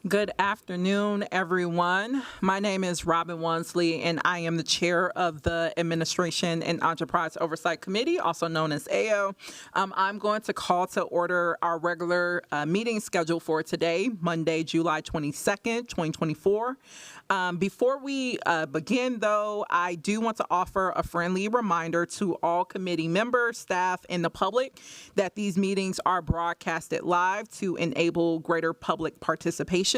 Good afternoon, everyone. My name is Robin Wansley, and I am the chair of the Administration and Enterprise Oversight Committee, also known as AO. I'm going to call to order our regular meeting schedule for today, Monday, July 22nd, 2024. Before we begin, though, I do want to offer a friendly reminder to all committee members, staff, and the public that these meetings are broadcasted live to enable greater public participation.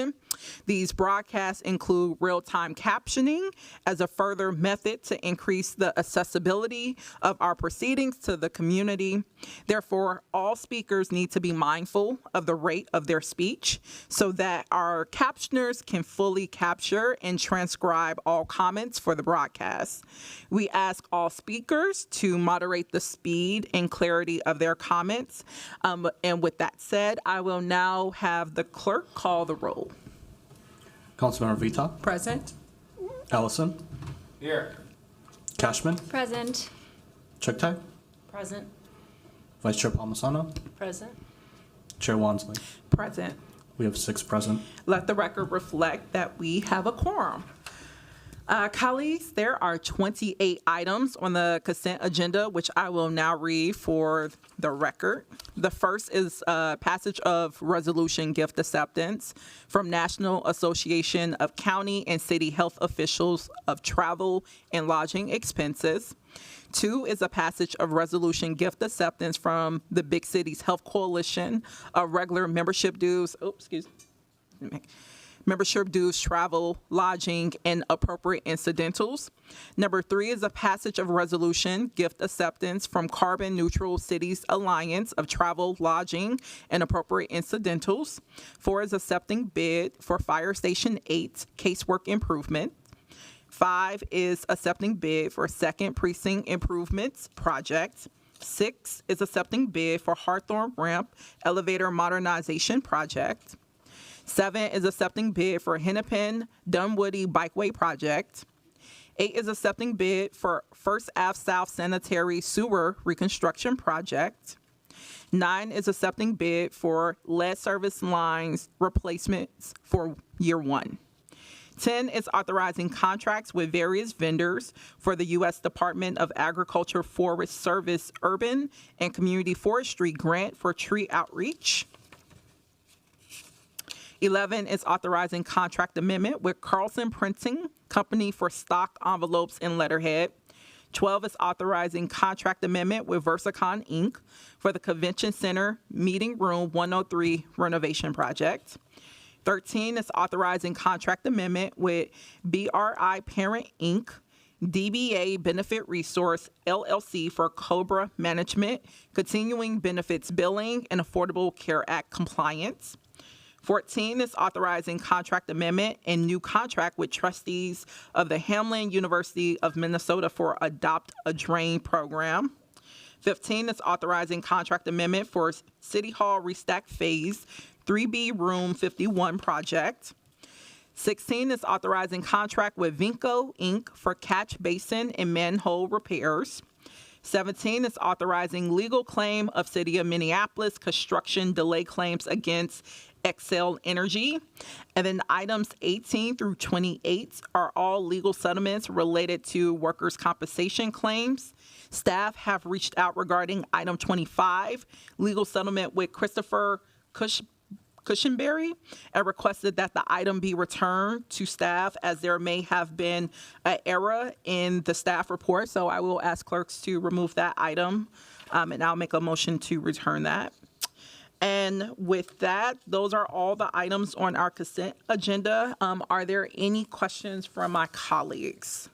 These broadcasts include real-time captioning as a further method to increase the accessibility of our proceedings to the community. Therefore, all speakers need to be mindful of the rate of their speech so that our captioners can fully capture and transcribe all comments for the broadcast. We ask all speakers to moderate the speed and clarity of their comments. And with that said, I will now have the clerk call the roll. Councilmember Vita. Present. Ellison. Here. Cashman. Present. Chuktai. Present. Vice Chair Palmisano. Present. Chair Wansley. Present. We have 6 present. Let the record reflect that we have a quorum. Colleagues, there are 28 items on the consent agenda, which I will now read for the record. The first is passage of resolution gift acceptance from National Association of County and City Health Officials of Travel and Lodging Expenses. 2 is a passage of resolution gift acceptance from the Big Cities Health Coalition of regular membership dues. Membership dues, travel, lodging, and appropriate incidentals. Number 3 is a passage of resolution gift acceptance from Carbon Neutral Cities Alliance of travel, lodging, and appropriate incidentals. 4 is accepting bid for Fire Station 8 casework improvement. 5 is accepting bid for Second Precinct Improvements Project. 6 is accepting bid for Hawthorne Ramp Elevator Modernization Project. 7 is accepting bid for Hennepin Dunwoody Bikeway Project. 8 is accepting bid for First Ave South Sanitary Sewer Reconstruction Project. 9 is accepting bid for lead service lines replacements for year 1. 10 is authorizing contracts with various vendors for the U.S. Department of Agriculture Forest Service Urban and Community Forestry Grant for tree outreach. 11 is authorizing contract amendment with Carlson Printing Company for stock envelopes and letterhead. 12 is authorizing contract amendment with Versacon Inc. for the Convention Center Meeting Room 103 renovation project. 13 is authorizing contract amendment with BRI Parent Inc., DBA Benefit Resource LLC for COBRA Management, Continuing Benefits Billing, and Affordable Care Act compliance. 14 is authorizing contract amendment and new contract with trustees of the Hamline University of Minnesota for Adopt a Drain program. 15 is authorizing contract amendment for City Hall Restack Phase 3B Room 51 project. 16 is authorizing contract with Vinco Inc. for catch basin and manhole repairs. 17 is authorizing legal claim of City of Minneapolis construction delay claims against Excel Energy. And then items 18 through 28 are all legal settlements related to workers' compensation claims. Staff have reached out regarding item 25, legal settlement with Christopher Cushenberry, and requested that the item be returned to staff as there may have been an error in the staff report. So I will ask clerks to remove that item, and I'll make a motion to return that. And with that, those are all the items on our consent agenda. Are there any questions from my colleagues?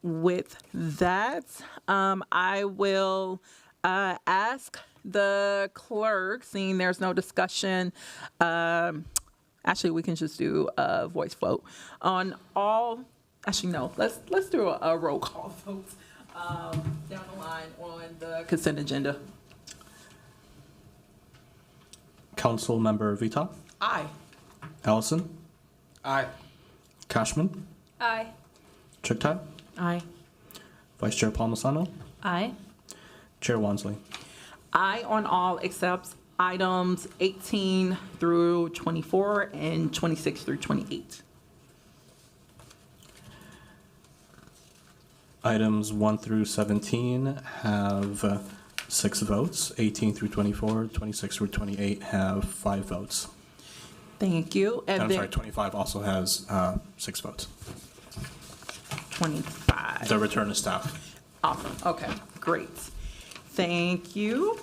With that, I will ask the clerk, seeing there's no discussion, actually we can just do a voice vote on all, actually no, let's do a roll call vote down the line on the consent agenda. Councilmember Vita. Aye. Ellison. Aye. Cashman. Aye. Chuktai. Aye. Vice Chair Palmisano. Aye. Chair Wansley. Aye on all except items 18 through 24 and 26 through 28. Items 1 through 17 have 6 votes. 18 through 24, 26 through 28 have 5 votes. Thank you. And I'm then sorry, 25 also has 6 votes. 25. The return to staff. Awesome. Okay, great. Thank you.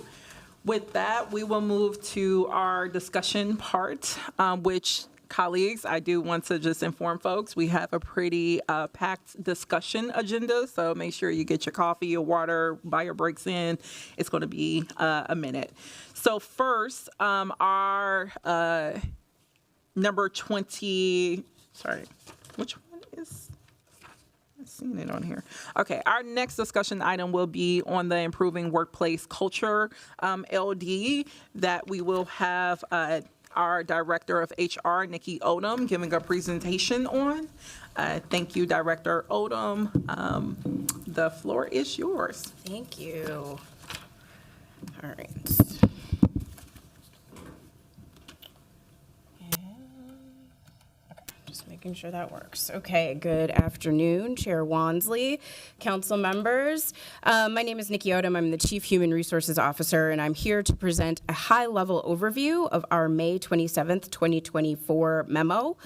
With that, we will move to our discussion part, which, colleagues, I do want to just inform folks, we have a pretty packed discussion agenda, so make sure you get your coffee, your water, buy your breaks in. It's going to be a minute. So first, our number 20, sorry, which one is? I've seen it on here. Okay, our next discussion item will be on the Improving Workplace Culture LD that we will have our Director of HR, Nikki Odom, giving a presentation on. Thank you, Director Odom. The floor is yours. Thank you. All right. Just making sure that works. Okay, good afternoon, Chair Wansley, council members. My name is Nikki Odom. I'm the Chief Human Resources Officer, and I'm here to present a high-level overview of our May 27th, 2024 memo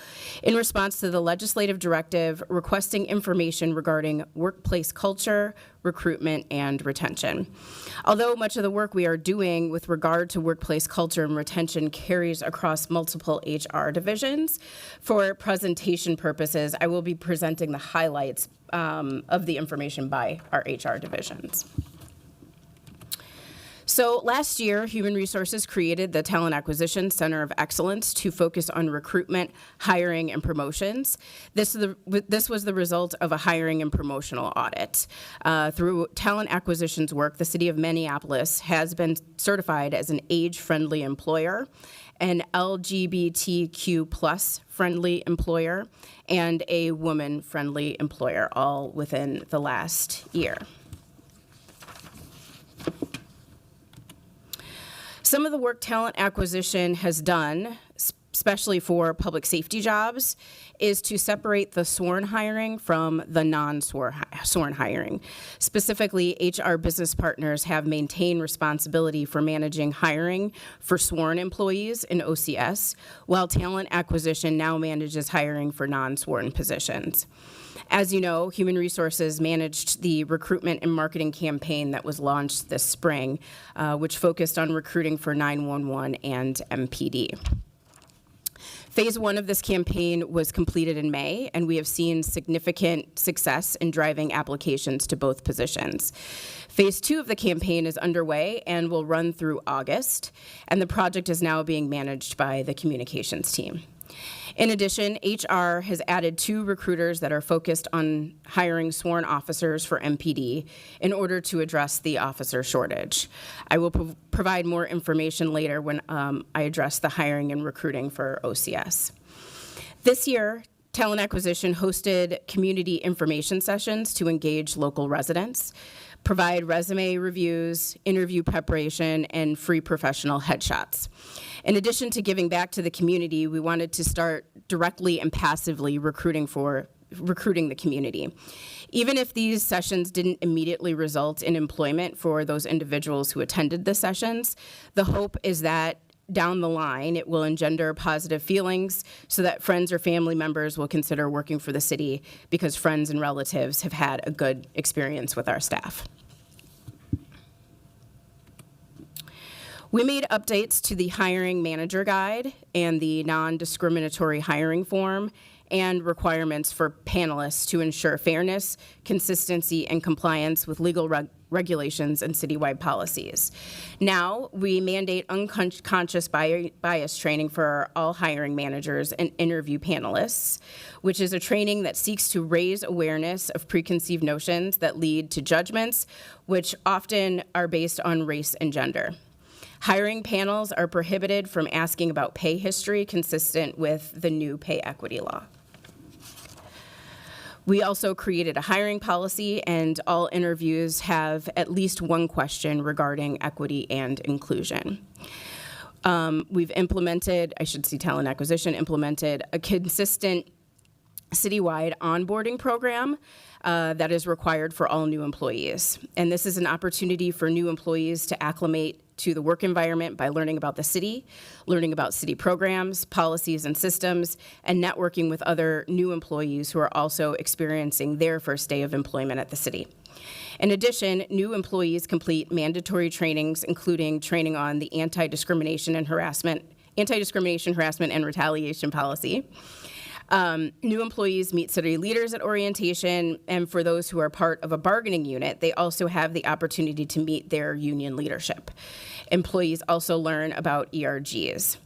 in response to the legislative directive requesting information regarding workplace culture, recruitment, and retention. Although much of the work we are doing with regard to workplace culture and retention carries across multiple HR divisions, for presentation purposes, I will be presenting the highlights of the information by our HR divisions. So last year, Human Resources created the Talent Acquisition Center of Excellence to focus on recruitment, hiring, and promotions. This was the result of a hiring and promotional audit. Through talent acquisitions work, the City of Minneapolis has been certified as an age-friendly employer, an LGBTQ plus friendly employer, and a woman-friendly employer, all within the last year. Some of the work talent acquisition has done, especially for public safety jobs, is to separate the sworn hiring from the non-sworn hiring. Specifically, HR business partners have maintained responsibility for managing hiring for sworn employees in OCS, while talent acquisition now manages hiring for non-sworn positions. As you know, Human Resources managed the recruitment and marketing campaign that was launched this spring, which focused on recruiting for 911 and MPD. Phase 1 of this campaign was completed in May, and we have seen significant success in driving applications to both positions. Phase 2 of the campaign is underway and will run through August, and the project is now being managed by the communications team. In addition, HR has added 2 recruiters that are focused on hiring sworn officers for MPD in order to address the officer shortage. I will provide more information later when I address the hiring and recruiting for OCS. This year, Talent Acquisition hosted community information sessions to engage local residents, provide resume reviews, interview preparation, and free professional headshots. In addition to giving back to the community, we wanted to start directly and passively recruiting the community. Even if these sessions didn't immediately result in employment for those individuals who attended the sessions, the hope is that down the line, it will engender positive feelings so that friends or family members will consider working for the city because friends and relatives have had a good experience with our staff. We made updates to the hiring manager guide and the non-discriminatory hiring form and requirements for panelists to ensure fairness, consistency, and compliance with legal regulations and citywide policies. Now, we mandate unconscious bias training for all hiring managers and interview panelists, which is a training that seeks to raise awareness of preconceived notions that lead to judgments, which often are based on race and gender. Hiring panels are prohibited from asking about pay history consistent with the new pay equity law. We also created a hiring policy, and all interviews have at least one question regarding equity and inclusion. We've implemented, I should see talent acquisition, implemented a consistent citywide onboarding program that is required for all new employees. And this is an opportunity for new employees to acclimate to the work environment by learning about the city, learning about city programs, policies, and systems, and networking with other new employees who are also experiencing their first day of employment at the city. In addition, new employees complete mandatory trainings, including training on the anti-discrimination, harassment, and retaliation policy. New employees meet city leaders at orientation, and for those who are part of a bargaining unit, they also have the opportunity to meet their union leadership. Employees also learn about ERGs.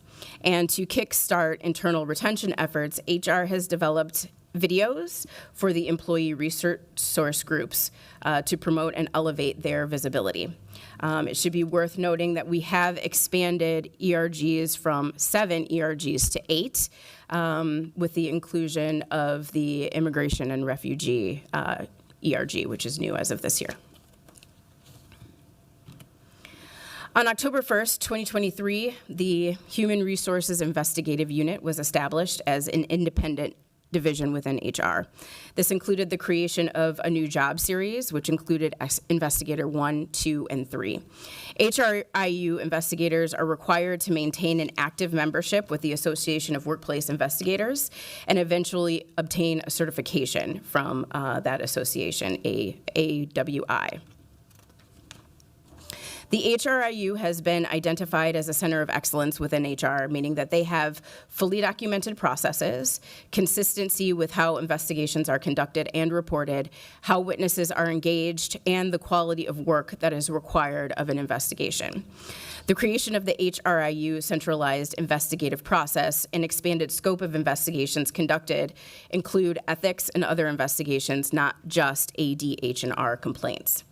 And to kickstart internal retention efforts, HR has developed videos for the employee resource groups to promote and elevate their visibility. It should be worth noting that we have expanded ERGs from 7 ERGs to 8 with the inclusion of the immigration and refugee ERG, which is new as of this year. On October 1st, 2023, the Human Resources Investigative Unit was established as an independent division within HR. This included the creation of a new job series, which included Investigator 1, 2, and 3. HRIU investigators are required to maintain an active membership with the Association of Workplace Investigators and eventually obtain a certification from that association, AWI. The HRIU has been identified as a center of excellence within HR, meaning that they have fully documented processes, consistency with how investigations are conducted and reported, how witnesses are engaged, and the quality of work that is required of an investigation. The creation of the HRIU centralized investigative process and expanded scope of investigations conducted include ethics and other investigations, not just AD-H&R complaints.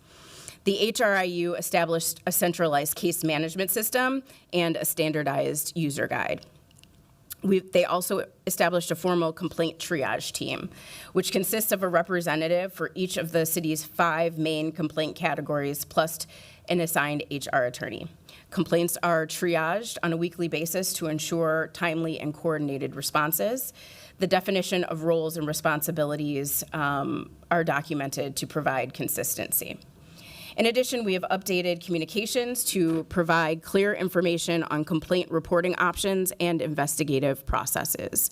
The HRIU established a centralized case management system and a standardized user guide. They also established a formal complaint triage team, which consists of a representative for each of the city's 5 main complaint categories, plus an assigned HR attorney. Complaints are triaged on a weekly basis to ensure timely and coordinated responses. The definition of roles and responsibilities are documented to provide consistency. In addition, we have updated communications to provide clear information on complaint reporting options and investigative processes.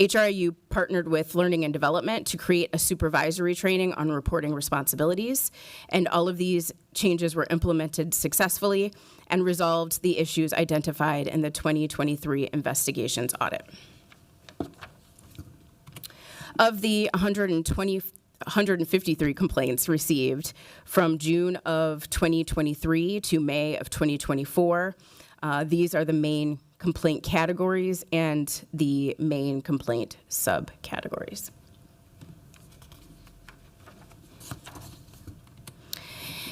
HRIU partnered with Learning and Development to create a supervisory training on reporting responsibilities, and all of these changes were implemented successfully and resolved the issues identified in the 2023 investigations audit. Of the 153 complaints received from June of 2023 to May of 2024. These are the main complaint categories and the main complaint subcategories.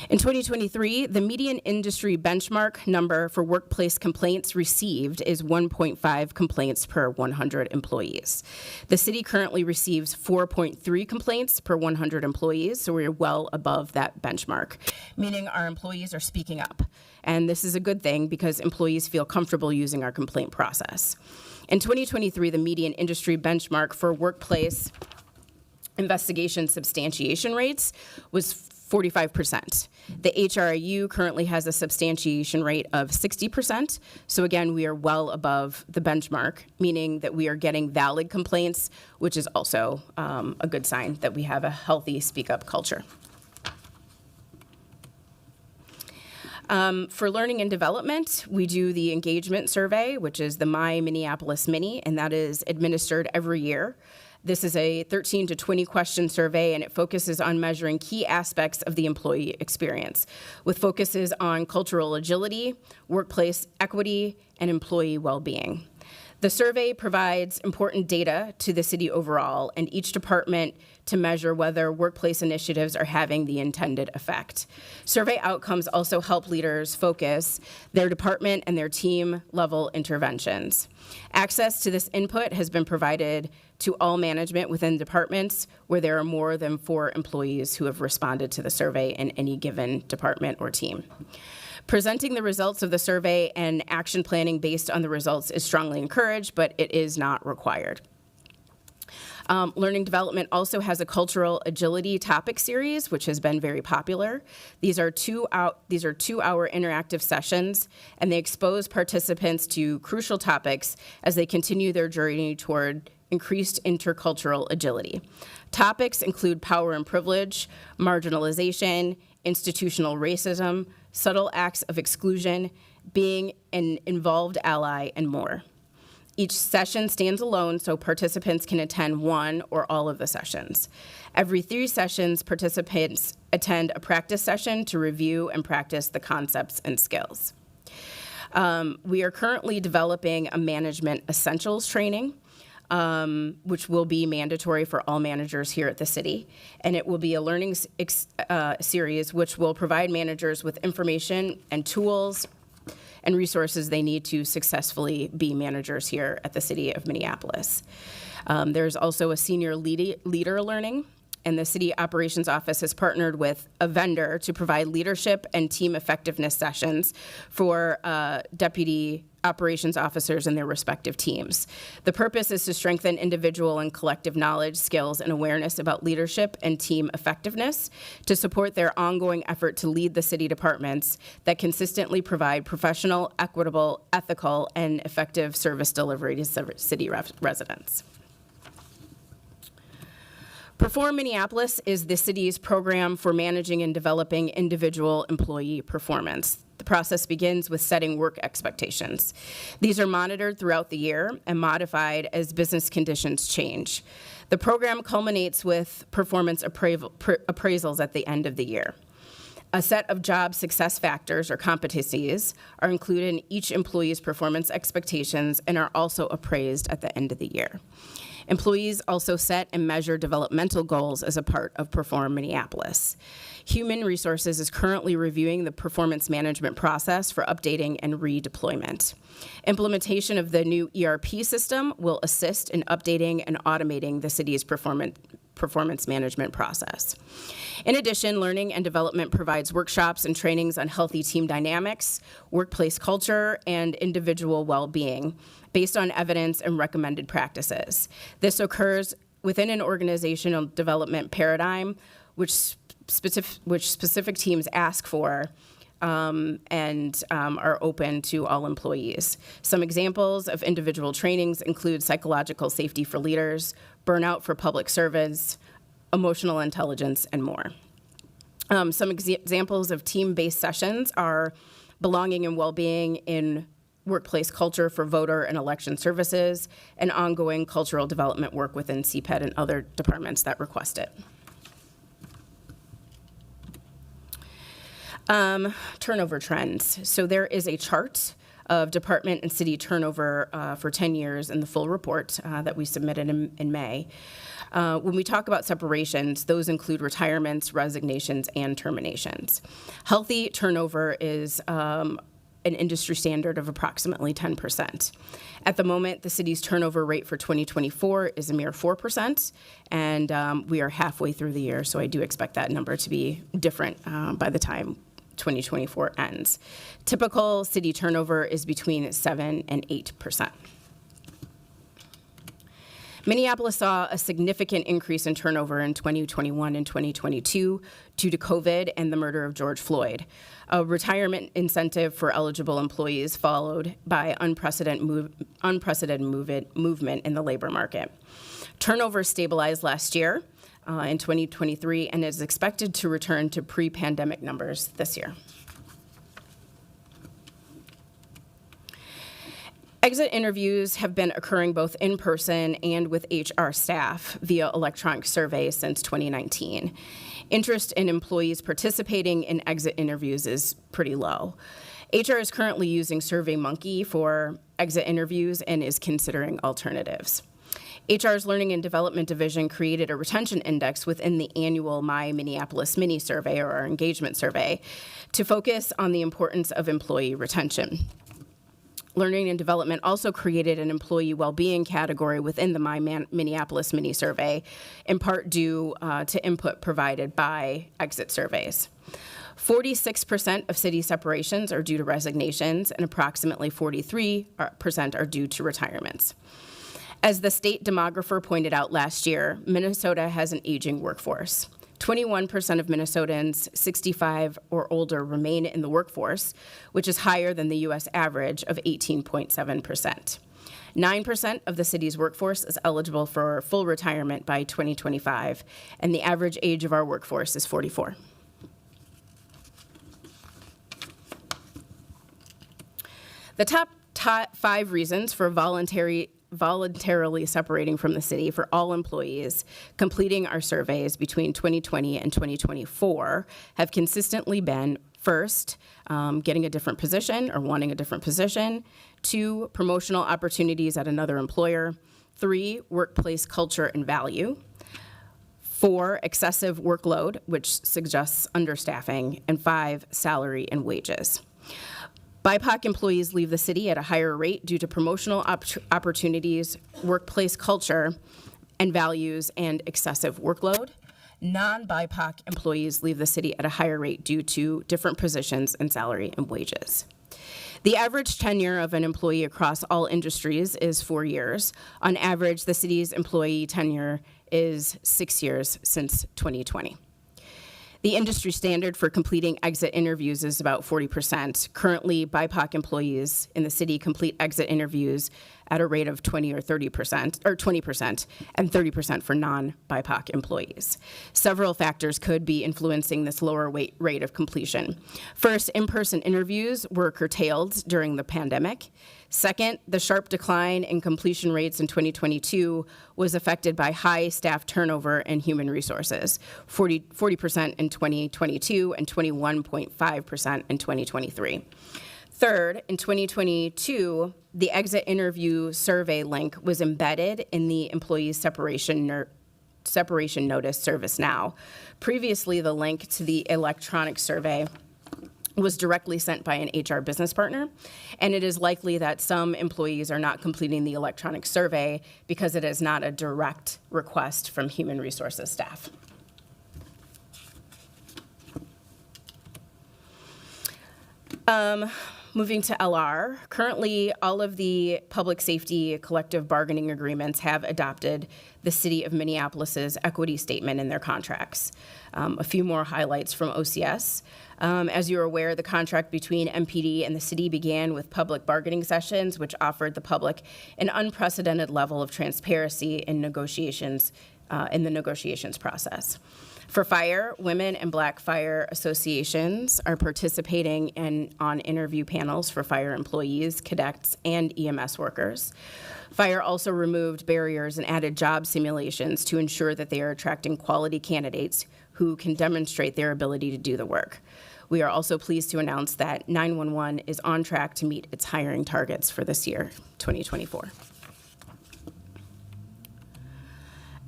In 2023, the median industry benchmark number for workplace complaints received is 1.5 complaints per 100 employees. The city currently receives 4.3 complaints per 100 employees, so we're well above that benchmark, meaning our employees are speaking up. And this is a good thing because employees feel comfortable using our complaint process. In 2023, the median industry benchmark for workplace investigation substantiation rates was 45%. The HRIU currently has a substantiation rate of 60%. So again, we are well above the benchmark, meaning that we are getting valid complaints, which is also a good sign that we have a healthy speak up culture. For learning and development, we do the engagement survey, which is the My Minneapolis Mini, and that is administered every year. This is a 13 to 20 question survey, and it focuses on measuring key aspects of the employee experience, with focuses on cultural agility, workplace equity, and employee well-being. The survey provides important data to the city overall and each department to measure whether workplace initiatives are having the intended effect. Survey outcomes also help leaders focus their department and their team level interventions. Access to this input has been provided to all management within departments where there are more than 4 employees who have responded to the survey in any given department or team. Presenting the results of the survey and action planning based on the results is strongly encouraged, but it is not required. Learning Development also has a cultural agility topic series, which has been very popular. These are two-hour interactive sessions, and they expose participants to crucial topics as they continue their journey toward increased intercultural agility. Topics include power and privilege, marginalization, institutional racism, subtle acts of exclusion, being an involved ally, and more. Each session stands alone, so participants can attend one or all of the sessions. Every 3 sessions, participants attend a practice session to review and practice the concepts and skills. We are currently developing a management essentials training, which will be mandatory for all managers here at the city. And it will be a learning series which will provide managers with information and tools and resources they need to successfully be managers here at the City of Minneapolis. There's also a senior leader learning, and the City Operations Office has partnered with a vendor to provide leadership and team effectiveness sessions for deputy operations officers and their respective teams. The purpose is to strengthen individual and collective knowledge, skills, and awareness about leadership and team effectiveness to support their ongoing effort to lead the city departments that consistently provide professional, equitable, ethical, and effective service delivery to city residents. Perform Minneapolis is the city's program for managing and developing individual employee performance. The process begins with setting work expectations. These are monitored throughout the year and modified as business conditions change. The program culminates with performance appraisals at the end of the year. A set of job success factors or competencies are included in each employee's performance expectations and are also appraised at the end of the year. Employees also set and measure developmental goals as a part of Perform Minneapolis. Human Resources is currently reviewing the performance management process for updating and redeployment. Implementation of the new ERP system will assist in updating and automating the city's performance management process. In addition, Learning and Development provides workshops and trainings on healthy team dynamics, workplace culture, and individual well-being based on evidence and recommended practices. This occurs within an organizational development paradigm which specific teams ask for and are open to all employees. Some examples of individual trainings include psychological safety for leaders, burnout for public servants, emotional intelligence, and more. Some examples of team-based sessions are belonging and well-being in workplace culture for voter and election services, and ongoing cultural development work within CPED and other departments that request it. Turnover trends. So there is a chart of department and city turnover for 10 years in the full report that we submitted in May. When we talk about separations, those include retirements, resignations, and terminations. Healthy turnover is an industry standard of approximately 10%. At the moment, the city's turnover rate for 2024 is a mere 4%, and we are halfway through the year, so I do expect that number to be different by the time 2024 ends. Typical city turnover is between 7 and 8%. Minneapolis saw a significant increase in turnover in 2021 and 2022 due to COVID and the murder of George Floyd. A retirement incentive for eligible employees followed by unprecedented movement in the labor market. Turnover stabilized last year in 2023 and is expected to return to pre-pandemic numbers this year. Exit interviews have been occurring both in person and with HR staff via electronic survey since 2019. Interest in employees participating in exit interviews is pretty low. HR is currently using SurveyMonkey for exit interviews and is considering alternatives. HR's Learning and Development Division created a retention index within the annual My Minneapolis Mini Survey, or our engagement survey, to focus on the importance of employee retention. Learning and Development also created an employee well-being category within the Minneapolis mini survey, in part due to input provided by exit surveys. 46% of city separations are due to resignations, and approximately 43% are due to retirements. As the state demographer pointed out last year, Minnesota has an aging workforce. 21% of Minnesotans 65 or older remain in the workforce, which is higher than the U.S. average of 18.7%. 9% of the city's workforce is eligible for full retirement by 2025, and the average age of our workforce is 44. The top 5 reasons for voluntarily separating from the city for all employees completing our surveys between 2020 and 2024 have consistently been: first, getting a different position or wanting a different position; 2, promotional opportunities at another employer; 3, workplace culture and value; 4, excessive workload, which suggests understaffing; and 5, salary and wages. BIPOC employees leave the city at a higher rate due to promotional opportunities, workplace culture and values, and excessive workload. Non-BIPOC employees leave the city at a higher rate due to different positions and salary and wages. The average tenure of an employee across all industries is 4 years. On average, the city's employee tenure is 6 years since 2020. The industry standard for completing exit interviews is about 40%. Currently, BIPOC employees in the city complete exit interviews at a rate of 20% or 20%, and 30% for non-BIPOC employees. Several factors could be influencing this lower rate of completion. First, in-person interviews were curtailed during the pandemic. Second, the sharp decline in completion rates in 2022 was affected by high staff turnover and human resources, 40% in 2022 and 21.5% in 2023. Third, in 2022, the exit interview survey link was embedded in the employee's separation notice service now. Previously, the link to the electronic survey was directly sent by an HR business partner, and it is likely that some employees are not completing the electronic survey because it is not a direct request from human resources staff. Moving to LR, currently all of the public safety collective bargaining agreements have adopted the City of Minneapolis's equity statement in their contracts. A few more highlights from OCS. As you're aware, the contract between MPD and the city began with public bargaining sessions, which offered the public an unprecedented level of transparency in negotiations, in the negotiations process. For fire, women and Black fire associations are participating on interview panels for fire employees, cadets, and EMS workers. Fire also removed barriers and added job simulations to ensure that they are attracting quality candidates who can demonstrate their ability to do the work. We are also pleased to announce that 911 is on track to meet its hiring targets for this year, 2024.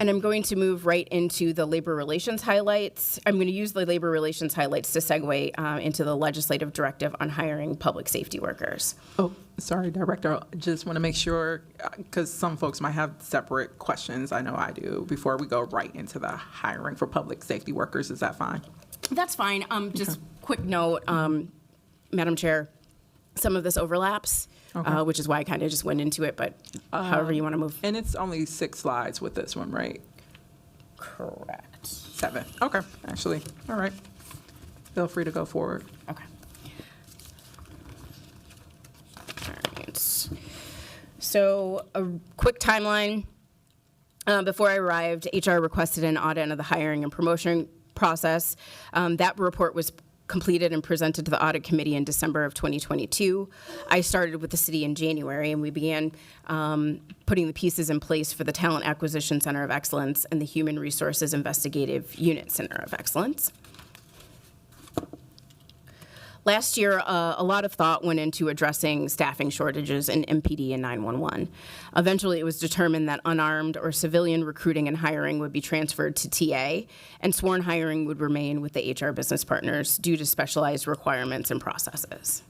And I'm going to move right into the labor relations highlights. I'm going to use the labor relations highlights to segue into the legislative directive on hiring public safety workers. Oh, sorry, Director. Just want to make sure, because some folks might have separate questions. I know I do. Before we go right into the hiring for public safety workers, is that fine? That's fine. Just quick note, Madam Chair, some of this overlaps. Okay. Which is why I kind of just went into it, but however you want to move. And it's only 6 slides with this one, right? Correct. 7. Okay, actually. All right. Feel free to go forward. Okay. All right. So a quick timeline. Before I arrived, HR requested an audit of the hiring and promotion process. That report was completed and presented to the audit committee in December of 2022. I started with the city in January, and we began putting the pieces in place for the Talent Acquisition Center of Excellence and the Human Resources Investigative Unit Center of Excellence. Last year, a lot of thought went into addressing staffing shortages in MPD and 911. Eventually, it was determined that unarmed or civilian recruiting and hiring would be transferred to TA, and sworn hiring would remain with the HR business partners due to specialized requirements and processes.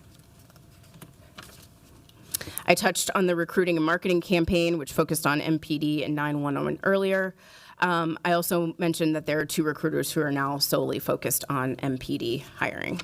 I touched on the recruiting and marketing campaign, which focused on MPD and 911 earlier. I also mentioned that there are 2 recruiters who are now solely focused on MPD hiring.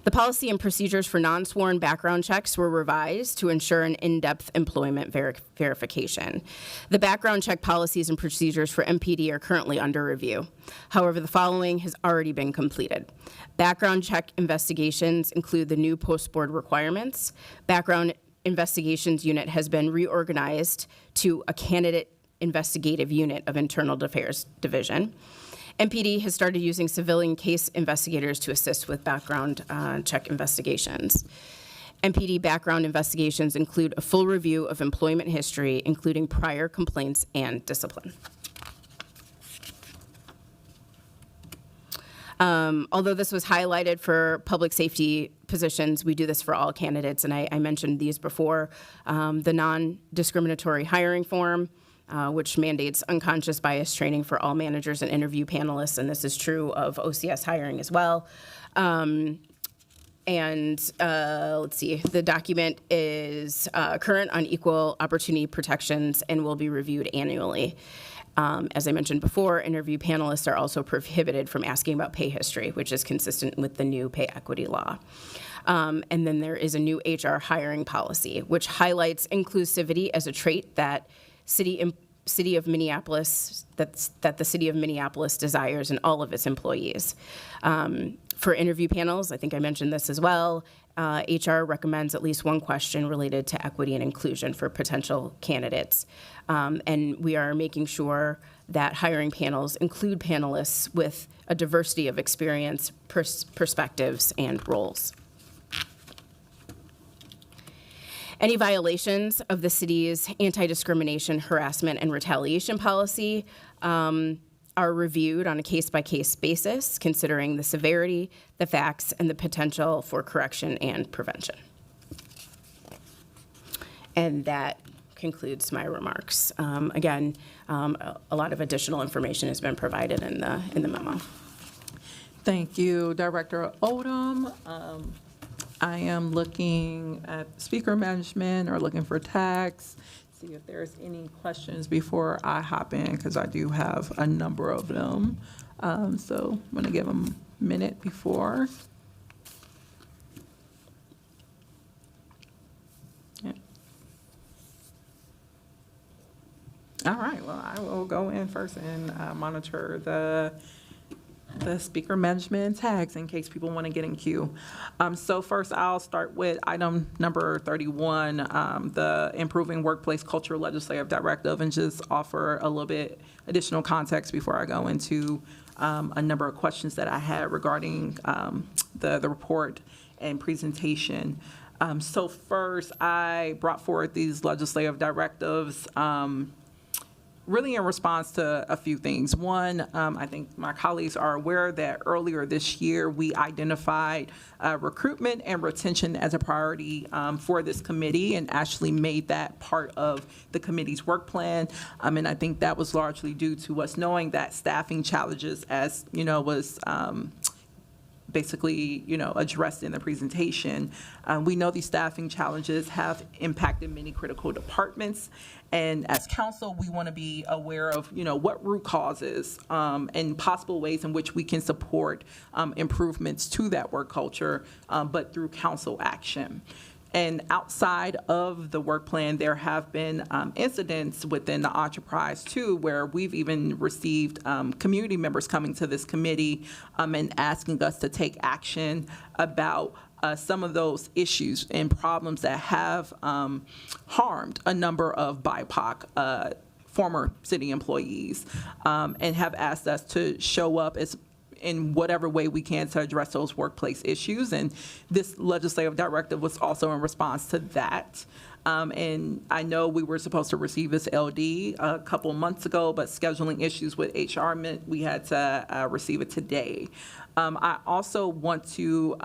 The policy and procedures for non-sworn background checks were revised to ensure an in-depth employment verification. The background check policies and procedures for MPD are currently under review. However, the following has already been completed. Background check investigations include the new post-board requirements. Background investigations unit has been reorganized to a candidate investigative unit of Internal Affairs Division. MPD has started using civilian case investigators to assist with background check investigations. MPD background investigations include a full review of employment history, including prior complaints and discipline. Although this was highlighted for public safety positions, we do this for all candidates, and I mentioned these before. The non-discriminatory hiring form, which mandates unconscious bias training for all managers and interview panelists, and this is true of OCS hiring as well. Let's see, the document is current on equal opportunity protections and will be reviewed annually. As I mentioned before, interview panelists are also prohibited from asking about pay history, which is consistent with the new pay equity law. And then there is a new HR hiring policy, which highlights inclusivity as a trait that the city of Minneapolis desires in all of its employees. For interview panels, I think I mentioned this as well, HR recommends at least one question related to equity and inclusion for potential candidates. And we are making sure that hiring panels include panelists with a diversity of experience, perspectives, and roles. Any violations of the city's anti-discrimination, harassment, and retaliation policy are reviewed on a case-by-case basis, considering the severity, the facts, and the potential for correction and prevention. And that concludes my remarks. Again, a lot of additional information has been provided in the memo. Thank you, Director Odom. I am looking at speaker management or looking for tags, see if there's any questions before I hop in, because I do have a number of them. So I'm going to give them a minute before. Yeah. All right, well, I will go in first and monitor the speaker management tags in case people want to get in queue. So first, I'll start with item number 31, the Improving Workplace Culture Legislative Directive, and just offer a little bit additional context before I go into a number of questions that I had regarding the report and presentation. So first, I brought forward these legislative directives really in response to a few things. One, I think my colleagues are aware that earlier this year, we identified recruitment and retention as a priority for this committee and actually made that part of the committee's work plan. And I think that was largely due to us knowing that staffing challenges, as you know, was basically, addressed in the presentation. We know these staffing challenges have impacted many critical departments. And as council, we want to be aware of, what root causes and possible ways in which we can support improvements to that work culture, but through council action. And outside of the work plan, there have been incidents within the enterprise too, where we've even received community members coming to this committee and asking us to take action about some of those issues and problems that have harmed a number of BIPOC former city employees, and have asked us to show up as in whatever way we can to address those workplace issues. And this legislative directive was also in response to that. And I know we were supposed to receive this LD a couple months ago, but scheduling issues with HR meant we had to receive it today. I also want to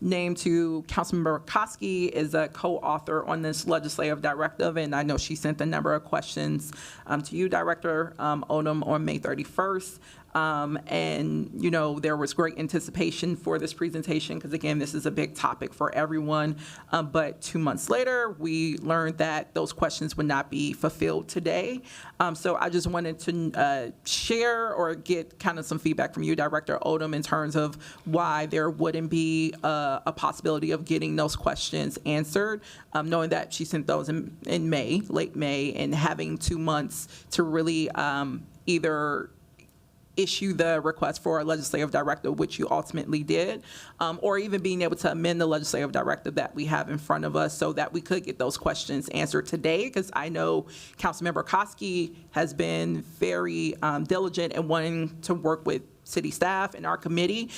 name to Councilmember Koski is a co-author on this legislative directive, and I know she sent a number of questions to you, Director Odom, on May 31st. And, there was great anticipation for this presentation because, again, this is a big topic for everyone. But 2 months later, we learned that those questions would not be fulfilled today. So I just wanted to share or get kind of some feedback from you, Director Odom, in terms of why there wouldn't be a possibility of getting those questions answered, knowing that she sent those in May, late May, and having 2 months to really either issue the request for a legislative directive, which you ultimately did, or even being able to amend the legislative directive that we have in front of us so that we could get those questions answered today, because I know Councilmember Koski has been very diligent in wanting to work with city staff and our committee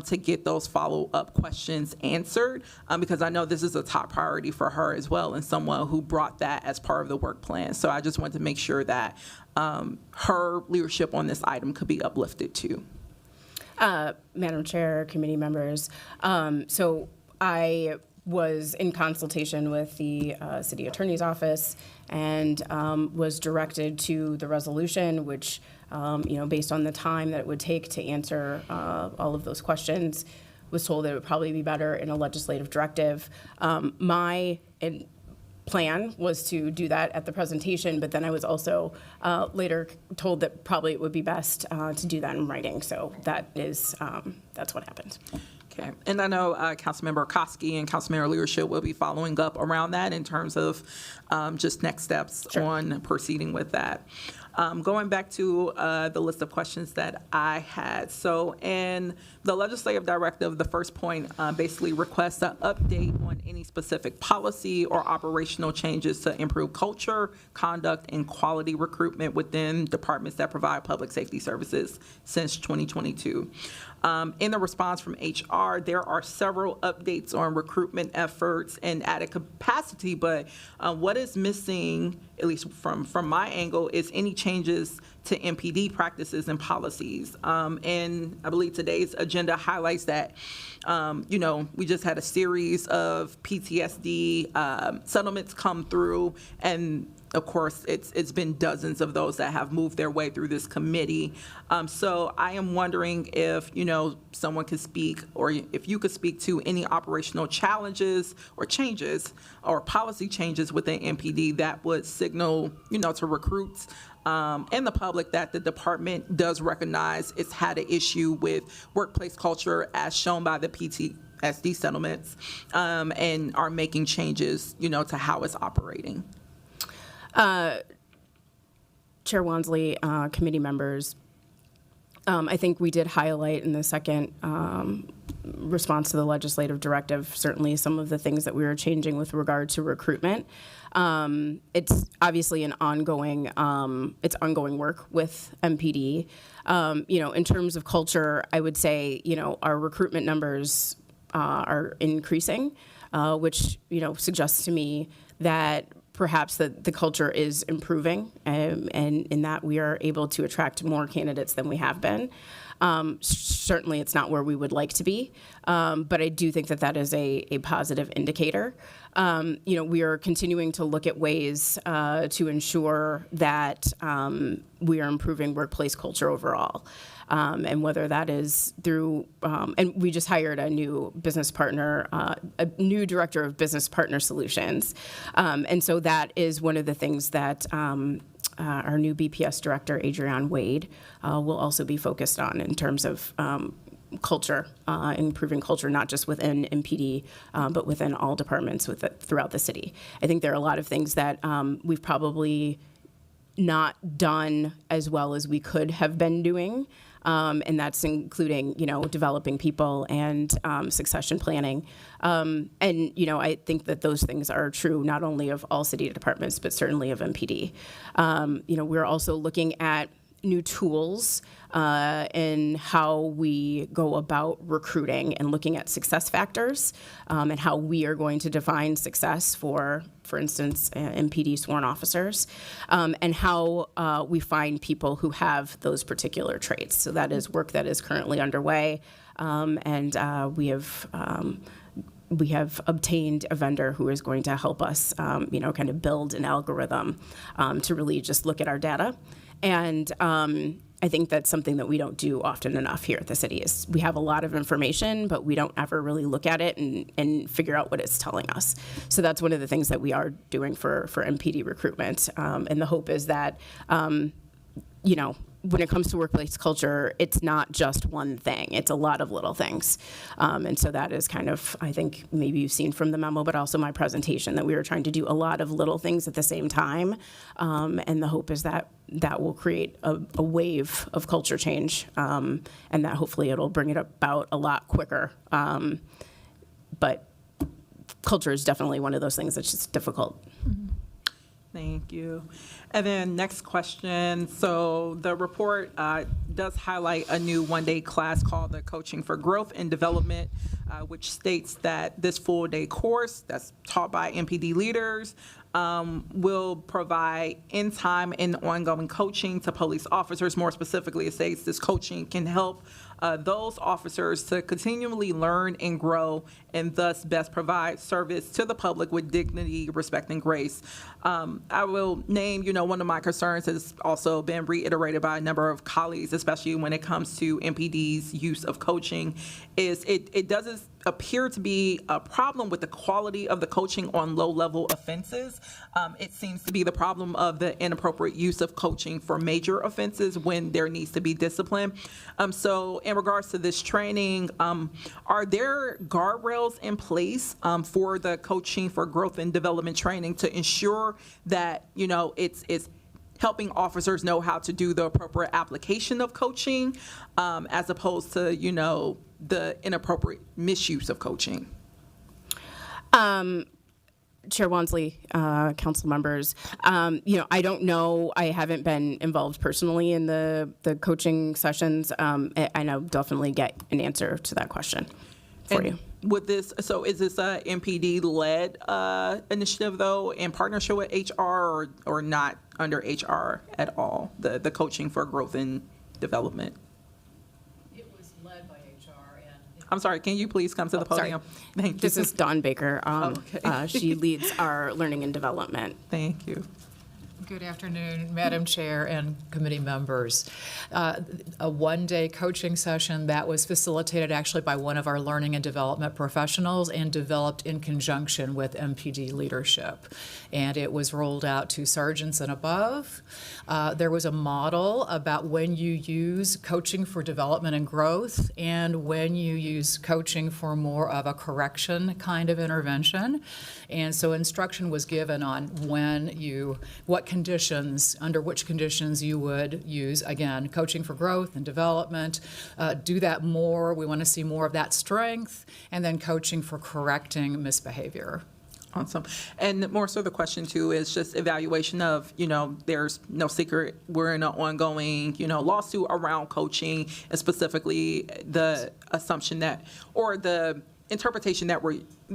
to get those follow-up questions answered, because I know this is a top priority for her as well, and someone who brought that as part of the work plan. So I just wanted to make sure that her leadership on this item could be uplifted too. Madam Chair, committee members, so I was in consultation with the city attorney's office and was directed to the resolution, which, based on the time that it would take to answer all of those questions, was told that it would probably be better in a legislative directive. My plan was to do that at the presentation, but then I was also later told that probably it would be best to do that in writing. So that's what happened. Okay, and I know Councilmember Koski and Councilmember leadership will be following up around that in terms of just next steps on proceeding with that. Going back to the list of questions that I had. So in the legislative directive, the first point basically requests an update on any specific policy or operational changes to improve culture, conduct, and quality recruitment within departments that provide public safety services since 2022. In the response from HR, there are several updates on recruitment efforts and added capacity, but what is missing, at least from my angle, is any changes to MPD practices and policies. And I believe today's agenda highlights that, we just had a series of PTSD settlements come through, and of course, it's been dozens of those that have moved their way through this committee. So I am wondering if, someone could speak, or if you could speak to any operational challenges or changes or policy changes within MPD that would signal, to recruits and the public that the department does recognize it's had an issue with workplace culture as shown by the PTSD settlements, and are making changes, to how it's operating. Chair Wansley, committee members, I think we did highlight in the second response to the legislative directive, certainly some of the things that we were changing with regard to recruitment. It's obviously an ongoing work with MPD. In terms of culture, I would say, our recruitment numbers are increasing, which, suggests to me that perhaps the culture is improving, and in that we are able to attract more candidates than we have been. Certainly, it's not where we would like to be, but I do think that is a positive indicator. We are continuing to look at ways to ensure that we are improving workplace culture overall. And whether that is through, and we just hired a new business partner, a new director of business partner solutions. And so that is one of the things that our new BPS director, Adrienne Wade, will also be focused on in terms of culture, improving culture, not just within MPD, but within all departments throughout the city. I think there are a lot of things that we've probably not done as well as we could have been doing. And that's including, developing people and succession planning. And, I think that those things are true not only of all city departments, but certainly of MPD. We're also looking at new tools in how we go about recruiting and looking at success factors, and how we are going to define success for instance, MPD sworn officers, and how we find people who have those particular traits. So that is work that is currently underway, and we have obtained a vendor who is going to help us, kind of build an algorithm to really just look at our data and I think that's something that we don't do often enough here at the city. Is we have a lot of information, but we don't ever really look at it and figure out what it's telling us. So that's one of the things that we are doing for MPD recruitment. And the hope is that, when it comes to workplace culture, it's not just one thing. It's a lot of little things. And so that is kind of, I think, maybe you've seen from the memo, but also my presentation, that we were trying to do a lot of little things at the same time. And the hope is that that will create a wave of culture change, and that hopefully it'll bring it about a lot quicker. But culture is definitely one of those things that's just difficult. Thank you. And then next question. So the report does highlight a new one-day class called the Coaching for Growth and Development, which states that this full-day course that's taught by MPD leaders will provide in-time and ongoing coaching to police officers. More specifically, it states this coaching can help those officers to continually learn and grow, and thus best provide service to the public with dignity, respect, and grace. I will name, one of my concerns has also been reiterated by a number of colleagues, especially when it comes to MPD's use of coaching, is it doesn't appear to be a problem with the quality of the coaching on low-level offenses. It seems to be the problem of the inappropriate use of coaching for major offenses when there needs to be discipline. So in regards to this training, are there guardrails in place for the Coaching for Growth and Development training to ensure that, it's helping officers know how to do the appropriate application of coaching, as opposed to, the inappropriate misuse of coaching? Chair Wansley, council members, I don't know. I haven't been involved personally in the coaching sessions. And I'll definitely get an answer to that question for you. Is this a MPD-led initiative, though, in partnership with HR, or not under HR at all, the Coaching for Growth and Development? It was led by HR. I'm sorry, can you please come to the podium? Sorry. Thank you. This is Dawn Baker. Okay. She leads our learning and development. Thank you. Good afternoon, Madam Chair and committee members. A one-day coaching session that was facilitated actually by one of our learning and development professionals and developed in conjunction with MPD leadership. And it was rolled out to sergeants and above. There was a model about when you use coaching for development and growth and when you use coaching for more of a correction kind of intervention. And so instruction was given on under which conditions you would use, again, coaching for growth and development, do that more. We want to see more of that strength, and then coaching for correcting misbehavior. Awesome. And more so the question, too, is just evaluation of, there's no secret, we're in an ongoing, lawsuit around coaching, and specifically the assumption that, or the interpretation that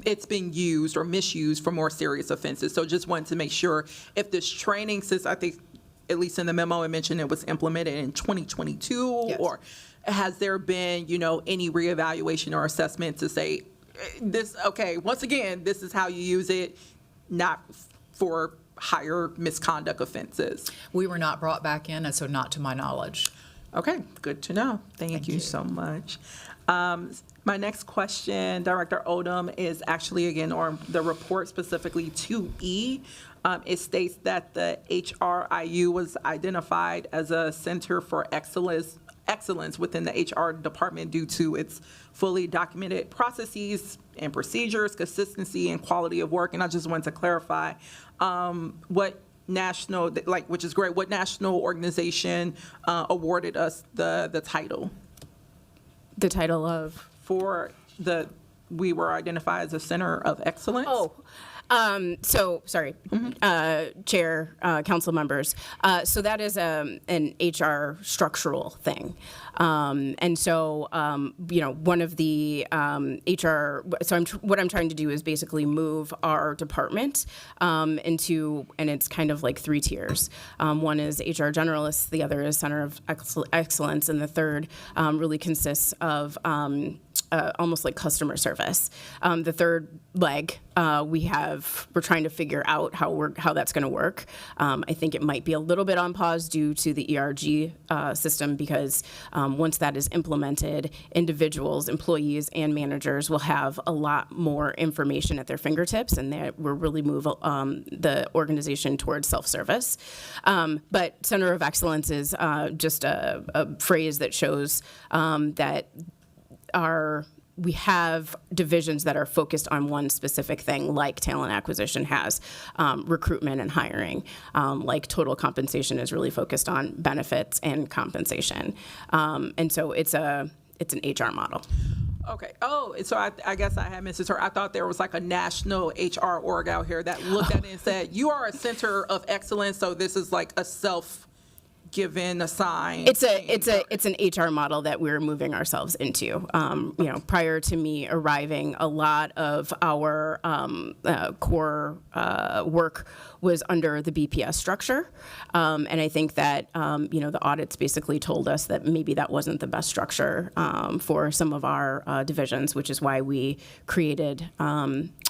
it's being used or misused for more serious offenses. So just wanted to make sure if this training, since I think, at least in the memo, it mentioned it was implemented in 2022, Yes. Or has there been, any reevaluation or assessment to say, once again, this is how you use it, not for higher misconduct offenses? We were not brought back in, and so not to my knowledge. Okay, good to know. Thank you so much. My next question, Director Odom, is actually, again, on the report, specifically 2E. It states that the HRIU was identified as a center for excellence within the HR department due to its fully documented processes and procedures, consistency, and quality of work. And I just wanted to clarify what national, which is great, what national organization awarded us the title? The title of? We were identified as a center of excellence. Chair, council members. So that is an HR structural thing. And so, one of the HR, what I'm trying to do is basically move our department into, and it's kind of like 3 tiers. One is HR generalists, the other is Center of Excellence, and the third really consists of almost like customer service. The third leg, we're trying to figure out how that's going to work. I think it might be a little bit on pause due to the ERG system, because once that is implemented, individuals, employees, and managers will have a lot more information at their fingertips, and that will really move the organization towards self-service. But Center of Excellence is just a phrase that shows that we have divisions that are focused on one specific thing, like talent acquisition has, recruitment and hiring, like total compensation is really focused on benefits and compensation. And so it's an HR model. Okay. Oh, so I guess I had missed it. I thought there was like a national HR org out here that looked at it and said, you are a center of excellence, so this is like a self-given, assigned. It's an HR model that we're moving ourselves into. Prior to me arriving, a lot of our core work was under the BPS structure, and I think that the audits basically told us that maybe that wasn't the best structure for some of our divisions, which is why we created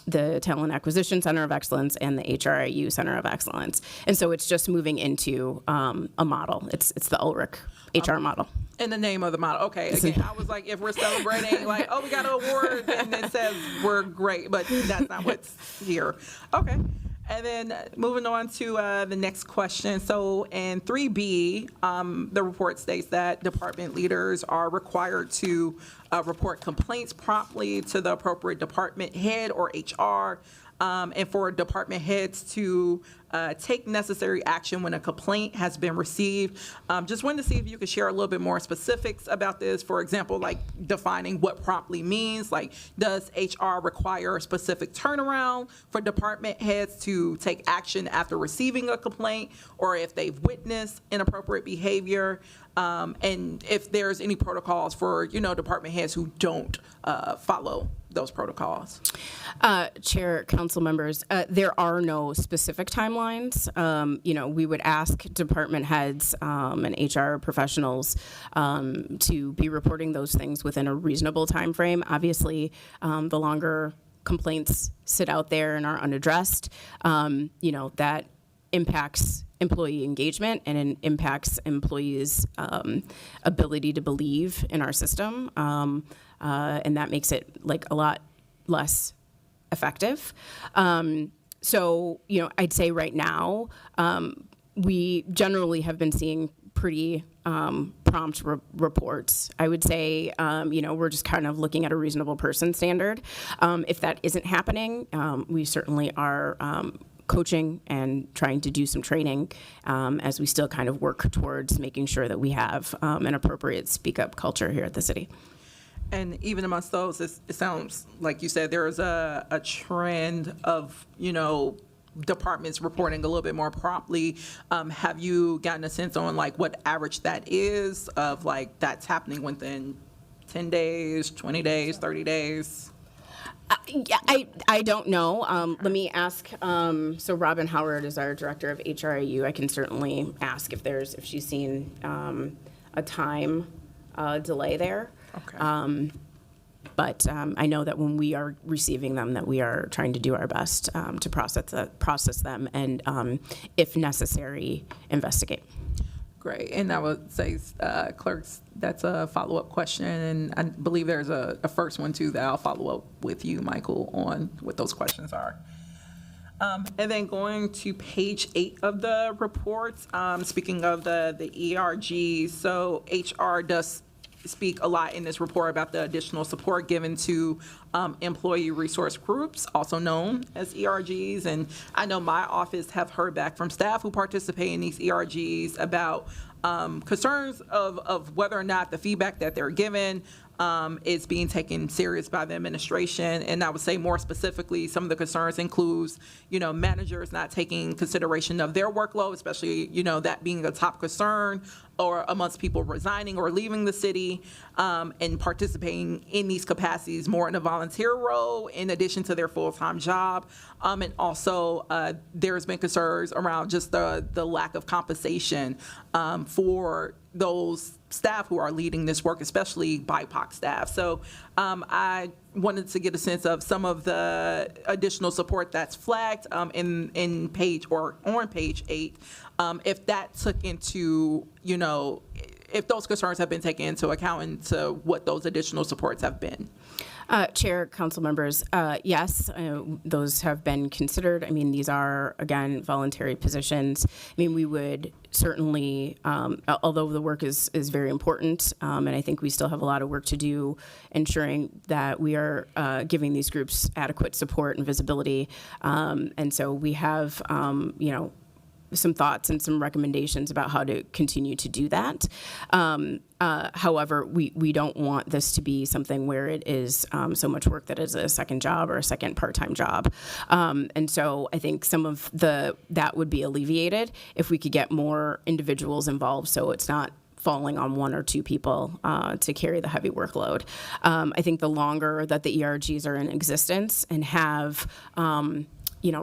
the Talent Acquisition Center of Excellence and the HRIU Center of Excellence. And so it's just moving into a model. It's the Ulrich HR model. In the name of the model. Okay. Again, I was like, if we're celebrating, like, oh, we got an award, and it says we're great, but that's not what's here. Okay. And then moving on to the next question. So in 3B, the report states that department leaders are required to report complaints promptly to the appropriate department head or HR, and for department heads to take necessary action when a complaint has been received. Just wanted to see if you could share a little bit more specifics about this. For example, like defining what promptly means. Like, does HR require a specific turnaround for department heads to take action after receiving a complaint, or if they've witnessed inappropriate behavior? And if there's any protocols for, department heads who don't follow those protocols. Chair, council members, there are no specific timelines. We would ask department heads and HR professionals to be reporting those things within a reasonable time frame. Obviously, the longer complaints sit out there and are unaddressed, that impacts employee engagement and it impacts employees' ability to believe in our system, and that makes it like a lot less effective. So, I'd say right now we generally have been seeing pretty prompt reports. I would say, we're just kind of looking at a reasonable person standard. If that isn't happening, we certainly are coaching and trying to do some training as we still kind of work towards making sure that we have an appropriate speak up culture here at the city. And even amongst those, it sounds like you said there is a trend of, departments reporting a little bit more promptly. Have you gotten a sense on like what average that is of like that's happening within 10 days, 20 days, 30 days? I don't know. Let me ask. So Robin Howard is our director of HRIU. I can certainly ask if she's seen a time delay there. Okay. But I know that when we are receiving them, that we are trying to do our best to process them and, if necessary, investigate. Great. And I would say, clerks, that's a follow-up question. And I believe there's a first one, too, that I'll follow up with you, Michael, on what those questions are. And then going to page 8 of the report, speaking of the ERG, so HR does speak a lot in this report about the additional support given to employee resource groups, also known as ERGs. And I know my office have heard back from staff who participate in these ERGs about concerns of whether or not the feedback that they're given is being taken serious by the administration. And I would say more specifically, some of the concerns includes, managers not taking consideration of their workload, especially, that being a top concern, or amongst people resigning or leaving the city, and participating in these capacities more in a volunteer role in addition to their full-time job. And also there's been concerns around just the lack of compensation for those staff who are leading this work, especially BIPOC staff. So I wanted to get a sense of some of the additional support that's flagged in page or on page 8, if that took into, if those concerns have been taken into account into what those additional supports have been. Chair, council members, yes, those have been considered. I mean, these are, again, voluntary positions. I mean, we would certainly, although the work is very important, and I think we still have a lot of work to do ensuring that we are giving these groups adequate support and visibility. And so we have, some thoughts and some recommendations about how to continue to do that. However, we don't want this to be something where it is so much work that is a second job or a second part-time job. And so I think some of that would be alleviated if we could get more individuals involved, so it's not falling on one or two people to carry the heavy workload. I think the longer that the ERGs are in existence and have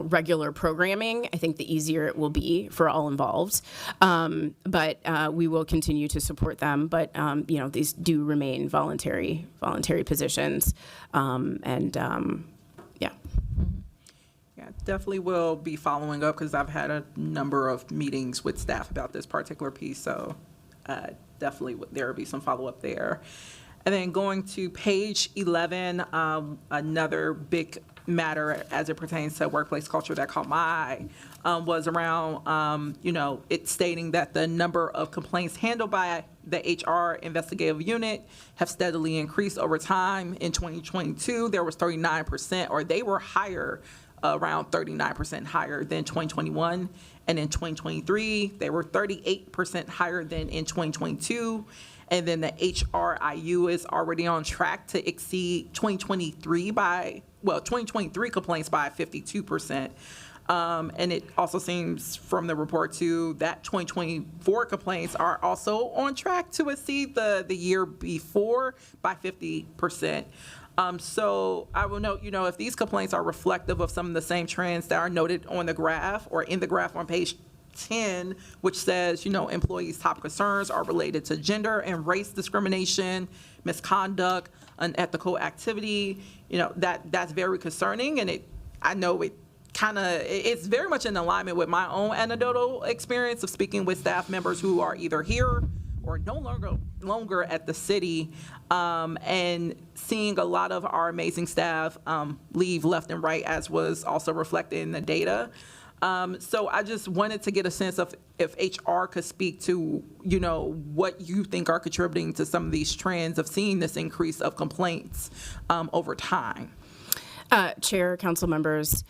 regular programming, I think the easier it will be for all involved. But we will continue to support them. But these do remain voluntary positions, Yeah, definitely will be following up because I've had a number of meetings with staff about this particular piece. So definitely there will be some follow-up there. And then going to page 11, another big matter as it pertains to workplace culture that caught my eye was around, it stating that the number of complaints handled by the HR investigative unit have steadily increased over time. In 2022, there was 39%, or they were higher, around 39% higher than 2021. And in 2023, they were 38% higher than in 2022. And then the HRIU is already on track to exceed 2023 complaints by 52%. And it also seems from the report too that 2024 complaints are also on track to exceed the year before by 50%. So I will note, if these complaints are reflective of some of the same trends that are noted on the graph or in the graph on page 10, which says, employees' top concerns are related to gender and race discrimination, misconduct, unethical activity, that's very concerning. And I know it's very much in alignment with my own anecdotal experience of speaking with staff members who are either here or no longer at the city, and seeing a lot of our amazing staff leave left and right, as was also reflected in the data. So I just wanted to get a sense of if HR could speak to, what you think are contributing to some of these trends of seeing this increase of complaints over time. Chair, council members,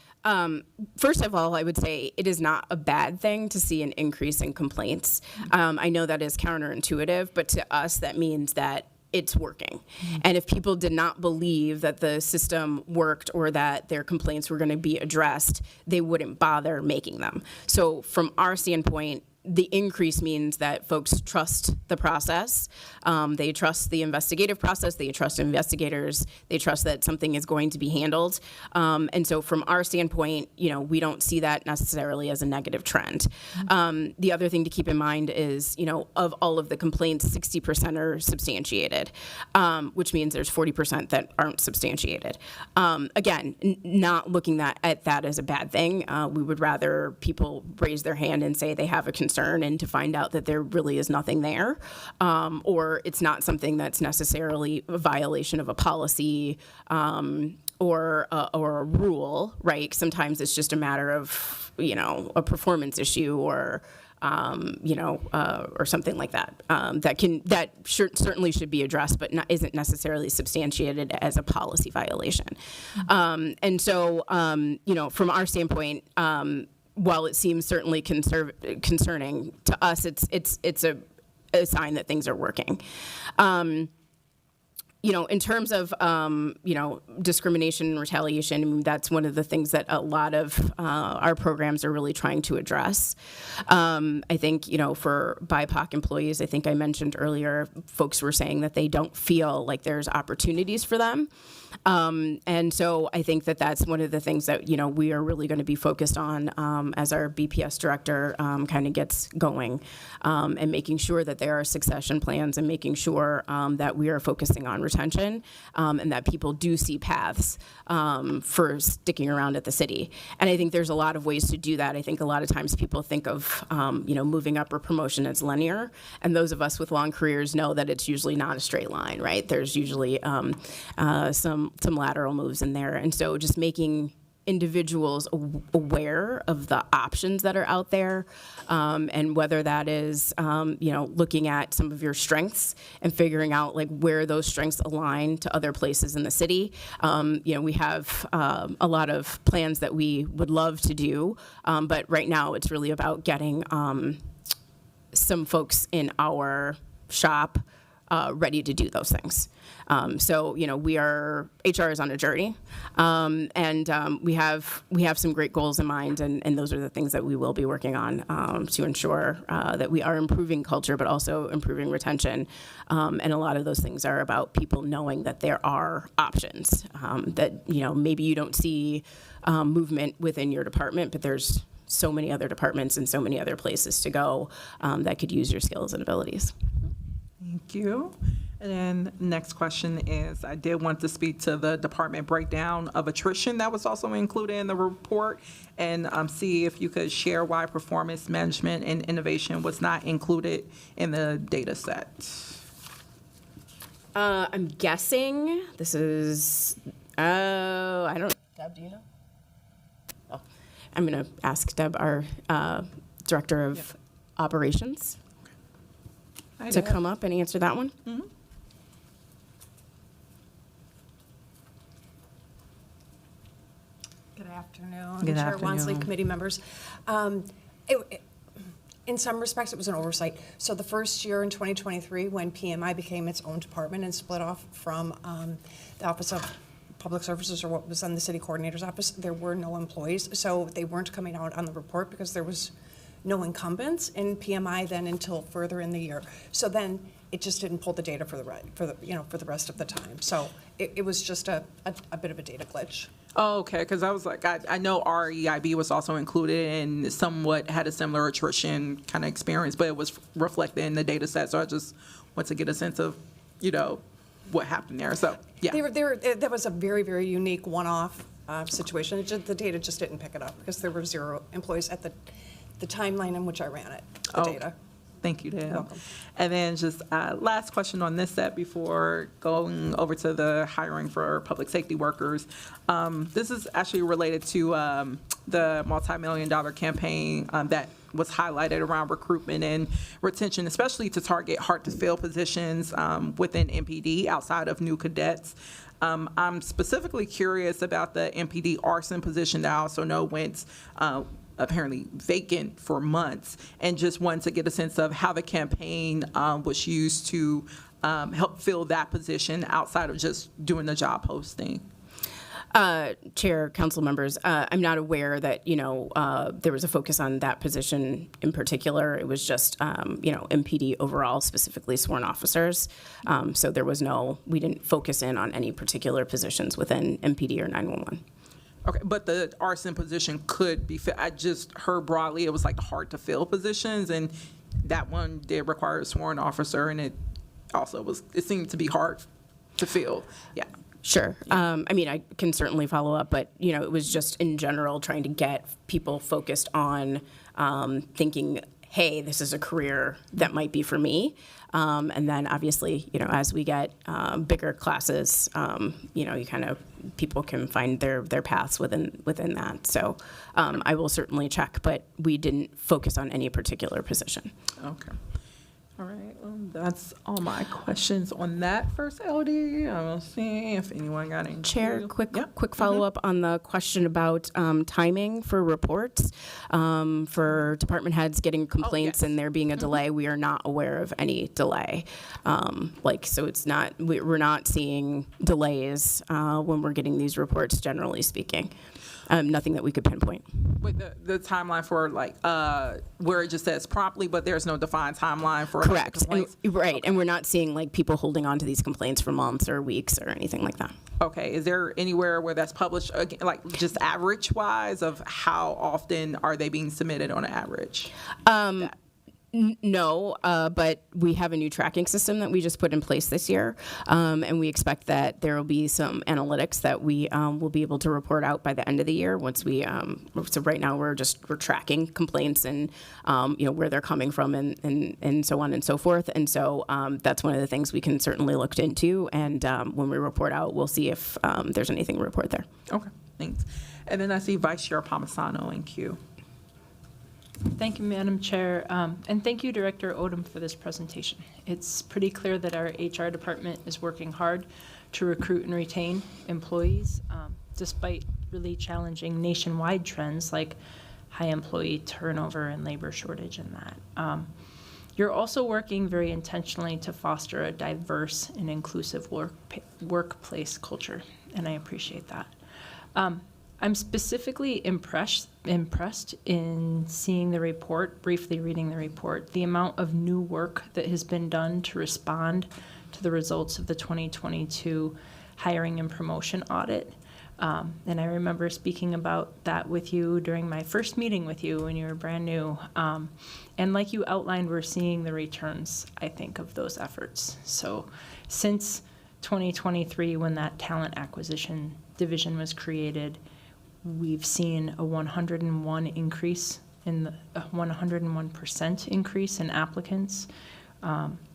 first of all, I would say it is not a bad thing to see an increase in complaints. I know that is counterintuitive, but to us, that means that it's working. And if people did not believe that the system worked or that their complaints were going to be addressed, they wouldn't bother making them. So from our standpoint, the increase means that folks trust the process. They trust the investigative process. They trust investigators. They trust that something is going to be handled. And so from our standpoint, we don't see that necessarily as a negative trend. The other thing to keep in mind is, of all of the complaints, 60% are substantiated, which means there's 40% that aren't substantiated. Again, not looking at that as a bad thing. We would rather people raise their hand and say they have a concern and to find out that there really is nothing there, or it's not something that's necessarily a violation of a policy or a rule, right? Sometimes it's just a matter of, a performance issue or something like that. Certainly should be addressed, but isn't necessarily substantiated as a policy violation. And so, from our standpoint, while it seems certainly concerning to us, it's a sign that things are working. in terms of, discrimination and retaliation, I mean, that's one of the things that a lot of our programs are really trying to address. I think, for BIPOC employees, I think I mentioned earlier, folks were saying that they don't feel like there's opportunities for them. And so I think that that's one of the things that, we are really going to be focused on as our BPS director kind of gets going, and making sure that there are succession plans and making sure that we are focusing on retention, and that people do see paths for sticking around at the city. And I think there's a lot of ways to do that. I think a lot of times people think of, moving up or promotion as linear. And those of us with long careers know that it's usually not a straight line, right? There's usually some lateral moves in there. And so just making individuals aware of the options that are out there, and whether that is, looking at some of your strengths and figuring out like where those strengths align to other places in the city. We have a lot of plans that we would love to do, but right now it's really about getting some folks in our shop ready to do those things. HR is on a journey, and we have some great goals in mind, and those are the things that we will be working on to ensure that we are improving culture, but also improving retention. And a lot of those things are about people knowing that there are options, that, maybe you don't see movement within your department, but there's so many other departments and so many other places to go that could use your skills and abilities. Thank you. And then next question is, I did want to speak to the department breakdown of attrition that was also included in the report, and see if you could share why performance management and innovation was not included in the data set. I'm guessing this is, I don't, Deb, do you know? Oh, I'm going to ask Deb, our Director of Operations, to come up and answer that one. Mm-hmm. Good afternoon. Good Chair afternoon. Wansley, committee members. In some respects, it was an oversight. So the first year in 2023, when PMI became its own department and split off from the Office of Public Services, or what was on the city coordinator's office, there were no employees. So they weren't coming out on the report because there was no incumbents in PMI then until further in the year. So then it just didn't pull the data for the rest of the time. So it was just a bit of a data glitch. Oh, okay, because I was like, I know REIB was also included and somewhat had a similar attrition kind of experience, but it was reflected in the data set. So I just want to get a sense of, what happened there. So, yeah. That was a very, very unique one-off situation. The data just didn't pick it up because there were 0 employees at the timeline in which I ran it, the data. Thank you, Deb. You're welcome. And then just last question on this set before going over to the hiring for public safety workers. This is actually related to the multi-million-dollar campaign that was highlighted around recruitment and retention, especially to target hard-to-fill positions within MPD outside of new cadets. I'm specifically curious about the MPD arson position that I also know went apparently vacant for months, and just wanted to get a sense of how the campaign was used to help fill that position outside of just doing the job posting. Chair, council members, I'm not aware that, there was a focus on that position in particular. It was just, MPD overall, specifically sworn officers. So there was we didn't focus in on any particular positions within MPD or 911. Okay, but the arson position could be I just heard broadly it was like hard to fill positions, and that one did require a sworn officer, and it also it seemed to be hard to fill. Yeah. Sure. I can certainly follow up, but, it was just in general trying to get people focused on thinking, hey, this is a career that might be for me. And then obviously, as we get bigger classes, people can find their paths within that. So I will certainly check, but we didn't focus on any particular position. Okay. All right, that's all my questions on that first LD. I will see if anyone got any. Chair, Yeah. quick follow-up on the question about timing for reports. For department heads getting complaints yes. and there being a delay, we are not aware of any delay. So it's not, we're not seeing delays when we're getting these reports, generally speaking. Nothing that we could pinpoint. With the timeline for where it just says promptly, but there's no defined timeline for Correct. complaints. Right. And we're not seeing like people holding on to these complaints for months or weeks or anything like that. Okay, is there anywhere where that's published, like just average wise of how often are they being submitted on an average? No, but we have a new tracking system that we just put in place this year, and we expect that there will be some analytics that we will be able to report out by the end of the year. Once we, so right now we're tracking complaints and where they're coming from and so on and so forth. And so that's one of the things we can certainly look into. And when we report out, we'll see if there's anything to report there. Okay, thanks. And then I see Vice Chair Palmisano in queue. Thank you, Madam Chair, and thank you, Director Odom, for this presentation. It's pretty clear that our HR department is working hard to recruit and retain employees, despite really challenging nationwide trends like high employee turnover and labor shortage and that. You're also working very intentionally to foster a diverse and inclusive workplace culture, and I appreciate that. I'm specifically impressed in seeing the report, briefly reading the report, the amount of new work that has been done to respond to the results of the 2022 hiring and promotion audit. And I remember speaking about that with you during my first meeting with you when you were brand new. And like you outlined, we're seeing the returns, I think, of those efforts. So since 2023, when that talent acquisition division was created, we've seen a 101% increase in 101% increase in applicants.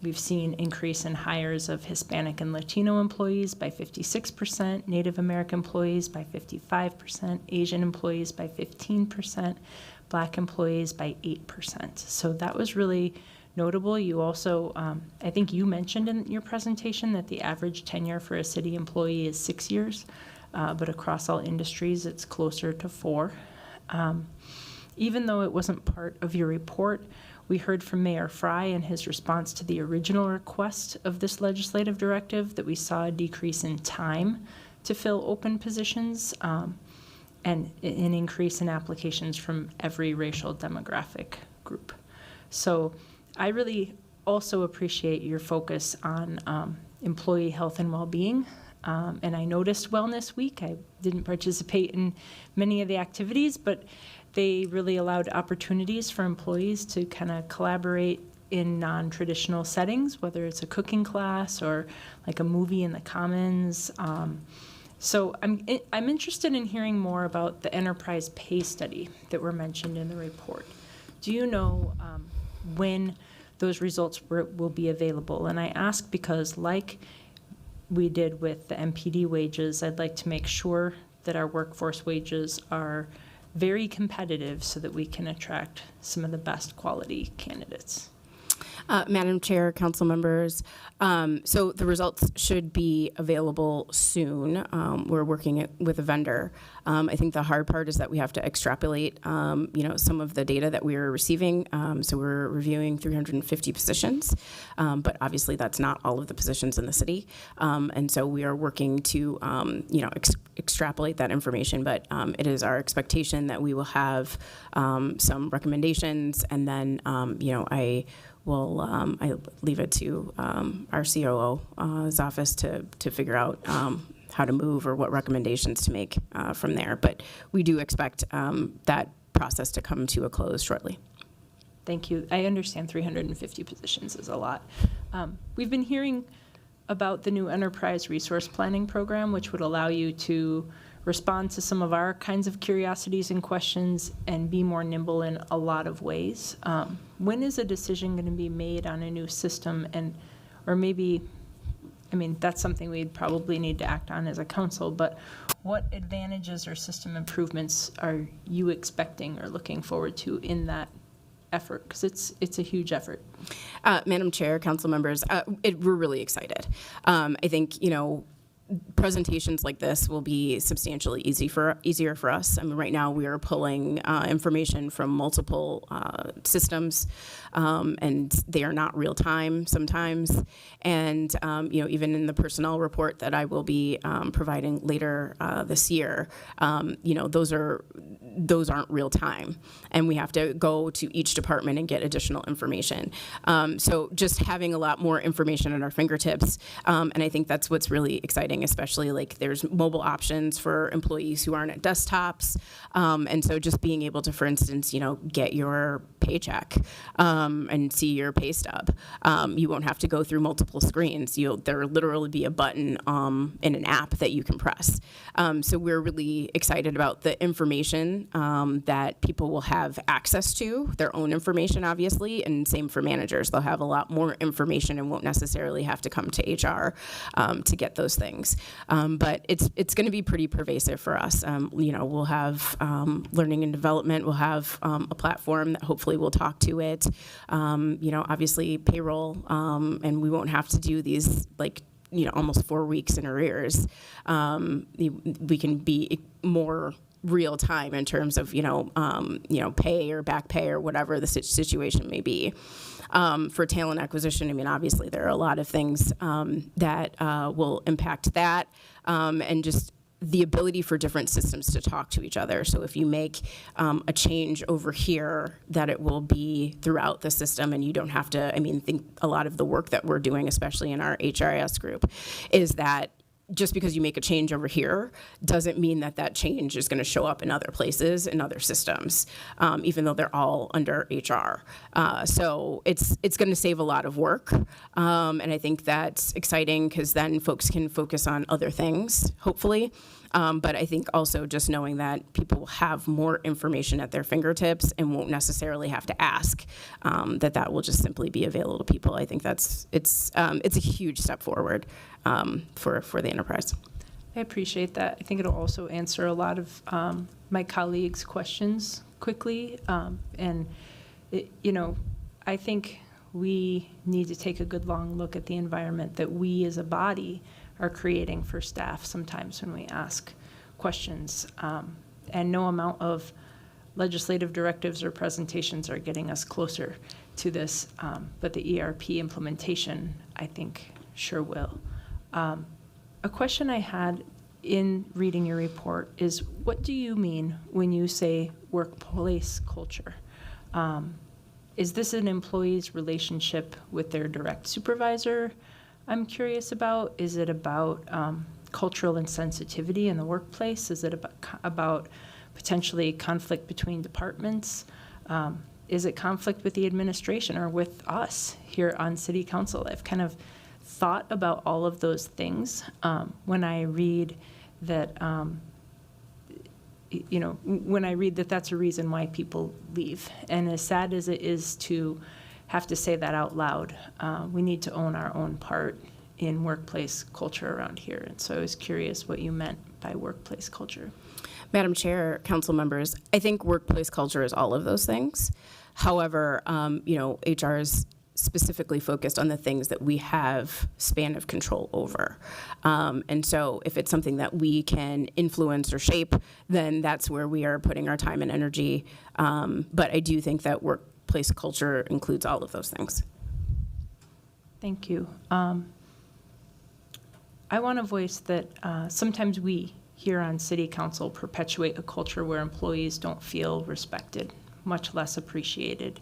We've seen increase in hires of Hispanic and Latino employees by 56%, Native American employees by 55%, Asian employees by 15%, Black employees by 8%. So that was really notable. You also, I think you mentioned in your presentation that the average tenure for a city employee is 6 years. But across all industries, it's closer to 4. Even though it wasn't part of your report, we heard from Mayor Fry in his response to the original request of this legislative directive that we saw a decrease in time to fill open positions and an increase in applications from every racial demographic group. So I really also appreciate your focus on employee health and well-being. And I noticed Wellness Week. I didn't participate in many of the activities, but they really allowed opportunities for employees to kind of collaborate in non-traditional settings, whether it's a cooking class or like a movie in the Commons. So I'm interested in hearing more about the enterprise pay study that were mentioned in the report. Do you know when those results will be available? And I ask because, like we did with the MPD wages, I'd like to make sure that our workforce wages are very competitive so that we can attract some of the best quality candidates. Madam Chair, council members, so the results should be available soon. We're working with a vendor. I think the hard part is that we have to extrapolate, some of the data that we are receiving. So we're reviewing 350 positions, but obviously that's not all of the positions in the city. And so we are working to, extrapolate that information, but it is our expectation that we will have some recommendations, and then, I leave it to our COO's office to figure out how to move or what recommendations to make from there. But we do expect that process to come to a close shortly. Thank you. I understand 350 positions is a lot. We've been hearing about the new enterprise resource planning program, which would allow you to respond to some of our kinds of curiosities and questions and be more nimble in a lot of ways. When is a decision going to be made on a new system, or maybe, that's something we'd probably need to act on as a council, but what advantages or system improvements are you expecting or looking forward to in that effort? Because it's a huge effort. Madam Chair, council members, we're really excited. I think, presentations like this will be substantially easier for us. I mean, right now we are pulling information from multiple systems, and they are not real time sometimes. And even in the personnel report that I will be providing later this year, those aren't real time, and we have to go to each department and get additional information. So just having a lot more information at our fingertips, and I think that's what's really exciting, especially like there's mobile options for employees who aren't at desktops. And so just being able to, for instance, get your paycheck and see your pay stub. You won't have to go through multiple screens. There will literally be a button in an app that you can press. So we're really excited about the information that people will have access to, their own information, obviously, and same for managers. They'll have a lot more information and won't necessarily have to come to HR to get those things. But it's going to be pretty pervasive for us. We'll have learning and development. We'll have a platform that hopefully will talk to it. Obviously payroll, and we won't have to do these almost 4 weeks in arrears. We can be more real time in terms of pay or back pay or whatever the situation may be. For talent acquisition, I mean, obviously there are a lot of things that will impact that, and just the ability for different systems to talk to each other. So if you make a change over here, that it will be throughout the system, and you don't have to, think a lot of the work that we're doing, especially in our HRIS group, is that just because you make a change over here doesn't mean that change is going to show up in other places, in other systems, even though they're all under HR. So it's going to save a lot of work, and I think that's exciting because then folks can focus on other things, hopefully. But I think also just knowing that people will have more information at their fingertips and won't necessarily have to ask, that will just simply be available to people. I think it's a huge step forward for the enterprise. I appreciate that. I think it'll also answer a lot of my colleagues' questions quickly. I think we need to take a good long look at the environment that we as a body are creating for staff sometimes when we ask questions. And no amount of legislative directives or presentations are getting us closer to this, but the ERP implementation, I think, sure will. A question I had in reading your report is, what do you mean when you say workplace culture? Is this an employee's relationship with their direct supervisor? I'm curious about. Is it about cultural insensitivity in the workplace? Is it about potentially conflict between departments? Is it conflict with the administration or with us here on City Council? I've kind of thought about all of those things when I read that, when I read that that's a reason why people leave. And as sad as it is to have to say that out loud, we need to own our own part in workplace culture around here. And so I was curious what you meant by workplace culture. Madam Chair, council members, I think workplace culture is all of those things. However, HR is specifically focused on the things that we have span of control over. And so if it's something that we can influence or shape, then that's where we are putting our time and energy. But I do think that workplace culture includes all of those things. Thank you. I want to voice that sometimes we here on City Council perpetuate a culture where employees don't feel respected, much less appreciated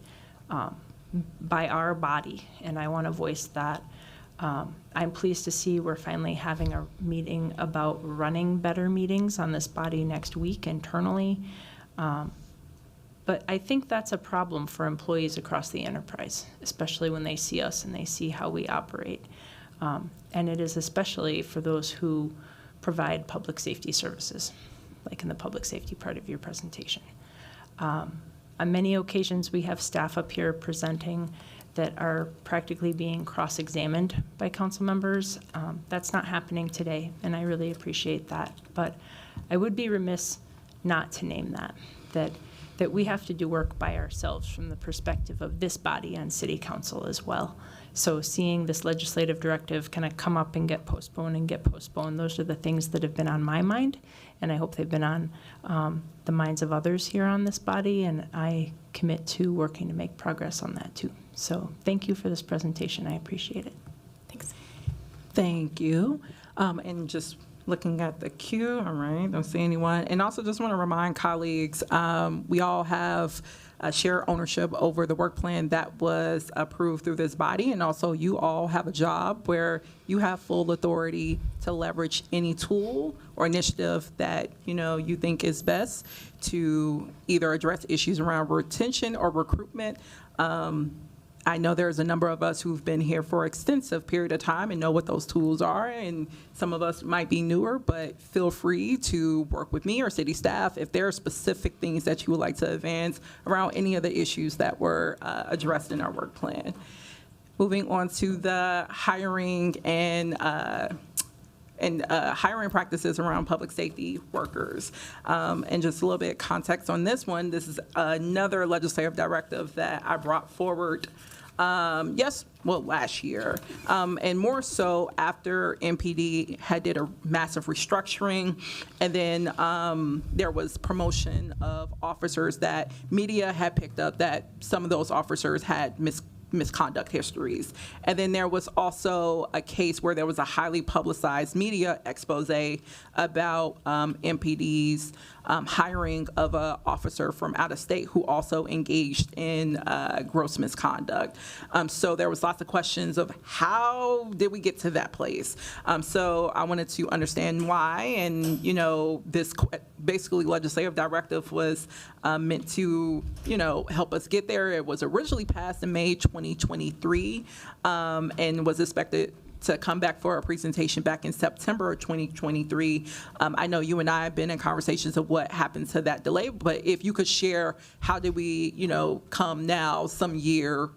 by our body, and I want to voice that. I'm pleased to see we're finally having a meeting about running better meetings on this body next week internally. But I think that's a problem for employees across the enterprise, especially when they see us and they see how we operate. And it is especially for those who provide public safety services, like in the public safety part of your presentation. On many occasions, we have staff up here presenting that are practically being cross-examined by council members. That's not happening today, and I really appreciate that. But I would be remiss not to name that that we have to do work by ourselves from the perspective of this body on city council as well. So seeing this legislative directive kind of come up and get postponed, those are the things that have been on my mind, and I hope they've been on the minds of others here on this body, and I commit to working to make progress on that too. So thank you for this presentation. I appreciate it. Thanks. Thank you. And just looking at the queue, all right, don't see anyone. And also just want to remind colleagues, we all have share ownership over the work plan that was approved through this body. And also you all have a job where you have full authority to leverage any tool or initiative that, you think is best to either address issues around retention or recruitment. I know there's a number of us who've been here for an extensive period of time and know what those tools are, and some of us might be newer, but feel free to work with me or city staff if there are specific things that you would like to advance around any of the issues that were addressed in our work plan. Moving on to the hiring and hiring practices around public safety workers. And just a little bit of context on this one, this is another legislative directive that I brought forward last year, and more so after MPD had did a massive restructuring, and then there was promotion of officers that media had picked up that some of those officers had misconduct histories. And then there was also a case where there was a highly publicized media expose about MPD's hiring of an officer from out of state who also engaged in gross misconduct. So there was lots of questions of how did we get to that place? So I wanted to understand why, and this basically legislative directive was meant to help us get there. It was originally passed in May 2023 and was expected to come back for a presentation back in September of 2023. I know you and I have been in conversations of what happened to that delay, but if you could share how did we, come now some year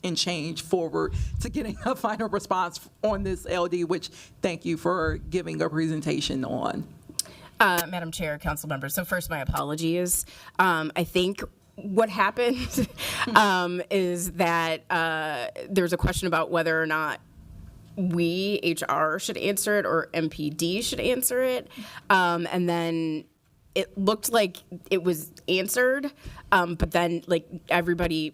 and change forward to getting a final response on this LD, which thank you for giving a presentation on. Madam Chair, council members, so first my apologies. I think what happened is that there's a question about whether or not we, HR, should answer it or MPD should answer it. And then it looked like it was answered, but then everybody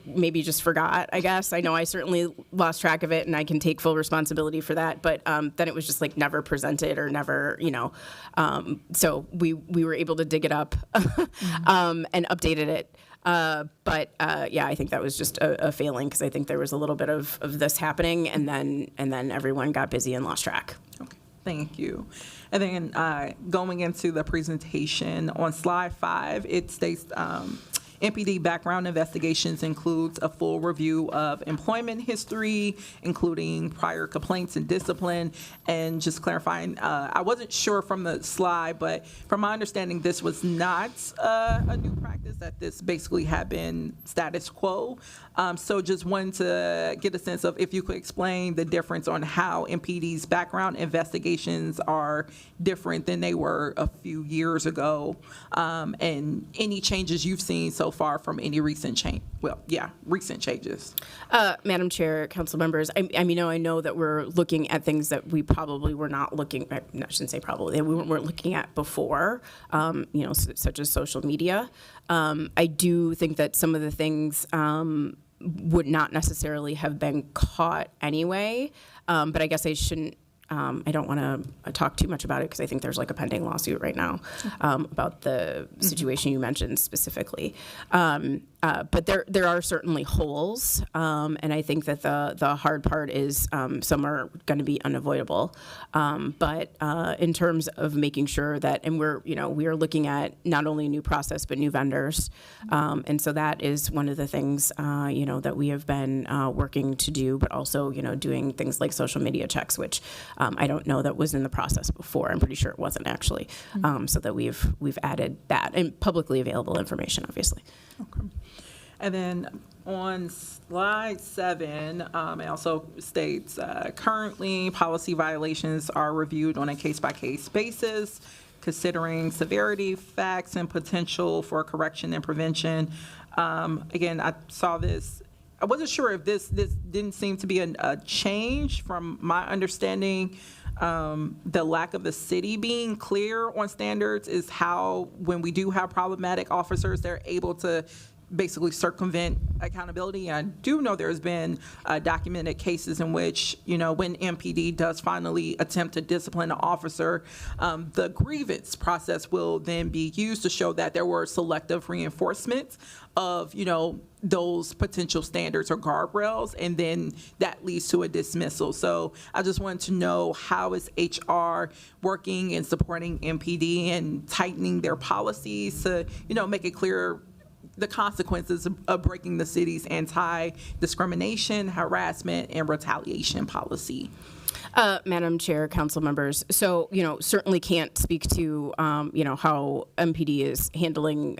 maybe just forgot, I guess. I know I certainly lost track of it, and I can take full responsibility for that. But then it was just never presented or never, so we were able to dig it up and updated it. But I think that was just a failing, because I think there was a little bit of this happening, and then everyone got busy and lost track. Okay, thank you. And then going into the presentation on slide 5, it states MPD background investigations includes a full review of employment history, including prior complaints and discipline. And just clarifying, I wasn't sure from the slide, but from my understanding, this was not a new practice, that this basically had been status quo. So just wanted to get a sense of if you could explain the difference on how MPD's background investigations are different than they were a few years ago, and any changes you've seen so far from any recent recent changes. Madam Chair, council members, I know that we're looking at things that we probably were not looking at, I shouldn't say probably, we weren't looking at before, such as social media. I do think that some of the things would not necessarily have been caught anyway, but I guess I shouldn't. I don't want to talk too much about it, because I think there's a pending lawsuit right now about the situation you mentioned specifically. But there are certainly holes, and I think that the hard part is some are going to be unavoidable. But in terms of making sure that, and we are looking at not only a new process but new vendors, and so that is one of the things that we have been working to do, but also doing things like social media checks, which I don't know that was in the process before. I'm pretty sure it wasn't actually, so that we've added that, and publicly available information, obviously. Okay. And then on slide 7, it also states, currently policy violations are reviewed on a case-by-case basis. considering severity, facts, and potential for correction and prevention. Again, I saw this. I wasn't sure if this didn't seem to be a change from my understanding. The lack of the city being clear on standards is how, when we do have problematic officers, they're able to basically circumvent accountability. I do know there's been documented cases in which, when MPD does finally attempt to discipline an officer, the grievance process will then be used to show that there were selective reinforcements of, those potential standards or guardrails, and then that leads to a dismissal. So I just wanted to know, how is HR working and supporting MPD and tightening their policies to, make it clear the consequences of breaking the city's anti-discrimination, harassment, and retaliation policy? Madam Chair, council members, so, certainly can't speak to, how MPD is handling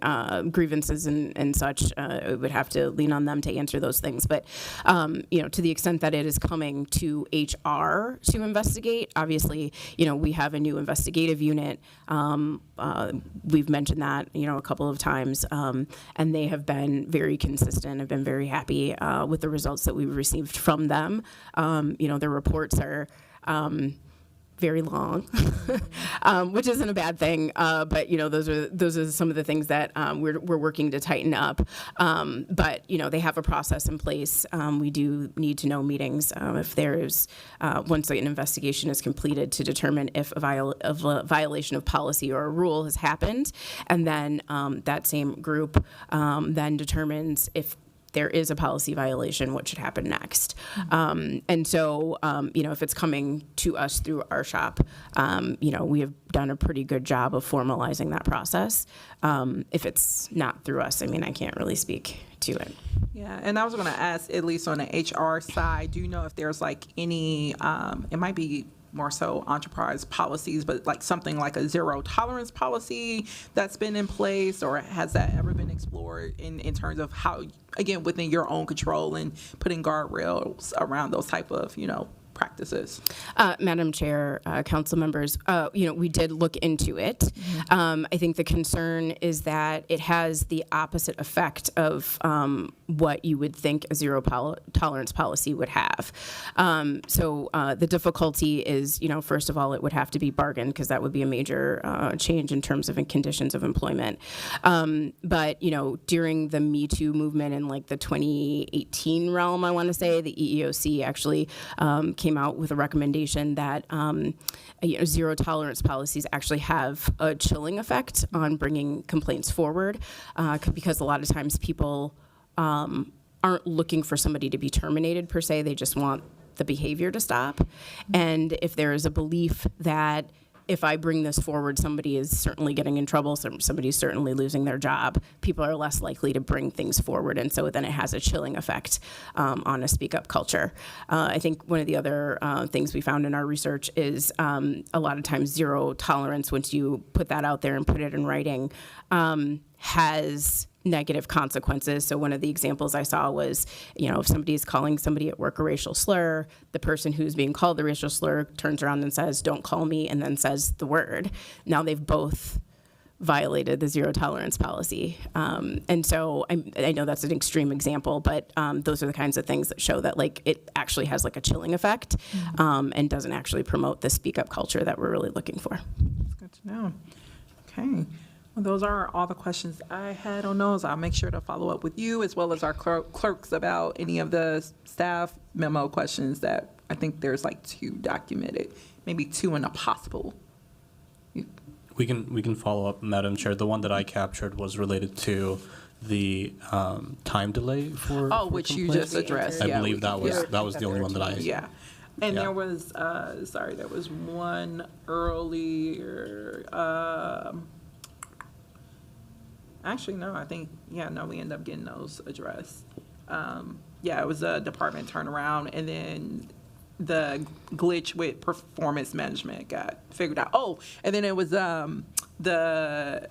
grievances and such. It would have to lean on them to answer those things. But, to the extent that it is coming to HR to investigate, obviously, we have a new investigative unit. We've mentioned that, a couple of times, and they have been very consistent. I've been very happy with the results that we've received from them. Their reports are very long, which isn't a bad thing. But those are some of the things that we're working to tighten up. But they have a process in place. We do need to know meetings if there's once an investigation is completed to determine if a violation of policy or a rule has happened, and then that same group then determines if there is a policy violation, what should happen next. And so, if it's coming to us through our shop, we have done a pretty good job of formalizing that process. If it's not through us, I can't really speak to it. Yeah, and I was going to ask, at least on the HR side, do you know if there's any, it might be more so enterprise policies, but something like a zero tolerance policy that's been in place, or has that ever been explored in terms of how, again, within your own control and putting guardrails around those type of, practices? Madam Chair, council members, we did look into it. I think the concern is that it has the opposite effect of what you would think a zero tolerance policy would have. So the difficulty is, first of all, it would have to be bargained, because that would be a major change in terms of conditions of employment. But, during the Me Too movement in the 2018 realm, I want to say, the EEOC actually came out with a recommendation that zero tolerance policies actually have a chilling effect on bringing complaints forward, because a lot of times people aren't looking for somebody to be terminated per se. They just want the behavior to stop. And if there is a belief that if I bring this forward, somebody is certainly getting in trouble, somebody's certainly losing their job, people are less likely to bring things forward. And so then it has a chilling effect on a speak up culture. I think one of the other things we found in our research is a lot of times zero tolerance, once you put that out there and put it in writing, has negative consequences. So one of the examples I saw was, if somebody's calling somebody at work a racial slur, the person who's being called the racial slur turns around and says, "Don't call me," and then says the word. Now they've both violated the zero tolerance policy. And so I know that's an extreme example, but those are the kinds of things that show that it actually has a chilling effect, and doesn't actually promote the speak up culture that we're really looking for. That's good to know. Okay. Well, those are all the questions I had on those. I'll make sure to follow up with you as well as our clerks about any of the staff memo questions that I think there's 2 documented, maybe 2 in a possible. We can follow up, Madam Chair. The one that I captured was related to the time delay for which you complaints. just addressed. I Yeah, believe that was the only one that I. Yeah. And Yeah. there was, there was one earlier, actually, no, I think, we ended up getting those addressed. It was a department turnaround, and then the glitch with performance management got figured out. Oh, and then it was the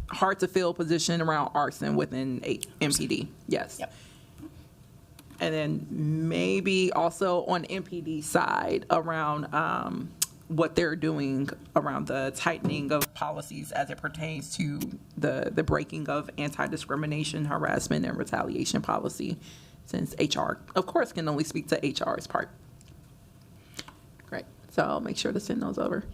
hard to fill position around arson within MPD. Yes. Yep. And then maybe also on MPD side around what they're doing around the tightening of policies as it pertains to the breaking of anti-discrimination, harassment, and retaliation policy, since HR, of course, can only speak to HR's part. Great. So I'll make sure to send those over.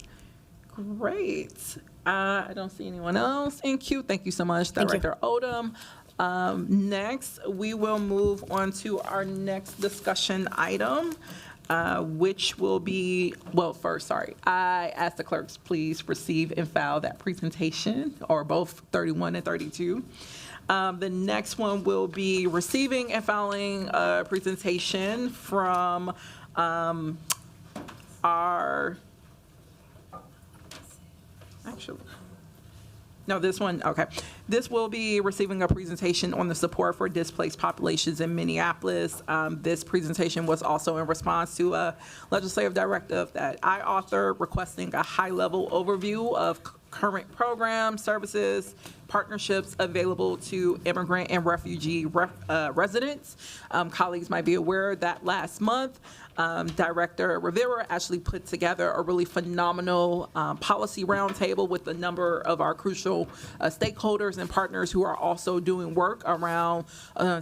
Great. I don't see anyone else in queue. Thank you so much, Director Odom. Next, we will move on to our next discussion item, which will be, well, first, sorry, I ask the clerks please receive and file that presentation, or both 31 and 32. The next one will be receiving and filing a presentation from our, actually, no, this one, okay. This will be receiving a presentation on the support for displaced populations in Minneapolis. This presentation was also in response to a legislative directive that I authored requesting a high-level overview of current programs, services, partnerships available to immigrant and refugee residents. Colleagues might be aware that last month, Director Rivera actually put together a really phenomenal policy roundtable with a number of our crucial stakeholders and partners who are also doing work around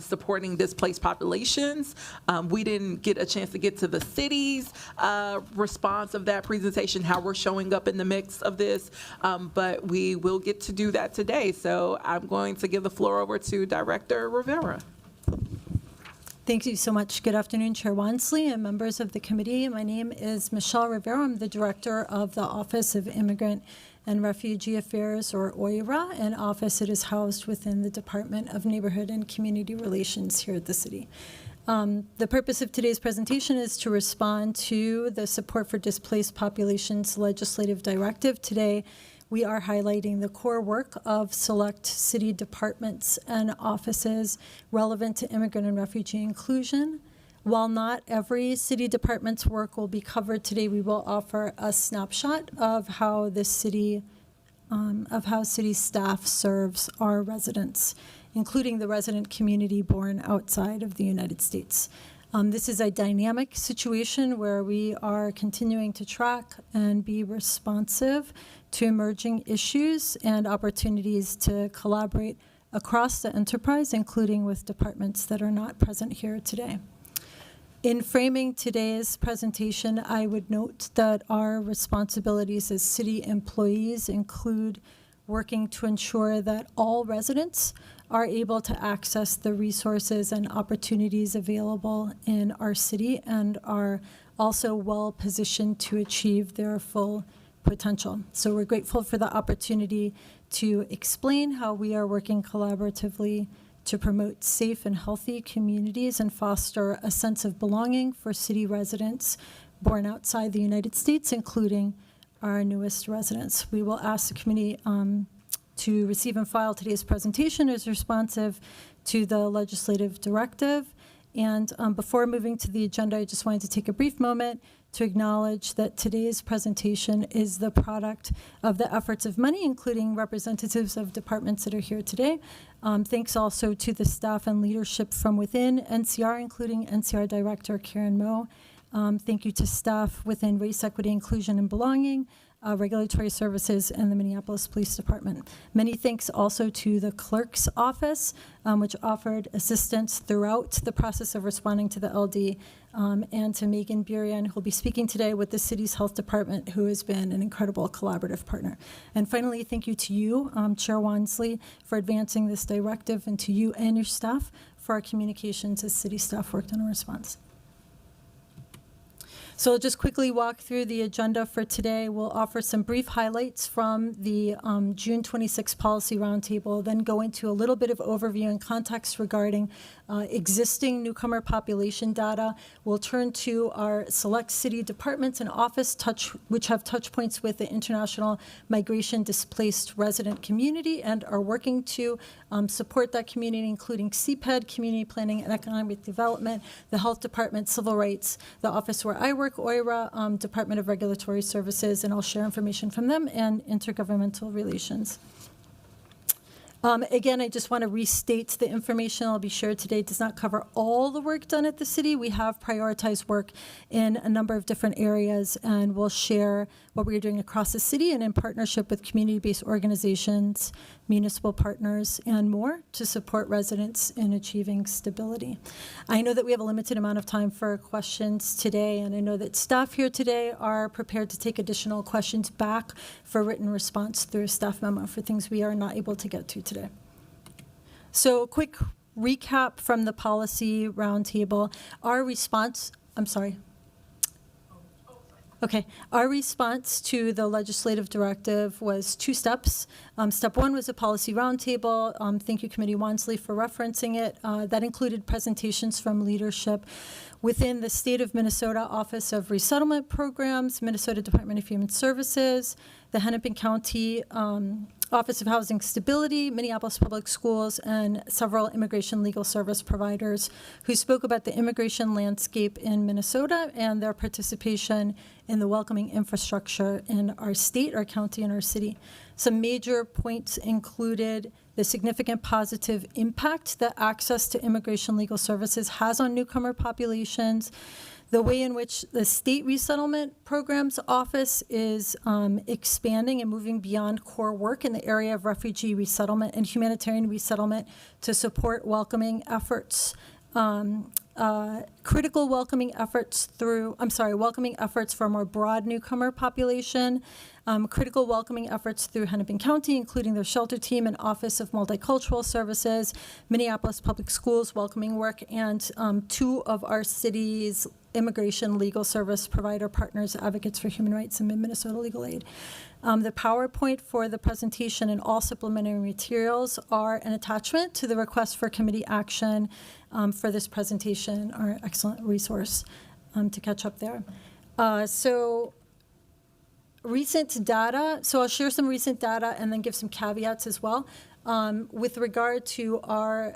supporting displaced populations. We didn't get a chance to get to the city's response of that presentation, how we're showing up in the mix of this, but we will get to do that today. So I'm going to give the floor over to Director Rivera. Thank you so much. Good afternoon, Chair Wansley and members of the committee. My name is Michelle Rivera. I'm the Director of the Office of Immigrant and Refugee Affairs, or OIRA, an office that is housed within the Department of Neighborhood and Community Relations here at the city. The purpose of today's presentation is to respond to the Support for Displaced Populations legislative directive. Today, we are highlighting the core work of select city departments and offices relevant to immigrant and refugee inclusion. While not every city department's work will be covered today, we will offer a snapshot of how the city, city staff serves our residents, including the resident community born outside of the United States. This is a dynamic situation where we are continuing to track and be responsive to emerging issues and opportunities to collaborate across the enterprise, including with departments that are not present here today. In framing today's presentation, I would note that our responsibilities as city employees include working to ensure that all residents are able to access the resources and opportunities available in our city and are also well positioned to achieve their full potential. So we're grateful for the opportunity to explain how we are working collaboratively to promote safe and healthy communities and foster a sense of belonging for city residents born outside the United States, including our newest residents. We will ask the committee to receive and file today's presentation as responsive to the legislative directive. And before moving to the agenda, I just wanted to take a brief moment to acknowledge that today's presentation is the product of the efforts of many, including representatives of departments that are here today. Thanks also to the staff and leadership from within NCR, including NCR Director Karen Moe. Thank you to staff within Race, Equity, Inclusion, and Belonging, Regulatory Services, and the Minneapolis Police Department. Many thanks also to the clerk's office, which offered assistance throughout the process of responding to the LD, and to Megan Burian, who will be speaking today with the city's health department, who has been an incredible collaborative partner. And finally, thank you to you, Chair Wansley, for advancing this directive, and to you and your staff for our communications as city staff worked on a response. So I'll just quickly walk through the agenda for today. We'll offer some brief highlights from the June 26 policy roundtable, then go into a little bit of overview and context regarding existing newcomer population data. We'll turn to our select city departments and office which have touch points with the international migration displaced resident community and are working to support that community, including CPED, Community Planning and Economic Development, the Health Department, Civil Rights, the office where I work, OIRA, Department of Regulatory Services, and I'll share information from them, and Intergovernmental Relations. Again, I just want to restate the information I'll be shared today does not cover all the work done at the city. We have prioritized work in a number of different areas, and we'll share what we're doing across the city and in partnership with community-based organizations, municipal partners, and more to support residents in achieving stability. I know that we have a limited amount of time for questions today, and I know that staff here today are prepared to take additional questions back for written response through a staff memo for things we are not able to get to today. So, quick recap from the policy roundtable. Our response to the legislative directive was two steps. Step one was a policy roundtable. Thank you, Committee Wansley, for referencing it. That included presentations from leadership within the State of Minnesota Office of Resettlement Programs, Minnesota Department of Human Services, the Hennepin County Office of Housing Stability, Minneapolis Public Schools, and several immigration legal service providers who spoke about the immigration landscape in Minnesota and their participation in the welcoming infrastructure in our state, our county, and our city. Some major points included the significant positive impact that access to immigration legal services has on newcomer populations, the way in which the State Resettlement Programs Office is expanding and moving beyond core work in the area of refugee resettlement and humanitarian resettlement to support welcoming efforts, welcoming efforts for a more broad newcomer population, critical welcoming efforts through Hennepin County, including their shelter team and Office of Multicultural Services, Minneapolis Public Schools welcoming work, and two of our city's immigration legal service provider partners, Advocates for Human Rights and Minnesota Legal Aid. The PowerPoint for the presentation and all supplementary materials are an attachment to the request for committee action for this presentation, our excellent resource to catch up there. Recent data, so I'll share some recent data and then give some caveats as well. With regard to our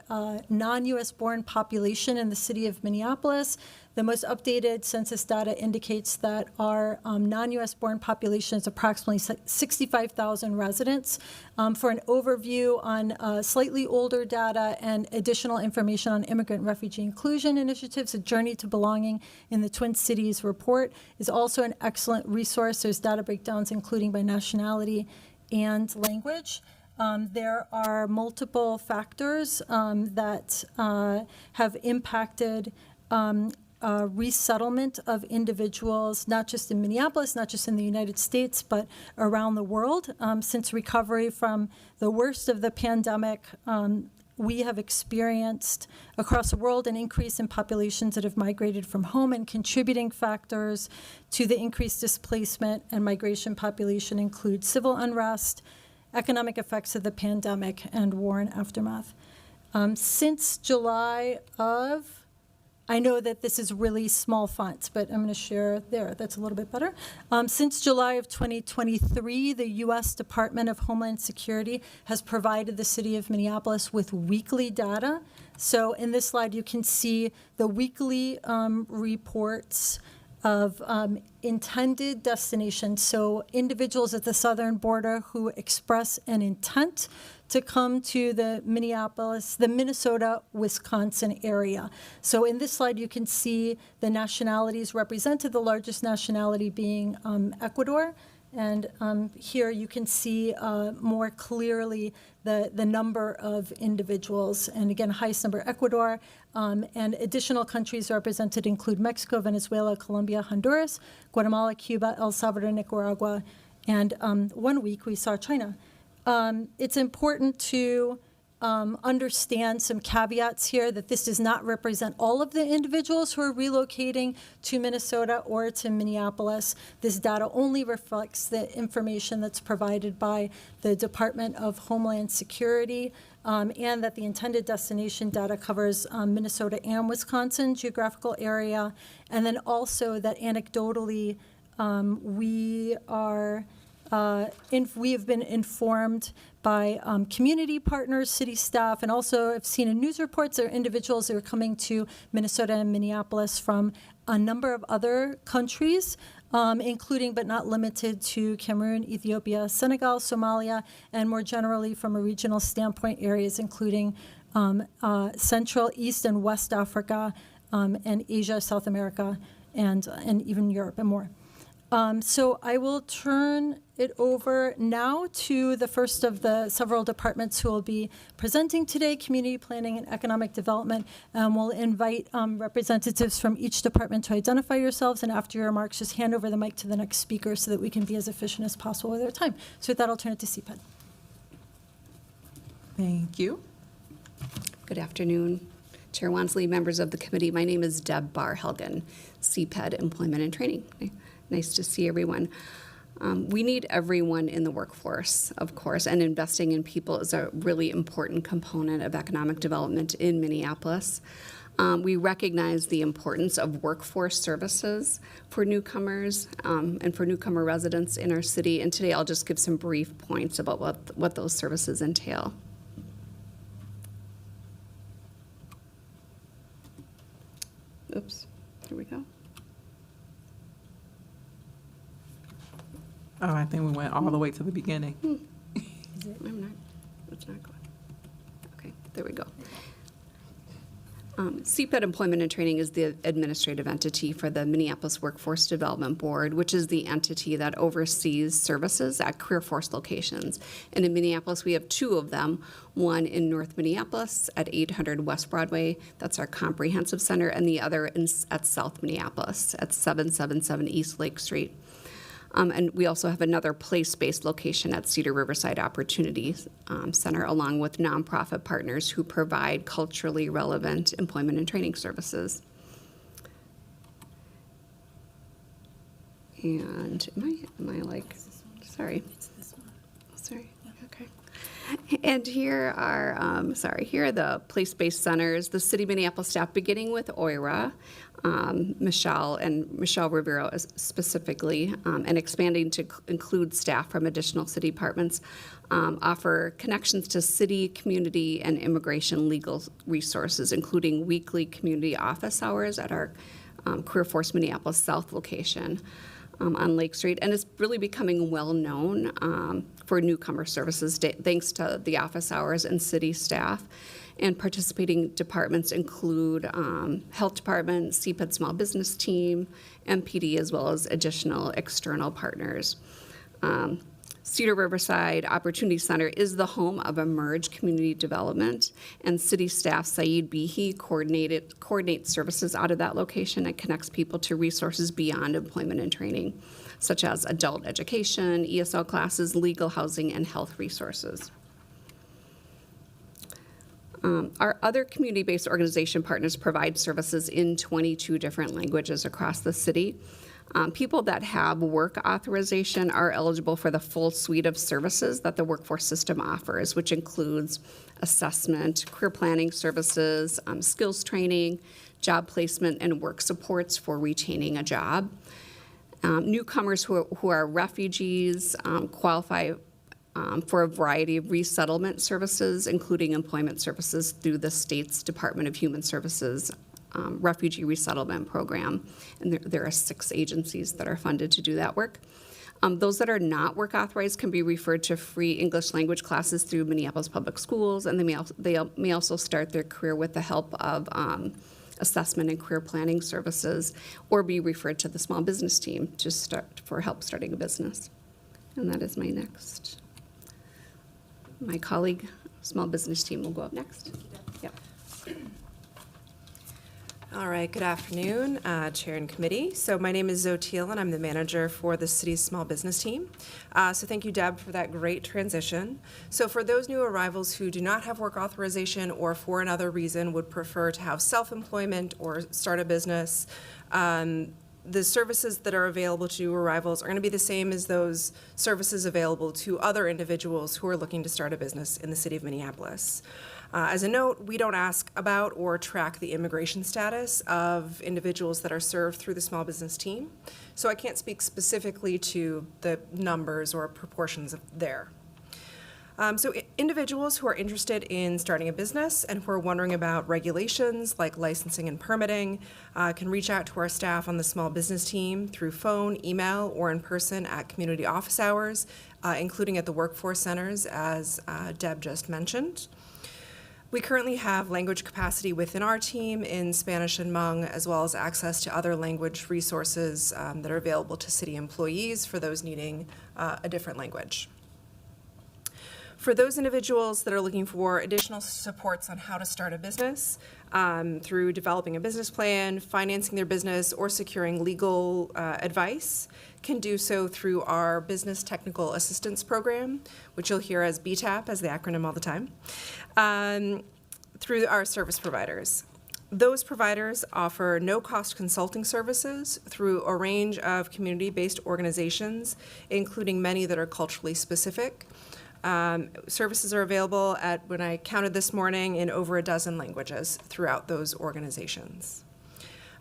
non-U.S. born population in the city of Minneapolis, the most updated census data indicates that our non-U.S. born population is approximately 65,000 residents. For an overview on slightly older data and additional information on immigrant and refugee inclusion initiatives, A Journey to Belonging in the Twin Cities report is also an excellent resource. There's data breakdowns including by nationality and language. There are multiple factors that have impacted resettlement of individuals, not just in Minneapolis, not just in the United States, but around the world. Since recovery from the worst of the pandemic, we have experienced across the world an increase in populations that have migrated from home, and contributing factors to the increased displacement and migration population include civil unrest, economic effects of the pandemic, and war and aftermath. Since July of, I know that this is really small fonts, but I'm going to share there. That's a little bit better. Since July of 2023, the U.S. Department of Homeland Security has provided the city of Minneapolis with weekly data. So in this slide, you can see the weekly reports of intended destinations, so individuals at the southern border who express an intent to come to the Minnesota-Wisconsin area. So in this slide, you can see the nationalities represented, the largest nationality being Ecuador. And here you can see more clearly the number of individuals. And again, highest number Ecuador. And additional countries represented include Mexico, Venezuela, Colombia, Honduras, Guatemala, Cuba, El Salvador, Nicaragua. And 1 week we saw China. It's important to understand some caveats here that this does not represent all of the individuals who are relocating to Minnesota or to Minneapolis. This data only reflects the information that's provided by the Department of Homeland Security, and that the intended destination data covers Minnesota and Wisconsin geographical area, and then also that anecdotally we have been informed by community partners, city staff, and also I've seen in news reports there are individuals who are coming to Minnesota and Minneapolis from a number of other countries including but not limited to Cameroon, Ethiopia, Senegal, Somalia, and more generally from a regional standpoint, areas including Central, East, and West Africa, and Asia, South America, and even Europe and more. So I will turn it over now to the first of the several departments who will be presenting today, Community Planning and Economic Development. We'll invite representatives from each department to identify yourselves, and after your remarks, just hand over the mic to the next speaker so that we can be as efficient as possible with our time. So with that, I'll turn it to CPED. Thank you. Good afternoon, Chair Wansley, members of the committee. My name is Deb Barr-Helgen, CPED Employment and Training. Nice to see everyone. We need everyone in the workforce, of course, and investing in people is a really important component of economic development in Minneapolis. We recognize the importance of workforce services for newcomers and for newcomer residents in our city, and today I'll just give some brief points about what those services entail. Oops, here we go. Oh, I think we went all the way to the beginning. It's not going. Okay, there we go. CPED Employment and Training is the administrative entity for the Minneapolis Workforce Development Board, which is the entity that oversees services at career force locations. And in Minneapolis, we have two of them, one in North Minneapolis at 800 West Broadway, that's our comprehensive center, and the other at South Minneapolis at 777 East Lake Street. And we also have another place-based location at Cedar Riverside Opportunity Center, along with nonprofit partners who provide culturally relevant employment and training services. And am I like, sorry. Sorry, okay. And here are, here are the place-based centers, the City of Minneapolis staff, beginning with OIRA, Michelle Rivero specifically, and expanding to include staff from additional city departments, offer connections to city, community, and immigration legal resources, including weekly community office hours at our Career Force Minneapolis South location on Lake Street, and it's really becoming well-known for newcomer services thanks to the office hours and city staff. And participating departments include Health Department, CPED Small Business Team, MPD, as well as additional external partners. Cedar Riverside Opportunity Center is the home of Emerge Community Development, and city staff Saeed Bihi coordinates services out of that location and connects people to resources beyond employment and training, such as adult education, ESL classes, legal housing, and health resources. Our other community-based organization partners provide services in 22 different languages across the city. People that have work authorization are eligible for the full suite of services that the workforce system offers, which includes assessment, career planning services, skills training, job placement, and work supports for retaining a job. Newcomers who are refugees qualify for a variety of resettlement services, including employment services through the state's Department of Human Services Refugee Resettlement Program. And there are 6 agencies that are funded to do that work. Those that are not work authorized can be referred to free English language classes through Minneapolis Public Schools, and they may also start their career with the help of assessment and career planning services, or be referred to the small business team to start for help starting a business. And that is my next. My colleague, small business team, will go up next. Yep. All right, good afternoon, Chair and Committee. So my name is Zoe Teal, and I'm the manager for the city's small business team. So thank you, Deb, for that great transition. So for those new arrivals who do not have work authorization or for another reason would prefer to have self-employment or start a business, the services that are available to new arrivals are going to be the same as those services available to other individuals who are looking to start a business in the city of Minneapolis. As a note, we don't ask about or track the immigration status of individuals that are served through the small business team, so I can't speak specifically to the numbers or proportions of there. Individuals who are interested in starting a business and who are wondering about regulations like licensing and permitting can reach out to our staff on the small business team through phone, email, or in person at community office hours, including at the workforce centers, as Deb just mentioned. We currently have language capacity within our team in Spanish and Hmong, as well as access to other language resources that are available to city employees for those needing a different language. For those individuals that are looking for additional supports on how to start a business through developing a business plan, financing their business, or securing legal advice, can do so through our Business Technical Assistance Program, which you'll hear as BTAP as the acronym all the time, through our service providers. Those providers offer no-cost consulting services through a range of community-based organizations, including many that are culturally specific. Services are available at, when I counted this morning, in over a dozen languages throughout those organizations.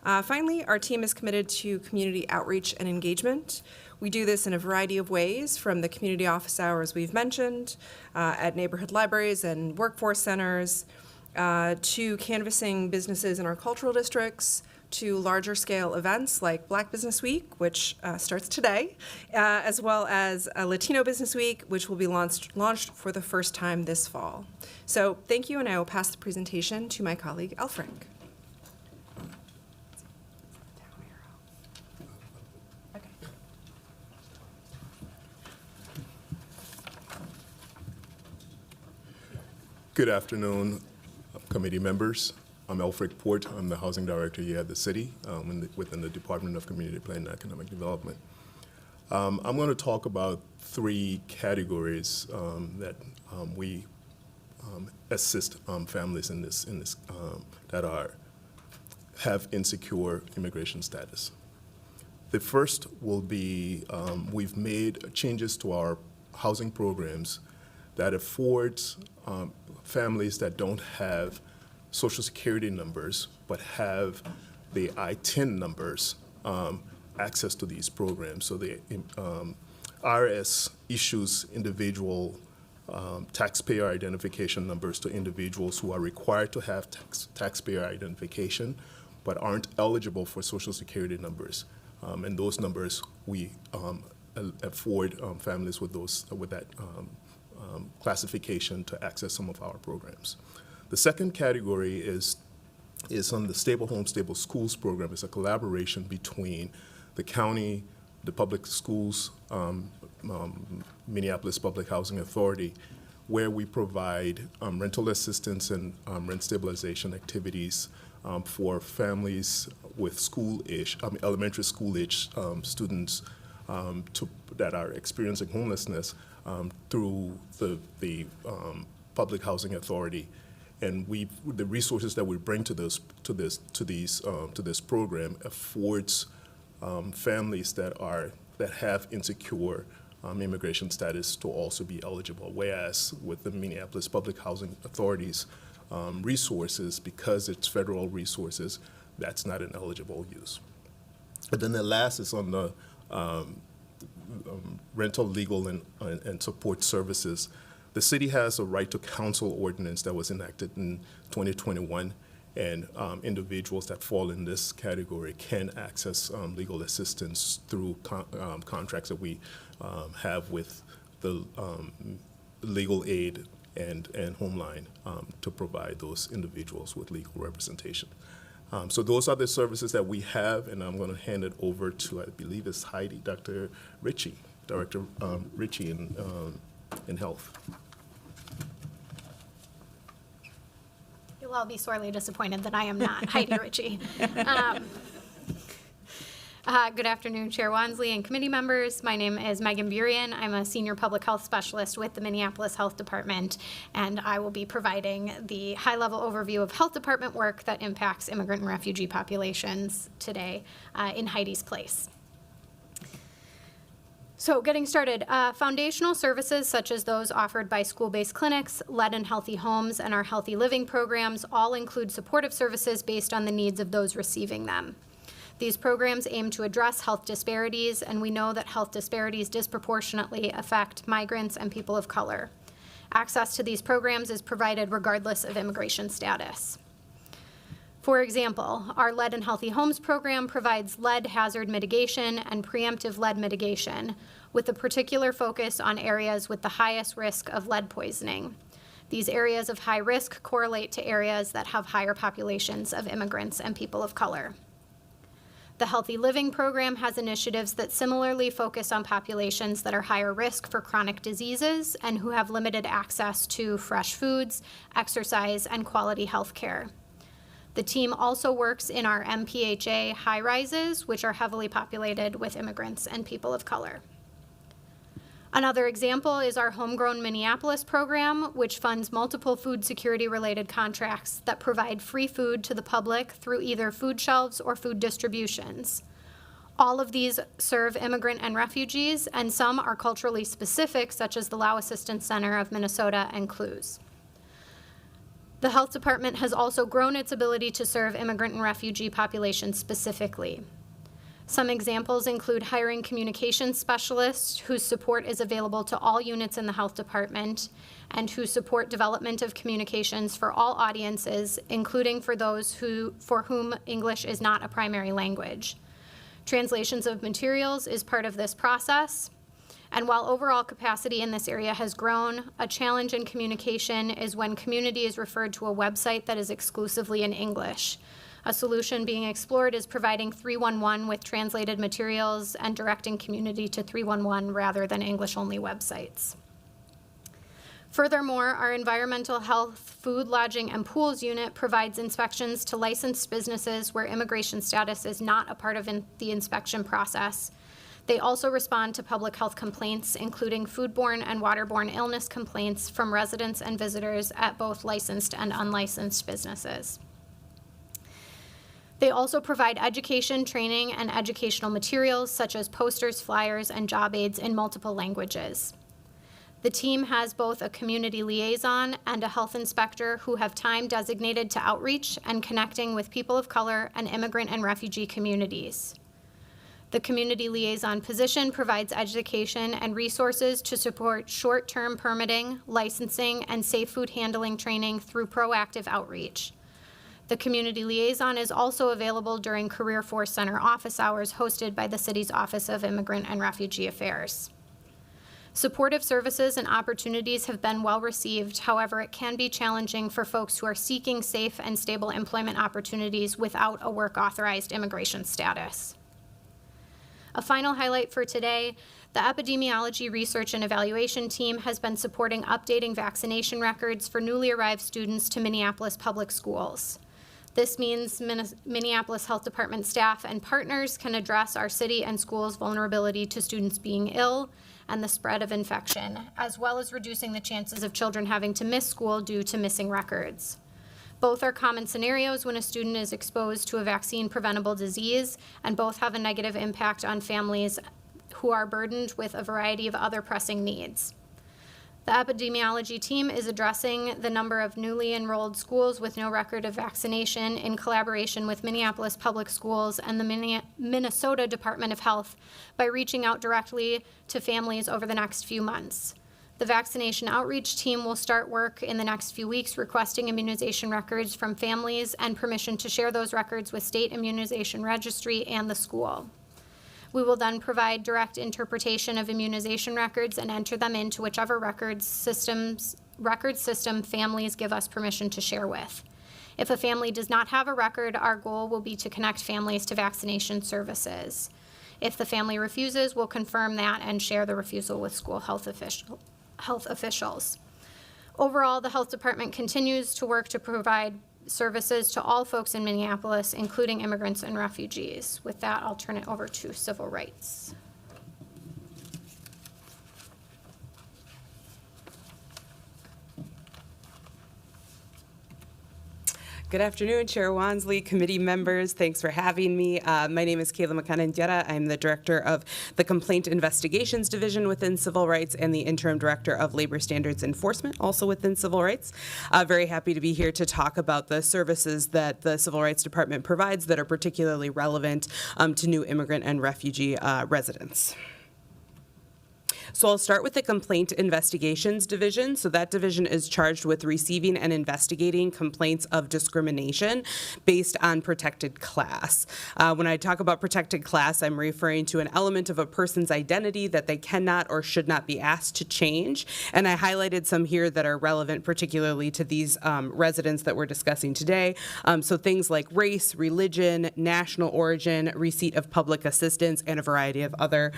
Finally, our team is committed to community outreach and engagement. We do this in a variety of ways, from the community office hours we've mentioned, at neighborhood libraries and workforce centers, to canvassing businesses in our cultural districts, to larger scale events like Black Business Week, which starts today, as well as Latino Business Week, which will be launched for the first time this fall. So thank you, and I will pass the presentation to my colleague, Elfric. Good afternoon, committee members. I'm Elfric Port. I'm the housing director here at the city within the Department of Community Planning and Economic Development. I'm going to talk about three categories that we assist families in this that have insecure immigration status. The first will be we've made changes to our housing programs that affords families that don't have Social Security numbers, but have the I-10 numbers, access to these programs. So the IRS issues individual taxpayer identification numbers to individuals who are required to have taxpayer identification, but aren't eligible for Social Security numbers. And those numbers we afford families with that classification to access some of our programs. The second category is on the Stable Home, Stable Schools program. It's a collaboration between the county, the public schools, Minneapolis Public Housing Authority, where we provide rental assistance and rent stabilization activities for families with elementary school-age students that are experiencing homelessness through the Public Housing Authority. And the resources that we bring to this program affords families that have insecure immigration status to also be eligible. Whereas with the Minneapolis Public Housing Authority's resources, because it's federal resources, that's not an eligible use. But then the last is on the rental, legal, and support services. The city has a right to counsel ordinance that was enacted in 2021, and individuals that fall in this category can access legal assistance through contracts that we have with the legal aid and Homeline to provide those individuals with legal representation. So those are the services that we have, and I'm going to hand it over to, I believe it's Heidi, Dr. Ritchie, Director Ritchie in Health. You'll all be sorely disappointed that I am not Heidi Ritchie. Good afternoon, Chair Wansley and committee members. My name is Megan Burian. I'm a senior public health specialist with the Minneapolis Health Department, and I will be providing the high-level overview of health department work that impacts immigrant and refugee populations today in Heidi's place. So getting started, foundational services such as those offered by school-based clinics, Led and Healthy Homes, and our Healthy Living programs all include supportive services based on the needs of those receiving them. These programs aim to address health disparities, and we know that health disparities disproportionately affect migrants and people of color. Access to these programs is provided regardless of immigration status. For example, our Lead in Healthy Homes program provides lead hazard mitigation and preemptive lead mitigation, with a particular focus on areas with the highest risk of lead poisoning. These areas of high risk correlate to areas that have higher populations of immigrants and people of color. The Healthy Living program has initiatives that similarly focus on populations that are higher risk for chronic diseases and who have limited access to fresh foods, exercise, and quality health care. The team also works in our MPHA high-rises, which are heavily populated with immigrants and people of color. Another example is our Homegrown Minneapolis program, which funds multiple food security-related contracts that provide free food to the public through either food shelves or food distributions. All of these serve immigrant and refugees, and some are culturally specific, such as the Lao Assistance Center of Minnesota and CLUES. The health department has also grown its ability to serve immigrant and refugee populations specifically. Some examples include hiring communications specialists whose support is available to all units in the health department and who support development of communications for all audiences, including for those for whom English is not a primary language. Translations of materials is part of this process. And while overall capacity in this area has grown, a challenge in communication is when community is referred to a website that is exclusively in English. A solution being explored is providing 311 with translated materials and directing community to 311 rather than English-only websites. Furthermore, our Environmental Health, Food, Lodging, and Pools unit provides inspections to licensed businesses where immigration status is not a part of the inspection process. They also respond to public health complaints, including foodborne and waterborne illness complaints from residents and visitors at both licensed and unlicensed businesses. They also provide education, training, and educational materials such as posters, flyers, and job aids in multiple languages. The team has both a community liaison and a health inspector who have time designated to outreach and connecting with people of color and immigrant and refugee communities. The community liaison position provides education and resources to support short-term permitting, licensing, and safe food handling training through proactive outreach. The community liaison is also available during Career Force Center office hours hosted by the city's Office of Immigrant and Refugee Affairs. Supportive services and opportunities have been well received. However, it can be challenging for folks who are seeking safe and stable employment opportunities without a work-authorized immigration status. A final highlight for today, the epidemiology research and evaluation team has been supporting updating vaccination records for newly arrived students to Minneapolis public schools. This means Minneapolis Health Department staff and partners can address our city and schools' vulnerability to students being ill and the spread of infection, as well as reducing the chances of children having to miss school due to missing records. Both are common scenarios when a student is exposed to a vaccine-preventable disease, and both have a negative impact on families who are burdened with a variety of other pressing needs. The epidemiology team is addressing the number of newly enrolled schools with no record of vaccination in collaboration with Minneapolis Public Schools and the Minnesota Department of Health by reaching out directly to families over the next few months. The vaccination outreach team will start work in the next few weeks requesting immunization records from families and permission to share those records with State Immunization Registry and the school. We will then provide direct interpretation of immunization records and enter them into whichever record system families give us permission to share with. If a family does not have a record, our goal will be to connect families to vaccination services. If the family refuses, we'll confirm that and share the refusal with school health officials. Overall, the health department continues to work to provide services to all folks in Minneapolis, including immigrants and refugees. With that, I'll turn it over to civil rights. Good afternoon, Chair Wansley, committee members. Thanks for having me. My name is Kayla McCannon-Dieta. I'm the director of the Complaint Investigations Division within Civil Rights and the interim director of Labor Standards Enforcement, also within Civil Rights. Very happy to be here to talk about the services that the Civil Rights Department provides that are particularly relevant to new immigrant and refugee residents. So I'll start with the Complaint Investigations Division. So that division is charged with receiving and investigating complaints of discrimination based on protected class. When I talk about protected class, I'm referring to an element of a person's identity that they cannot or should not be asked to change. And I highlighted some here that are relevant particularly to these residents that we're discussing today. So things like race, religion, national origin, receipt of public assistance, and a variety of other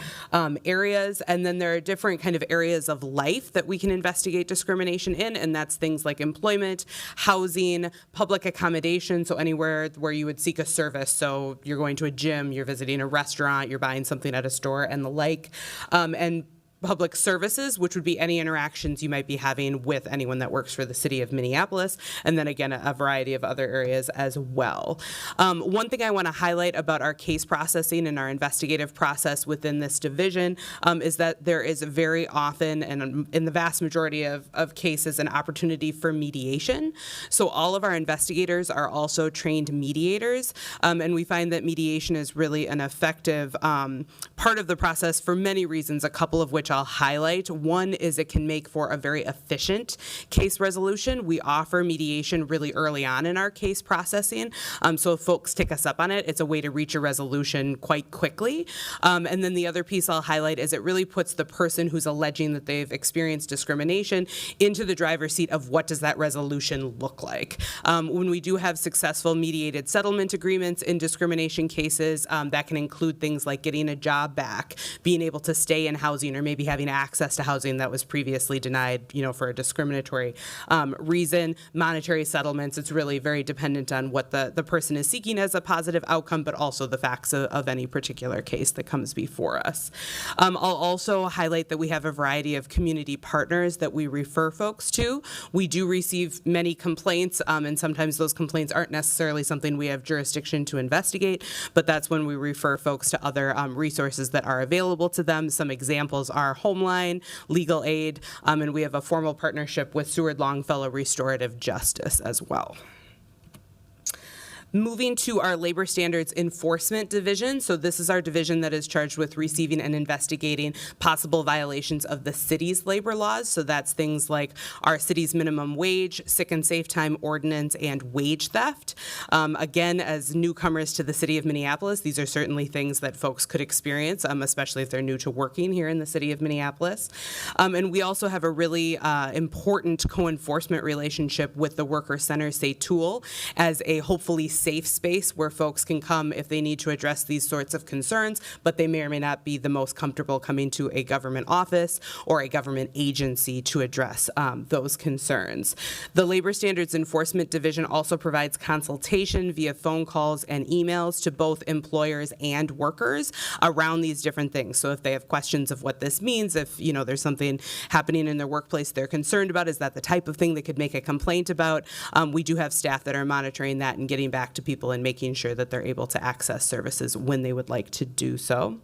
areas. And then there are different kind of areas of life that we can investigate discrimination in, and that's things like employment, housing, public accommodation, so anywhere where you would seek a service. So you're going to a gym, you're visiting a restaurant, you're buying something at a store, and the like. And public services, which would be any interactions you might be having with anyone that works for the city of Minneapolis, and then again, a variety of other areas as well. One thing I want to highlight about our case processing and our investigative process within this division is that there is very often, and in the vast majority of cases, an opportunity for mediation. So all of our investigators are also trained mediators, and we find that mediation is really an effective part of the process for many reasons, a couple of which I'll highlight. One is it can make for a very efficient case resolution. We offer mediation really early on in our case processing, so if folks take us up on it, it's a way to reach a resolution quite quickly. And then the other piece I'll highlight is it really puts the person who's alleging that they've experienced discrimination into the driver's seat of what does that resolution look like. When we do have successful mediated settlement agreements in discrimination cases, that can include things like getting a job back, being able to stay in housing, or maybe having access to housing that was previously denied, for a discriminatory reason. Monetary settlements, it's really very dependent on what the person is seeking as a positive outcome, but also the facts of any particular case that comes before us. I'll also highlight that we have a variety of community partners that we refer folks to. We do receive many complaints, and sometimes those complaints aren't necessarily something we have jurisdiction to investigate, but that's when we refer folks to other resources that are available to them. Some examples are Homeline, Legal Aid, and we have a formal partnership with Seward Longfellow Restorative Justice as well. Moving to our Labor Standards Enforcement Division. So this is our division that is charged with receiving and investigating possible violations of the city's labor laws. So that's things like our city's minimum wage, sick and safe time ordinance, and wage theft. Again, as newcomers to the city of Minneapolis, these are certainly things that folks could experience, especially if they're new to working here in the city of Minneapolis. And we also have a really important co-enforcement relationship with the Worker Center Say Tool as a hopefully safe space where folks can come if they need to address these sorts of concerns, but they may or may not be the most comfortable coming to a government office or a government agency to address those concerns. The Labor Standards Enforcement Division also provides consultation via phone calls and emails to both employers and workers around these different things. So if they have questions of what this means, if there's something happening in their workplace they're concerned about, is that the type of thing they could make a complaint about? We do have staff that are monitoring that and getting back to people and making sure that they're able to access services when they would like to do so.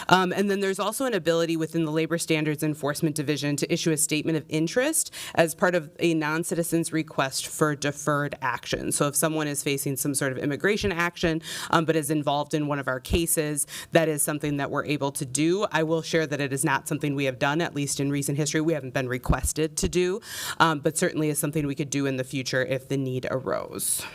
And then there's also an ability within the Labor Standards Enforcement Division to issue a statement of interest as part of a non-citizen's request for deferred action. So if someone is facing some sort of immigration action but is involved in one of our cases, that is something that we're able to do. I will share that it is not something we have done, at least in recent history. We haven't been requested to do, but certainly is something we could do in the future if the need arose.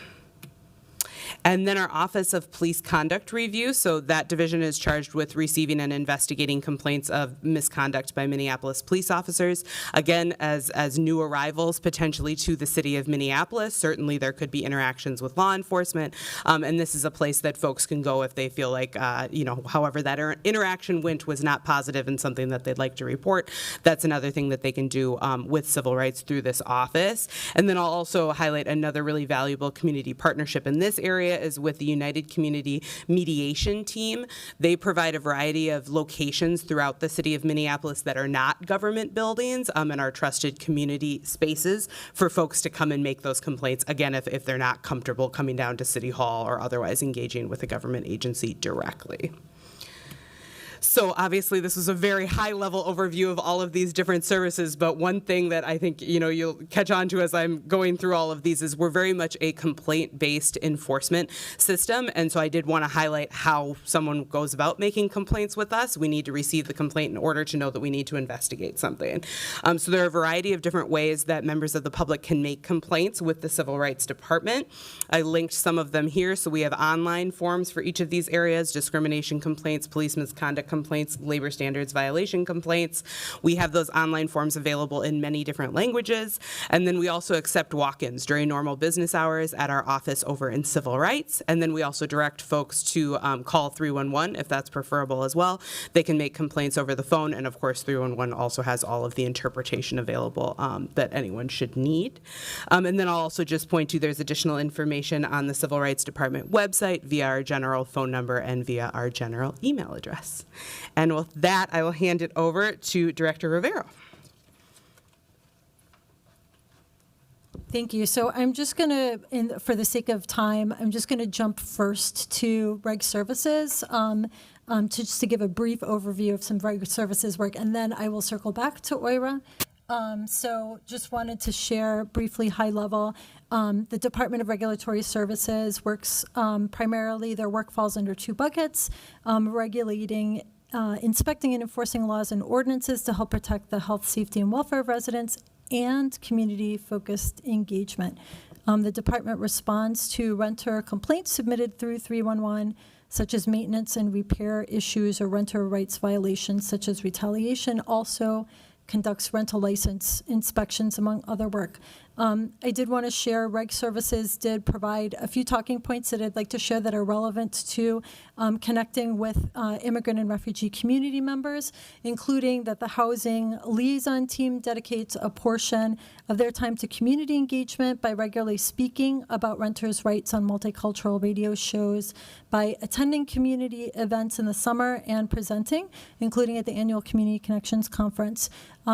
And then our Office of Police Conduct Review, so that division is charged with receiving and investigating complaints of misconduct by Minneapolis police officers. Again, as new arrivals potentially to the city of Minneapolis, certainly there could be interactions with law enforcement, and this is a place that folks can go if they feel like, however that interaction went was not positive and something that they'd like to report. That's another thing that they can do with civil rights through this office. And then I'll also highlight another really valuable community partnership in this area is with the United Community Mediation Team. They provide a variety of locations throughout the city of Minneapolis that are not government buildings and are trusted community spaces for folks to come and make those complaints, again, if they're not comfortable coming down to City Hall or otherwise engaging with a government agency directly. So obviously this was a very high level overview of all of these different services, but one thing that I think, you'll catch on to as I'm going through all of these is we're very much a complaint-based enforcement system. And so I did want to highlight how someone goes about making complaints with us. We need to receive the complaint in order to know that we need to investigate something. So there are a variety of different ways that members of the public can make complaints with the Civil Rights Department. I linked some of them here. So we have online forms for each of these areas: discrimination complaints, police misconduct complaints, labor standards violation complaints. We have those online forms available in many different languages. And then we also accept walk-ins during normal business hours at our office over in Civil Rights. And then we also direct folks to call 311 if that's preferable as well. They can make complaints over the phone, and of course 311 also has all of the interpretation available that anyone should need. And then I'll also just point to there's additional information on the Civil Rights Department website via our general phone number and via our general email address. And with that, I will hand it over to Director Rivero. Thank you. So I'm just going to, for the sake of time, I'm just going to jump first to Reg Services, just to give a brief overview of some Reg Services work, and then I will circle back to OIRA. So just wanted to share briefly, high level. The Department of Regulatory Services works primarily, their work falls under two buckets: regulating, inspecting and enforcing laws and ordinances to help protect the health, safety, and welfare of residents, and community-focused engagement. The department responds to renter complaints submitted through 311, such as maintenance and repair issues or renter rights violations, such as retaliation. Also conducts rental license inspections, among other work. I did want to share Reg Services did provide a few talking points that I'd like to share that are relevant to connecting with immigrant and refugee community members, including that the Housing Liaison Team dedicates a portion of their time to community engagement by regularly speaking about renters' rights on multicultural radio shows, by attending community events in the summer and presenting, including at the annual Community Connections Conference.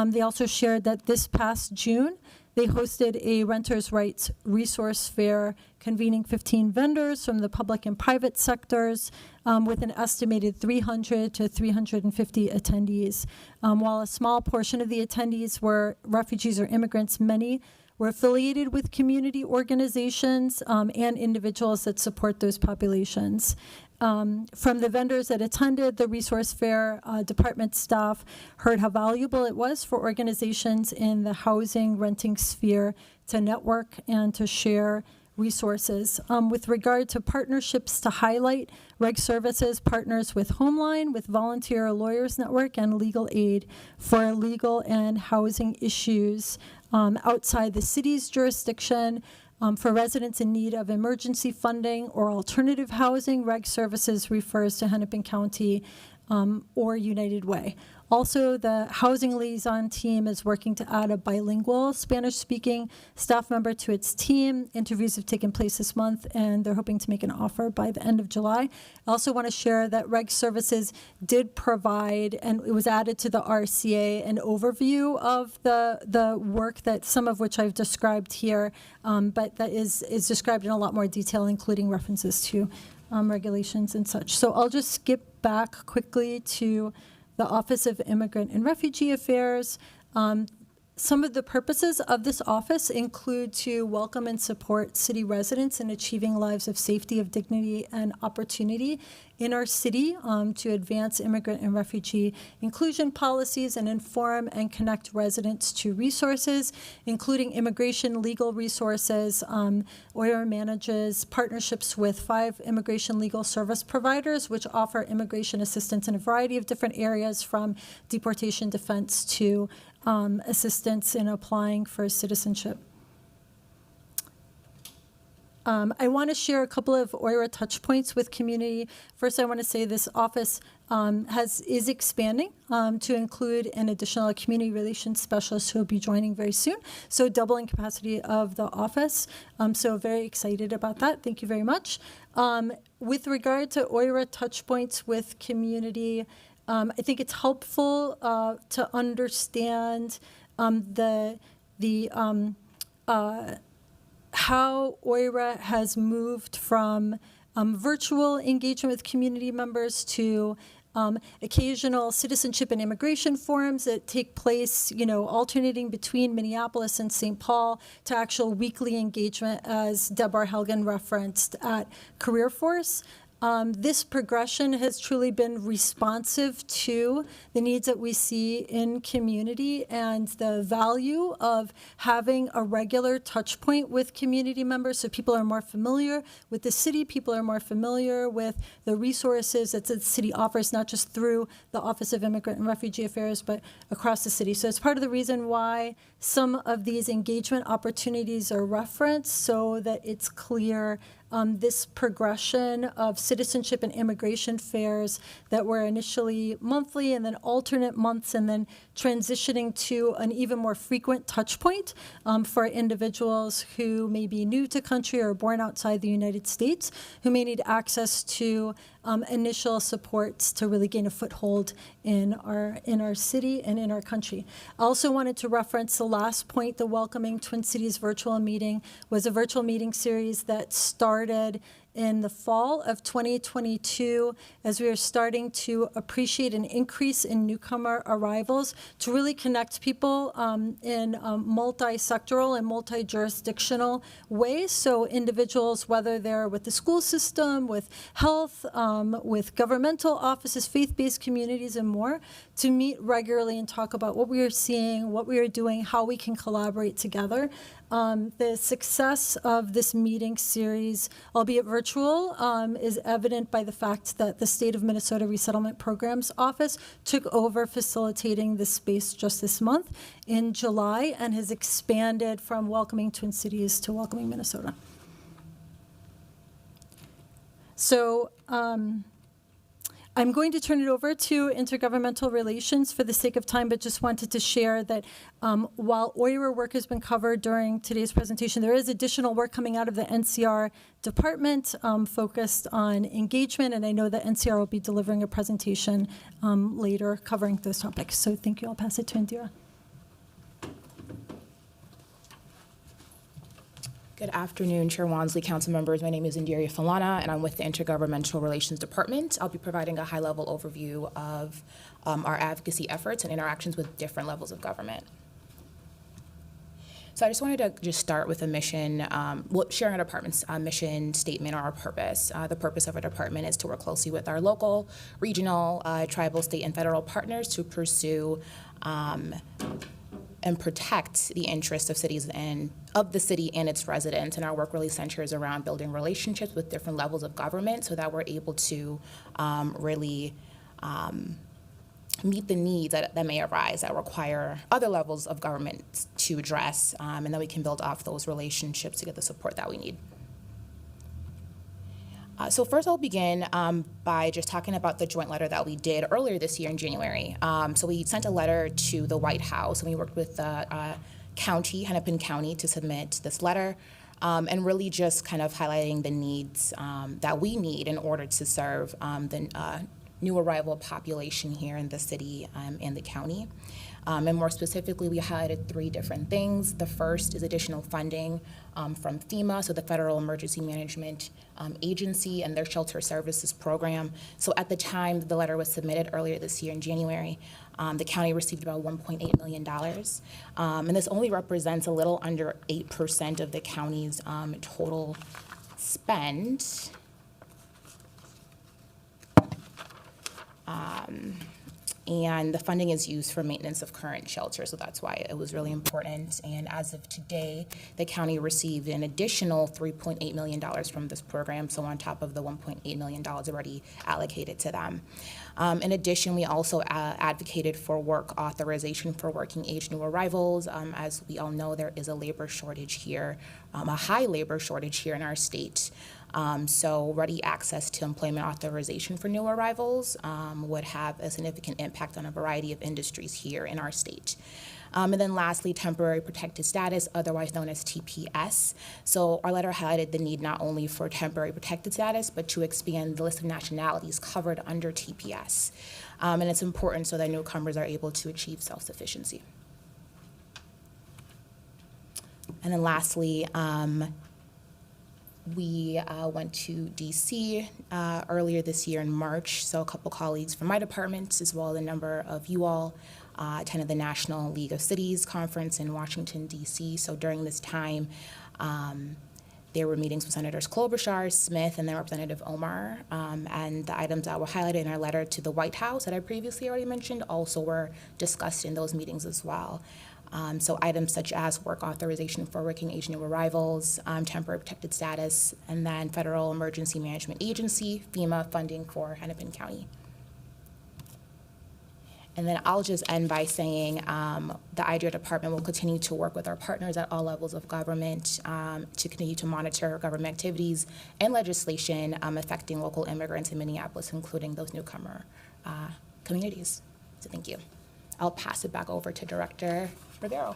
They also shared that this past June, they hosted a renters' rights resource fair convening 15 vendors from the public and private sectors with an estimated 300 to 350 attendees. While a small portion of the attendees were refugees or immigrants, many were affiliated with community organizations and individuals that support those populations. From the vendors that attended the resource fair, department staff heard how valuable it was for organizations in the housing renting sphere to network and to share resources. With regard to partnerships to highlight, Reg Services partners with Homeline, with Volunteer Lawyers Network, and Legal Aid for legal and housing issues outside the city's jurisdiction. For residents in need of emergency funding or alternative housing, Reg Services refers to Hennepin County or United Way. Also, the Housing Liaison Team is working to add a bilingual Spanish-speaking staff member to its team. Interviews have taken place this month, and they're hoping to make an offer by the end of July. I also want to share that Reg Services did provide, and it was added to the RCA, an overview of the work that some of which I've described here, but that is described in a lot more detail, including references to regulations and such. So I'll just skip back quickly to the Office of Immigrant and Refugee Affairs. Some of the purposes of this office include to welcome and support city residents in achieving lives of safety, of dignity, and opportunity in our city, to advance immigrant and refugee inclusion policies and inform and connect residents to resources, including immigration legal resources. OIRA manages partnerships with 5 immigration legal service providers, which offer immigration assistance in a variety of different areas, from deportation defense to assistance in applying for citizenship. I want to share a couple of OIRA touch points with community. First, I want to say this office is expanding to include an additional community relations specialist who will be joining very soon, so doubling capacity of the office. So very excited about that. Thank you very much. With regard to OIRA touch points with community, I think it's helpful to understand how OIRA has moved from virtual engagement with community members to occasional citizenship and immigration forums that take place, alternating between Minneapolis and St. Paul, to actual weekly engagement, as Deborah Helgen referenced, at Career Force. This progression has truly been responsive to the needs that we see in community and the value of having a regular touch point with community members, so people are more familiar with the city, people are more familiar with the resources that the city offers, not just through the Office of Immigrant and Refugee Affairs, but across the city. So it's part of the reason why some of these engagement opportunities are referenced, so that it's clear this progression of citizenship and immigration fairs that were initially monthly and then alternate months, and then transitioning to an even more frequent touch point for individuals who may be new to country or born outside the United States, who may need access to initial supports to really gain a foothold in our city and in our country. I also wanted to reference the last point. The Welcoming Twin Cities virtual meeting was a virtual meeting series that started in the fall of 2022, as we are starting to appreciate an increase in newcomer arrivals, to really connect people in multi-sectoral and multi-jurisdictional ways. So individuals, whether they're with the school system, with health, with governmental offices, faith-based communities, and more, to meet regularly and talk about what we are seeing, what we are doing, how we can collaborate together. The success of this meeting series, albeit virtual, is evident by the fact that the State of Minnesota Resettlement Programs Office took over facilitating this space just this month in July, and has expanded from Welcoming Twin Cities to Welcoming Minnesota. So I'm going to turn it over to Intergovernmental Relations for the sake of time, but just wanted to share that while OIRA work has been covered during today's presentation, there is additional work coming out of the NCR department focused on engagement, and I know that NCR will be delivering a presentation later covering those topics. So thank you. I'll pass it to Indira. Good afternoon, Chair Wansley, council members. My name is Indira Falana, and I'm with the Intergovernmental Relations Department. I'll be providing a high-level overview of our advocacy efforts and interactions with different levels of government. So I just wanted to just start with a mission, sharing our department's mission statement or our purpose. The purpose of our department is to work closely with our local, regional, tribal, state, and federal partners to pursue and protect the interests of cities and of the city and its residents. And our work really centers around building relationships with different levels of government, so that we're able to really meet the needs that may arise that require other levels of government to address, and then we can build off those relationships to get the support that we need. So first I'll begin by just talking about the joint letter that we did earlier this year in January. So we sent a letter to the White House, and we worked with the county, Hennepin County, to submit this letter, and really just kind of highlighting the needs that we need in order to serve the new arrival population here in the city and the county. And more specifically, we highlighted 3 different things. The first is additional funding from FEMA, so the Federal Emergency Management Agency, and their Shelter Services Program. So at the time the letter was submitted earlier this year in January, the county received about $1.8 million. And this only represents a little under 8% of the county's total spend. And the funding is used for maintenance of current shelters, so that's why it was really important. And as of today, the county received an additional $3.8 million from this program, so on top of the $1.8 million already allocated to them. In addition, we also advocated for work authorization for working age new arrivals. As we all know, there is a labor shortage here, a high labor shortage here in our state. So ready access to employment authorization for new arrivals would have a significant impact on a variety of industries here in our state. And then lastly, temporary protected status, otherwise known as TPS. So our letter highlighted the need not only for temporary protected status, but to expand the list of nationalities covered under TPS. And it's important so that newcomers are able to achieve self-sufficiency. And then lastly, We went to DC earlier this year in March, so a couple colleagues from my department, as well as a number of you all, attended the National League of Cities Conference in Washington, DC. So during this time, there were meetings with Senators Klobuchar, Smith, and then Representative Omar. And the items that were highlighted in our letter to the White House that I previously already mentioned also were discussed in those meetings as well. So items such as work authorization for working age new arrivals, temporary protected status, and then Federal Emergency Management Agency, FEMA funding for Hennepin County. And then I'll just end by saying the IDR department will continue to work with our partners at all levels of government to continue to monitor government activities and legislation affecting local immigrants in Minneapolis, including those newcomer communities. So thank you. I'll pass it back over to Director Rivero.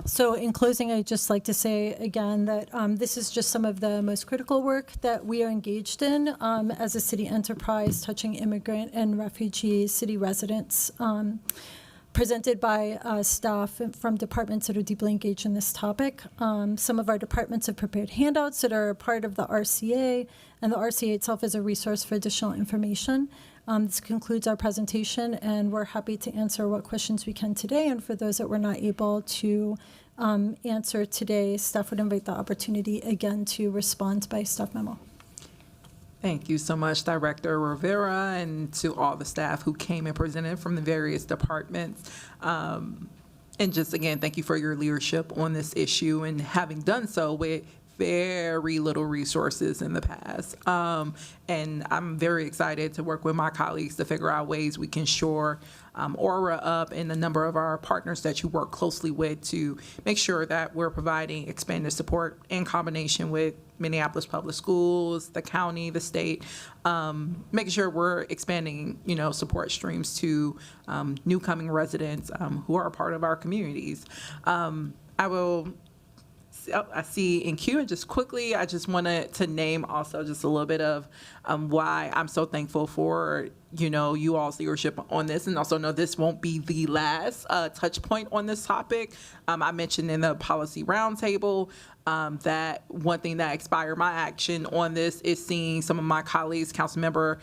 So in closing, I'd just like to say again that this is just some of the most critical work that we are engaged in as a city enterprise touching immigrant and refugee city residents, presented by staff from departments that are deeply engaged in this topic. Some of our departments have prepared handouts that are part of the RCA, and the RCA itself is a resource for additional information. This concludes our presentation, and we're happy to answer what questions we can today. And for those that we're not able to answer today, staff would invite the opportunity again to respond by staff memo. Thank you so much, Director Rivera, and to all the staff who came and presented from the various departments. And just again, thank you for your leadership on this issue and having done so with very little resources in the past. And I'm very excited to work with my colleagues to figure out ways we can shore Aura up and a number of our partners that you work closely with to make sure that we're providing expanded support in combination with Minneapolis Public Schools, the county, the state, making sure we're expanding, support streams to new coming residents who are a part of our communities. I see in queue, and just quickly, I just wanted to name also just a little bit of why I'm so thankful for, you all's leadership on this, and also know this won't be the last touch point on this topic. I mentioned in the policy roundtable that one thing that inspired my action on this is seeing some of my colleagues, Councilmember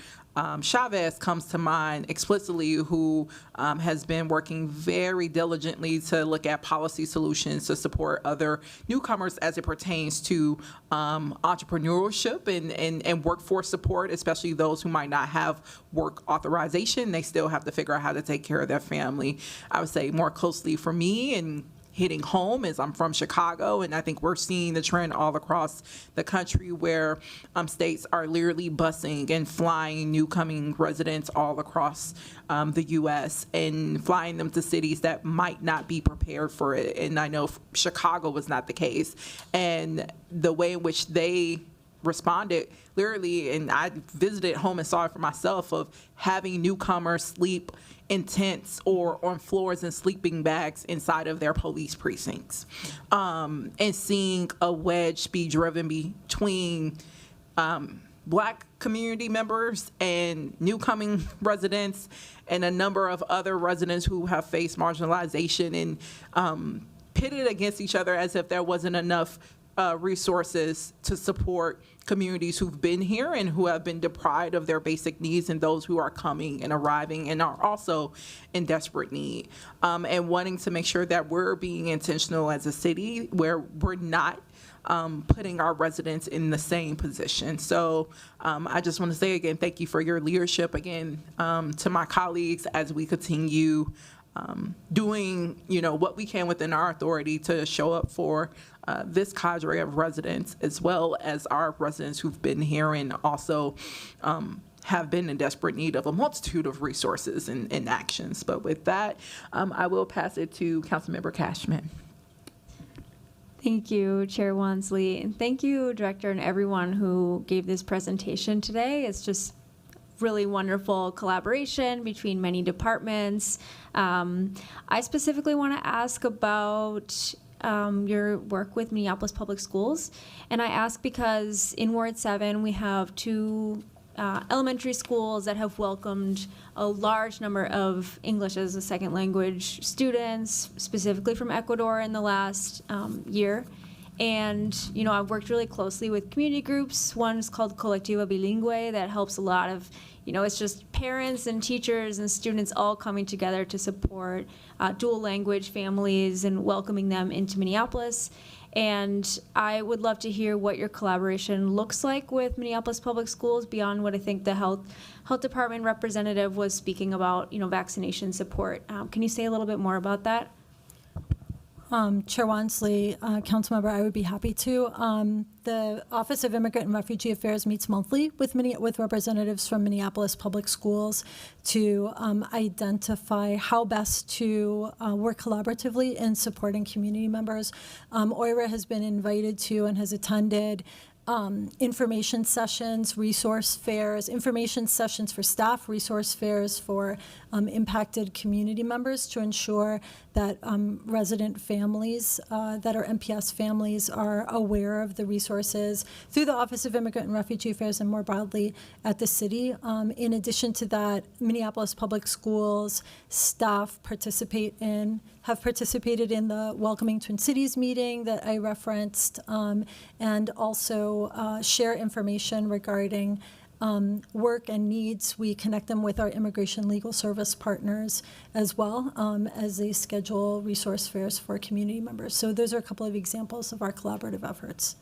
Chavez comes to mind explicitly, who has been working very diligently to look at policy solutions to support other newcomers as it pertains to entrepreneurship and workforce support, especially those who might not have work authorization. They still have to figure out how to take care of their family. I would say more closely for me and hitting home as I'm from Chicago, and I think we're seeing the trend all across the country where states are literally busing and flying new coming residents all across the U.S. and flying them to cities that might not be prepared for it. And I know Chicago was not the case. And the way in which they responded literally, and I visited home and saw it for myself, of having newcomers sleep in tents or on floors and sleeping bags inside of their police precincts, and seeing a wedge be driven between Black community members and new coming residents and a number of other residents who have faced marginalization and pitted against each other as if there wasn't enough resources to support communities who've been here and who have been deprived of their basic needs, and those who are coming and arriving and are also in desperate need, and wanting to make sure that we're being intentional as a city where we're not putting our residents in the same position. So I just want to say again, thank you for your leadership again to my colleagues as we continue doing, what we can within our authority to show up for this cadre of residents, as well as our residents who've been here and also have been in desperate need of a multitude of resources and actions. But with that, I will pass it to Councilmember Cashman. Thank you, Chair Wansley, and thank you, Director, and everyone who gave this presentation today. It's just really wonderful collaboration between many departments. I specifically want to ask about your work with Minneapolis Public Schools, and I ask because in Ward 7 we have two elementary schools that have welcomed a large number of English as a second language students, specifically from Ecuador in the last year. And, you know, I've worked really closely with community groups. One's called Colectiva Bilingüe that helps a lot of, you know, it's just parents and teachers and students all coming together to support dual language families and welcoming them into Minneapolis. And I would love to hear what your collaboration looks like with Minneapolis Public Schools beyond what I think the health department representative was speaking about, you know, vaccination support. Can you say a little bit more about that? Chair Wansley, Councilmember, I would be happy to. The Office of Immigrant and Refugee Affairs meets monthly with representatives from Minneapolis Public Schools to identify how best to work collaboratively in supporting community members. OIRA has been invited to and has attended information sessions, resource fairs, information sessions for staff, resource fairs for impacted community members to ensure that resident families that are MPS families are aware of the resources through the Office of Immigrant and Refugee Affairs and more broadly at the city. In addition to that, Minneapolis Public Schools staff have participated in the Welcoming Twin Cities meeting that I referenced, and also share information regarding work and needs. We connect them with our immigration legal service partners as well as they schedule resource fairs for community members. So those are a couple of examples of our collaborative efforts.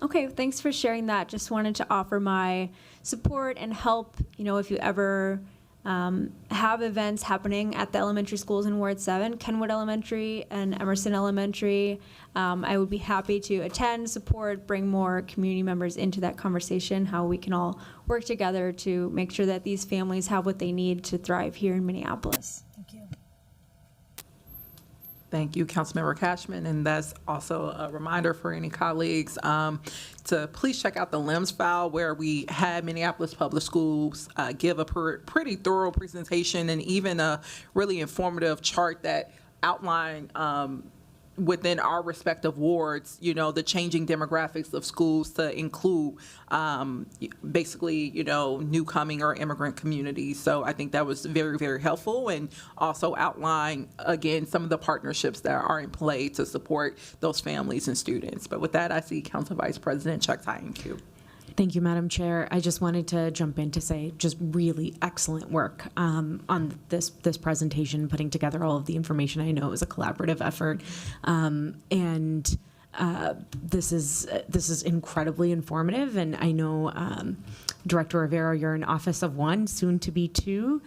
Okay, thanks for sharing that. Just wanted to offer my support and help, you know, if you ever have events happening at the elementary schools in Ward 7, Kenwood Elementary and Emerson Elementary. I would be happy to attend, support, bring more community members into that conversation, how we can all work together to make sure that these families have what they need to thrive here in Minneapolis. Thank you. Thank you, Councilmember Cashman. And that's also a reminder for any colleagues to please check out the LIMS file where we had Minneapolis Public Schools give a pretty thorough presentation and even a really informative chart that outlined within our respective wards, you know, the changing demographics of schools to include basically, you know, newcoming or immigrant communities. So I think that was very, very helpful and also outline, again, some of the partnerships that are in play to support those families and students. But with that, I see Council Vice President Chuck Tyenku. Thank you, Madam Chair. I just wanted to jump in to say just really excellent work on this presentation, putting together all of the information. I know it was a collaborative effort, and this is incredibly informative. And I know Director Rivera, you're an office of one, soon to be two.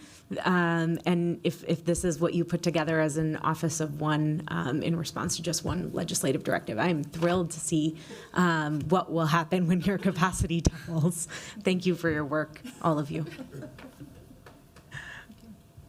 And if this is what you put together as an office of one in response to just one legislative directive, I'm thrilled to see what will happen when your capacity doubles. Thank you for your work, all of you.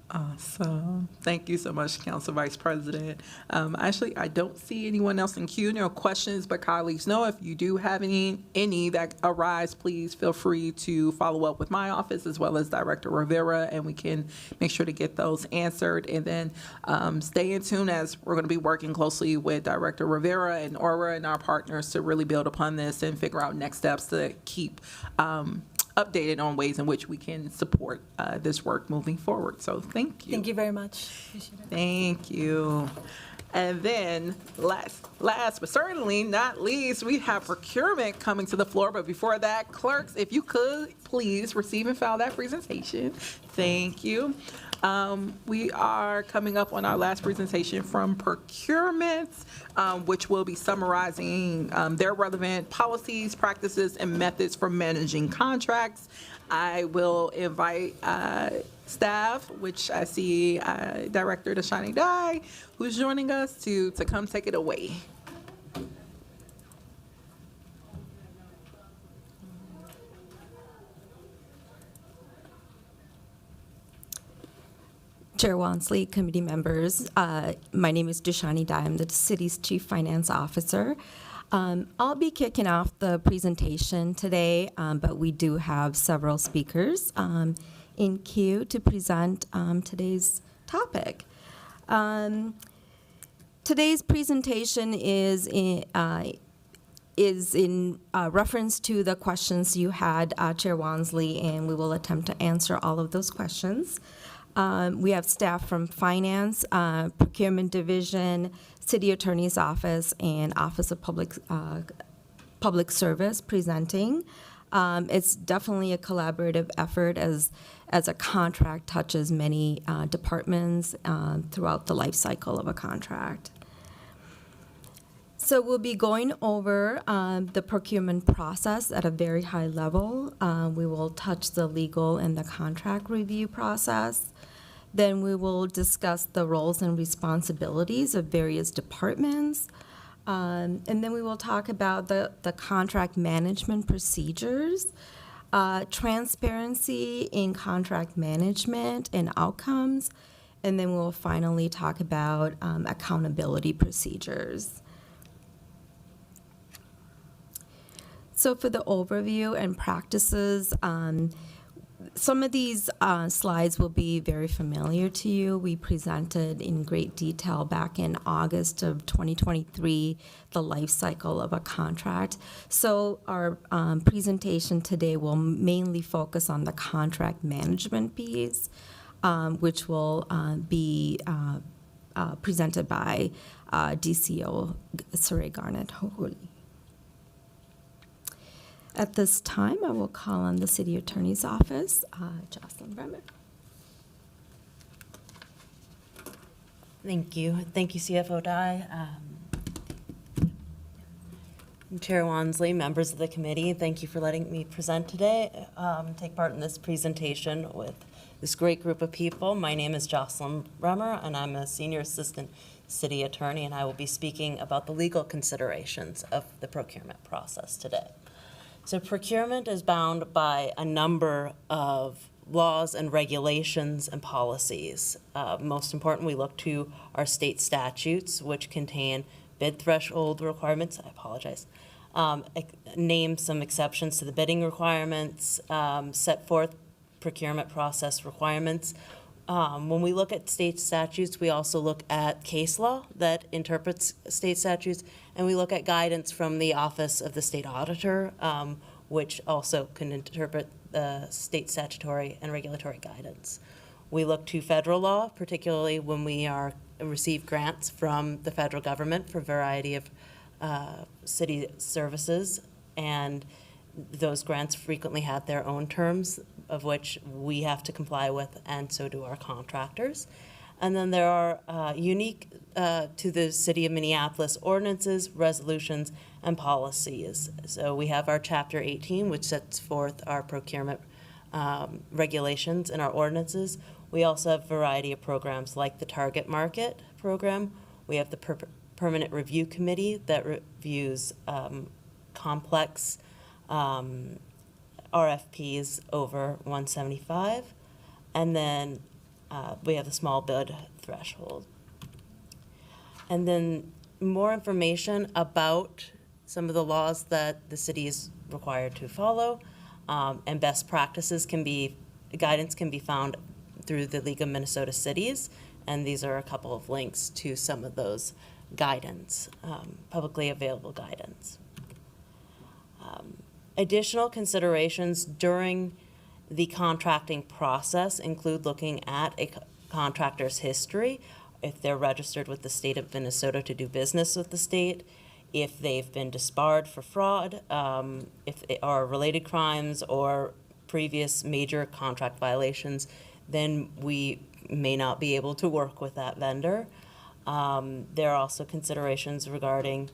Awesome. Thank you so much, Council Vice President. Actually, I don't see anyone else in queue. No questions, but colleagues know if you do have any that arise, please feel free to follow up with my office as well as Director Rivera, and we can make sure to get those answered. And then stay in tune as we're going to be working closely with Director Rivera and Aura and our partners to really build upon this and figure out next steps to keep updated on ways in which we can support this work moving forward. So thank you. Thank you very much. Appreciate it. Thank you. And then last but certainly not least, we have procurement coming to the floor. But before that, clerks, if you could please receive and file that presentation. Thank you. We are coming up on our last presentation from procurement, which will be summarizing their relevant policies, practices, and methods for managing contracts. I will invite staff, which I see Director Dashani Dye, who's joining us to come take it away. Chair Wansley, committee members, my name is Dashani Dye. I'm the city's Chief Finance Officer. I'll be kicking off the presentation today, but we do have several speakers in queue to present today's topic. Today's presentation is is in reference to the questions you had, Chair Wansley, and we will attempt to answer all of those questions. We have staff from Finance, Procurement Division, City Attorney's Office, and Office of Public Service presenting. It's definitely a collaborative effort as a contract touches many departments throughout the life cycle of a contract. So we'll be going over the procurement process at a very high level. We will touch the legal and the contract review process. Then we will discuss the roles and responsibilities of various departments. And then we will talk about the contract management procedures, transparency in contract management and outcomes, and then we'll finally talk about accountability procedures. So for the overview and practices, some of these slides will be very familiar to you. We presented in great detail back in August of 2023 the life cycle of a contract. So our presentation today will mainly focus on the contract management piece, which will be presented by DCO Saray Garnett-Hohuli. At this time, I will call on the City Attorney's Office, Jocelyn Bremer. Thank you. Thank you, CFO Dye. Chair Wansley, members of the committee, thank you for letting me present today, take part in this presentation with this great group of people. My name is Jocelyn Bremer, and I'm a Senior Assistant City Attorney, and I will be speaking about the legal considerations of the procurement process today. So procurement is bound by a number of laws and regulations and policies. Most important, we look to our state statutes, which contain bid threshold requirements. I apologize. Name some exceptions to the bidding requirements, set forth procurement process requirements. When we look at state statutes, we also look at case law that interprets state statutes, and we look at guidance from the Office of the State Auditor, which also can interpret state statutory and regulatory guidance. We look to federal law, particularly when we receive grants from the federal government for a variety of city services, and those grants frequently have their own terms of which we have to comply with, and so do our contractors. And then there are unique to the City of Minneapolis ordinances, resolutions, and policies. So we have our Chapter 18, which sets forth our procurement regulations and our ordinances. We also have a variety of programs like the Target Market program. We have the Permanent Review Committee that reviews complex RFPs over 175. And then we have the small bid threshold. And then more information about some of the laws that the city is required to follow, and best practices guidance can be found through the League of Minnesota Cities, and these are a couple of links to some of those guidance, publicly available guidance. Additional considerations during the contracting process include looking at a contractor's history, if they're registered with the state of Minnesota to do business with the state, if they've been disbarred for fraud, if they are related crimes or previous major contract violations, then we may not be able to work with that vendor. There are also considerations regarding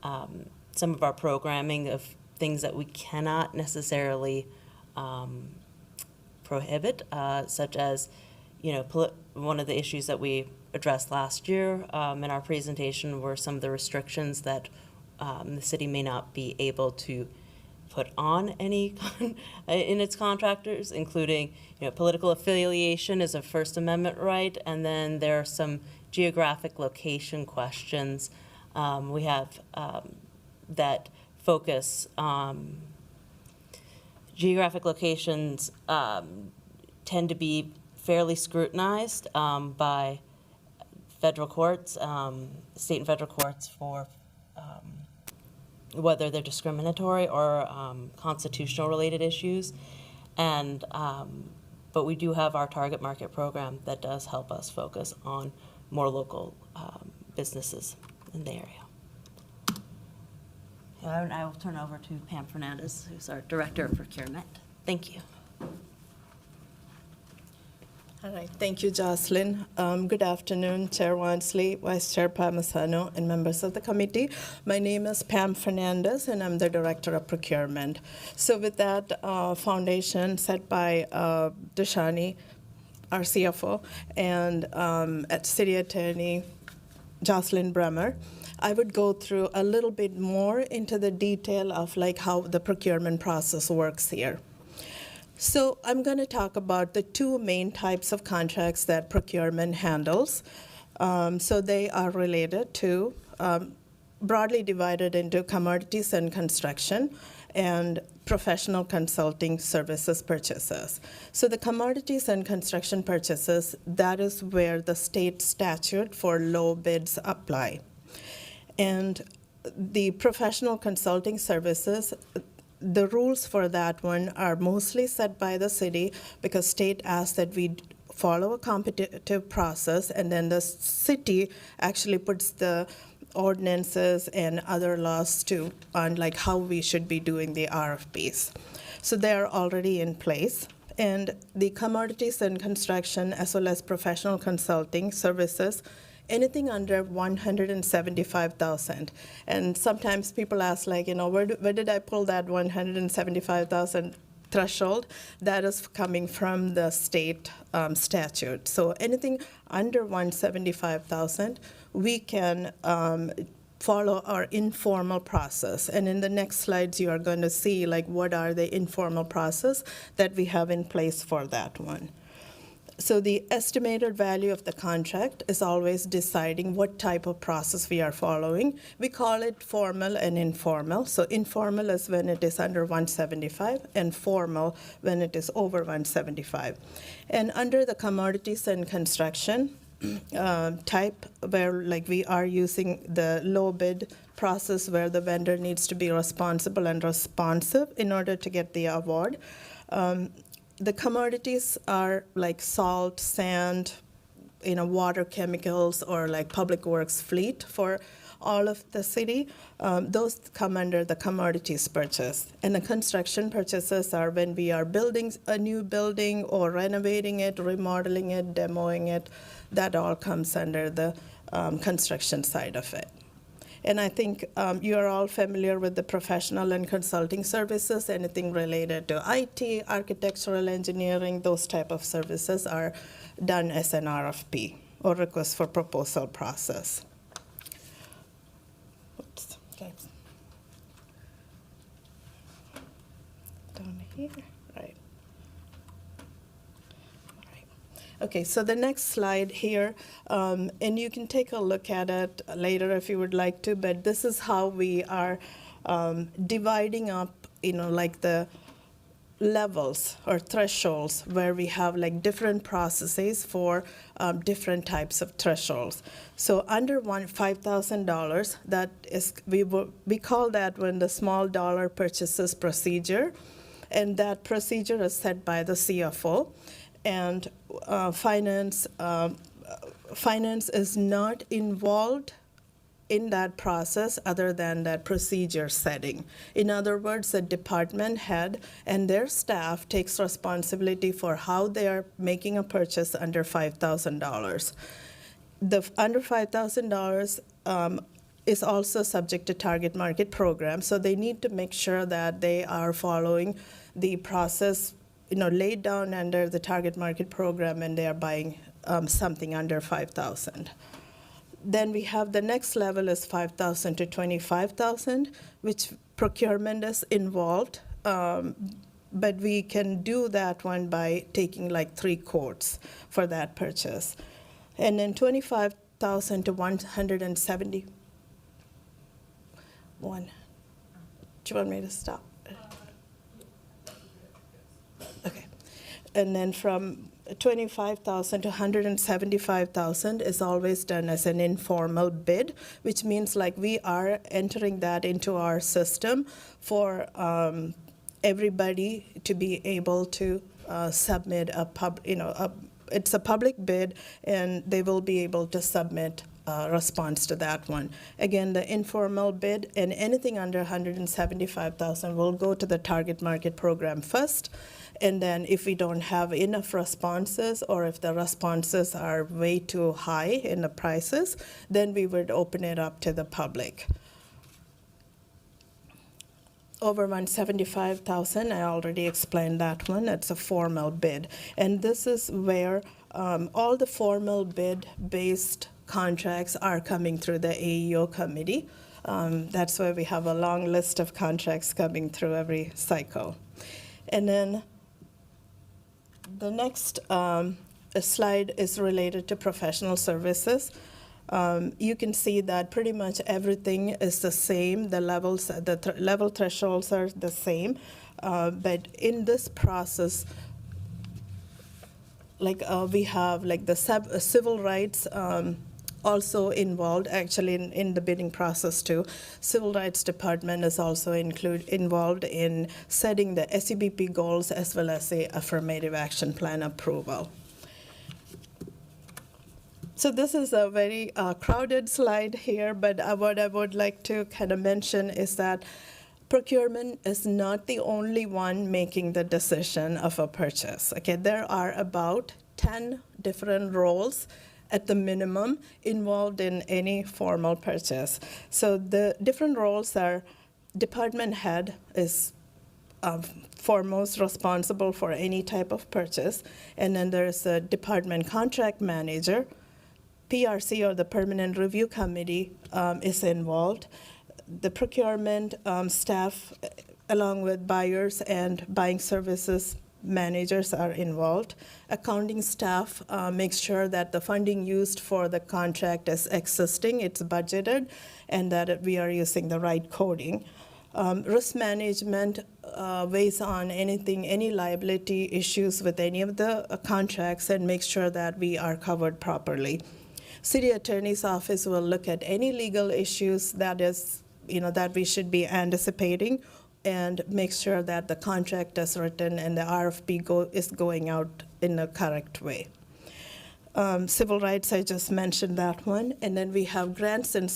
some of our programming of things that we cannot necessarily prohibit, such as, one of the issues that we addressed last year in our presentation were some of the restrictions that the city may not be able to put on any in its contractors, including political affiliation is a First Amendment right, and then there are some geographic location questions we have that focus. Geographic locations tend to be fairly scrutinized by federal courts, state and federal courts for whether they're discriminatory or constitutional related issues. And but we do have our target market program that does help us focus on more local businesses in the area. And I will turn over to Pam Fernandez, who's our Director of Procurement. Thank you. All right, thank you, Jocelyn. Good afternoon, Chair Wansley, Vice Chair Palmisano, and members of the committee. My name is Pam Fernandez, and I'm the Director of Procurement. So with that foundation set by Deshani, our CFO, and at City Attorney Jocelyn Bremer, I would go through a little bit more into the detail of like how the procurement process works here. So I'm going to talk about the two main types of contracts that procurement handles. So they are related to, broadly divided into commodities and construction and professional consulting services purchases. So the commodities and construction purchases, that is where the state statute for low bids apply. And the professional consulting services, the rules for that one are mostly set by the city because state asks that we follow a competitive process, and then the city actually puts the ordinances and other laws on like how we should be doing the RFPs. So they are already in place. And the commodities and construction as well as professional consulting services, anything under $175,000. And sometimes people ask, like, where did I pull that $175,000 threshold? That is coming from the state statute. So anything under $175,000, we can follow our informal process. And in the next slides, you are going to see like what are the informal process that we have in place for that one. So the estimated value of the contract is always deciding what type of process we are following. We call it formal and informal. So informal is when it is under 175 and formal when it is over 175. And under the commodities and construction type, where like we are using the low bid process where the vendor needs to be responsible and responsive in order to get the award. The commodities are like salt, sand, water, chemicals, or like public works fleet for all of the city. Those come under the commodities purchase. And the construction purchases are when we are building a new building or renovating it, remodeling it, demoing it. That all comes under the construction side of it. And I think you are all familiar with the professional and consulting services. Anything related to IT, architectural engineering, those type of services are done as an RFP or request for proposal process. Oops, okay. Down here, right. Okay, so the next slide here, and you can take a look at it later if you would like to, but this is how we are dividing up, like the levels or thresholds where we have like different processes for different types of thresholds. So under $5,000, that is, we call that when the small dollar purchases procedure, and that procedure is set by the CFO. And finance is not involved in that process other than that procedure setting. In other words, the department head and their staff takes responsibility for how they are making a purchase under $5,000. The under $5,000 is also subject to target market program, so they need to make sure that they are following the process laid down under the target market program, and they are buying something under $5,000. Then we have the next level is $5,000 to $25,000, which procurement is involved, but we can do that one by taking like 3 quotes for that purchase. And then $25,000 to $171. Do you want me to stop? Okay. And then from $25,000 to $175,000 is always done as an informal bid, which means like we are entering that into our system for everybody to be able to submit it's a public bid, and they will be able to submit a response to that one. Again, the informal bid and anything under $175,000 will go to the target market program first. And then if we don't have enough responses, or if the responses are way too high in the prices, then we would open it up to the public. Over $175,000, I already explained that one. It's a formal bid. And this is where all the formal bid-based contracts are coming through the AEO committee. That's why we have a long list of contracts coming through every cycle. And then the next slide is related to professional services. You can see that pretty much everything is the same. The levels, level thresholds are the same. But in this process, we have the civil rights also involved, actually in the bidding process too. Civil Rights Department is also involved in setting the SEBP goals as well as the affirmative action plan approval. So this is a very crowded slide here, but what I would like to kind of mention is that procurement is not the only one making the decision of a purchase. Okay, there are about 10 different roles at the minimum involved in any formal purchase. So the different roles are: department head is foremost responsible for any type of purchase, and then there's a department contract manager. PRC, or the Permanent Review Committee, is involved. The procurement staff, along with buyers and buying services managers, are involved. Accounting staff makes sure that the funding used for the contract is existing, it's budgeted, and that we are using the right coding. Risk management weighs on any liability issues with any of the contracts and makes sure that we are covered properly. City Attorney's Office will look at any legal issues that we should be anticipating, and make sure that the contract is written and the RFP is going out in the correct way. Civil rights, I just mentioned that one. And then we have Grants and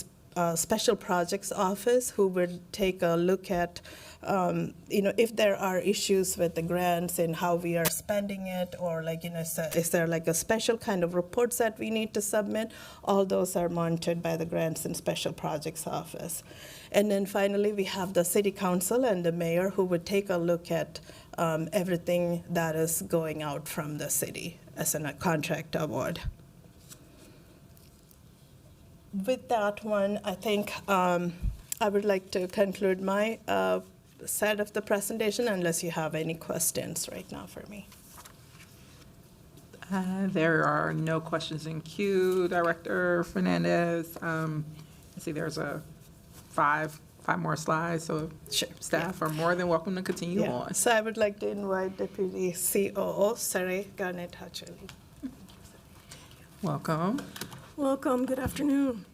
Special Projects Office, who would take a look at if there are issues with the grants and how we are spending it, or is there a special kind of reports that we need to submit? All those are monitored by the Grants and Special Projects Office. And then finally, we have the City Council and the Mayor, who would take a look at everything that is going out from the city as a contract award. With that one, I think I would like to conclude my side of the presentation, unless you have any questions right now for me. There are no questions in queue, Director Fernandez. Let's see, there's five more slides, so sure, staff are more than welcome to continue Yeah. on. So I would like to invite Deputy COO Saray Garnett-Hatcherly. Welcome. Welcome. Good afternoon.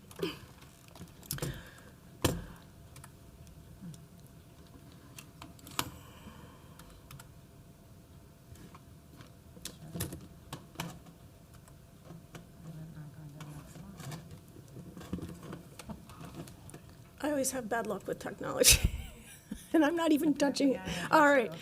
I always have bad luck with technology, and I'm not even touching it. All right.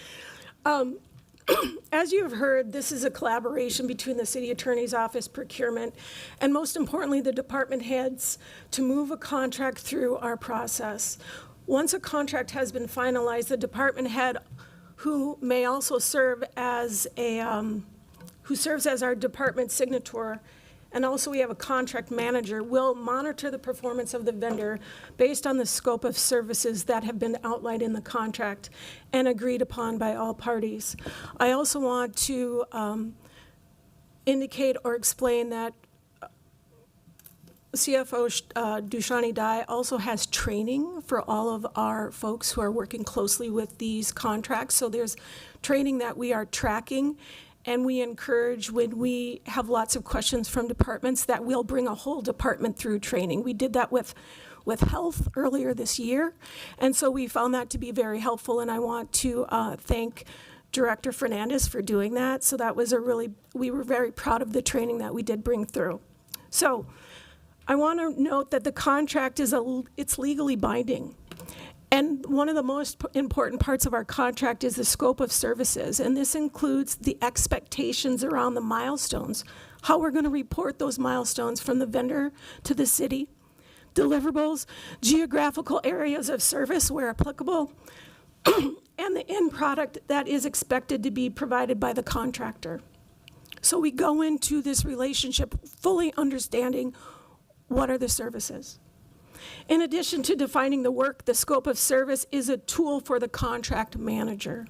As you have heard, this is a collaboration between the City Attorney's Office, procurement, and most importantly, the department heads to move a contract through our process. Once a contract has been finalized, the department head, who may also serve as who serves as our department signator, and also we have a contract manager, will monitor the performance of the vendor based on the scope of services that have been outlined in the contract and agreed upon by all parties. I also want to indicate or explain that CFO Dushani Dai also has training for all of our folks who are working closely with these contracts. So there's training that we are tracking, And we encourage, when we have lots of questions from departments, that we'll bring a whole department through training. We did that with health earlier this year, and so we found that to be very helpful, and I want to thank Director Fernandez for doing that. So that was we were very proud of the training that we did bring through. So I want to note that the contract it's legally binding. And one of the most important parts of our contract is the scope of services, and this includes the expectations around the milestones, how we're going to report those milestones from the vendor to the city, deliverables, geographical areas of service where applicable, and the end product that is expected to be provided by the contractor. So we go into this relationship fully understanding what are the services. In addition to defining the work, the scope of service is a tool for the contract manager.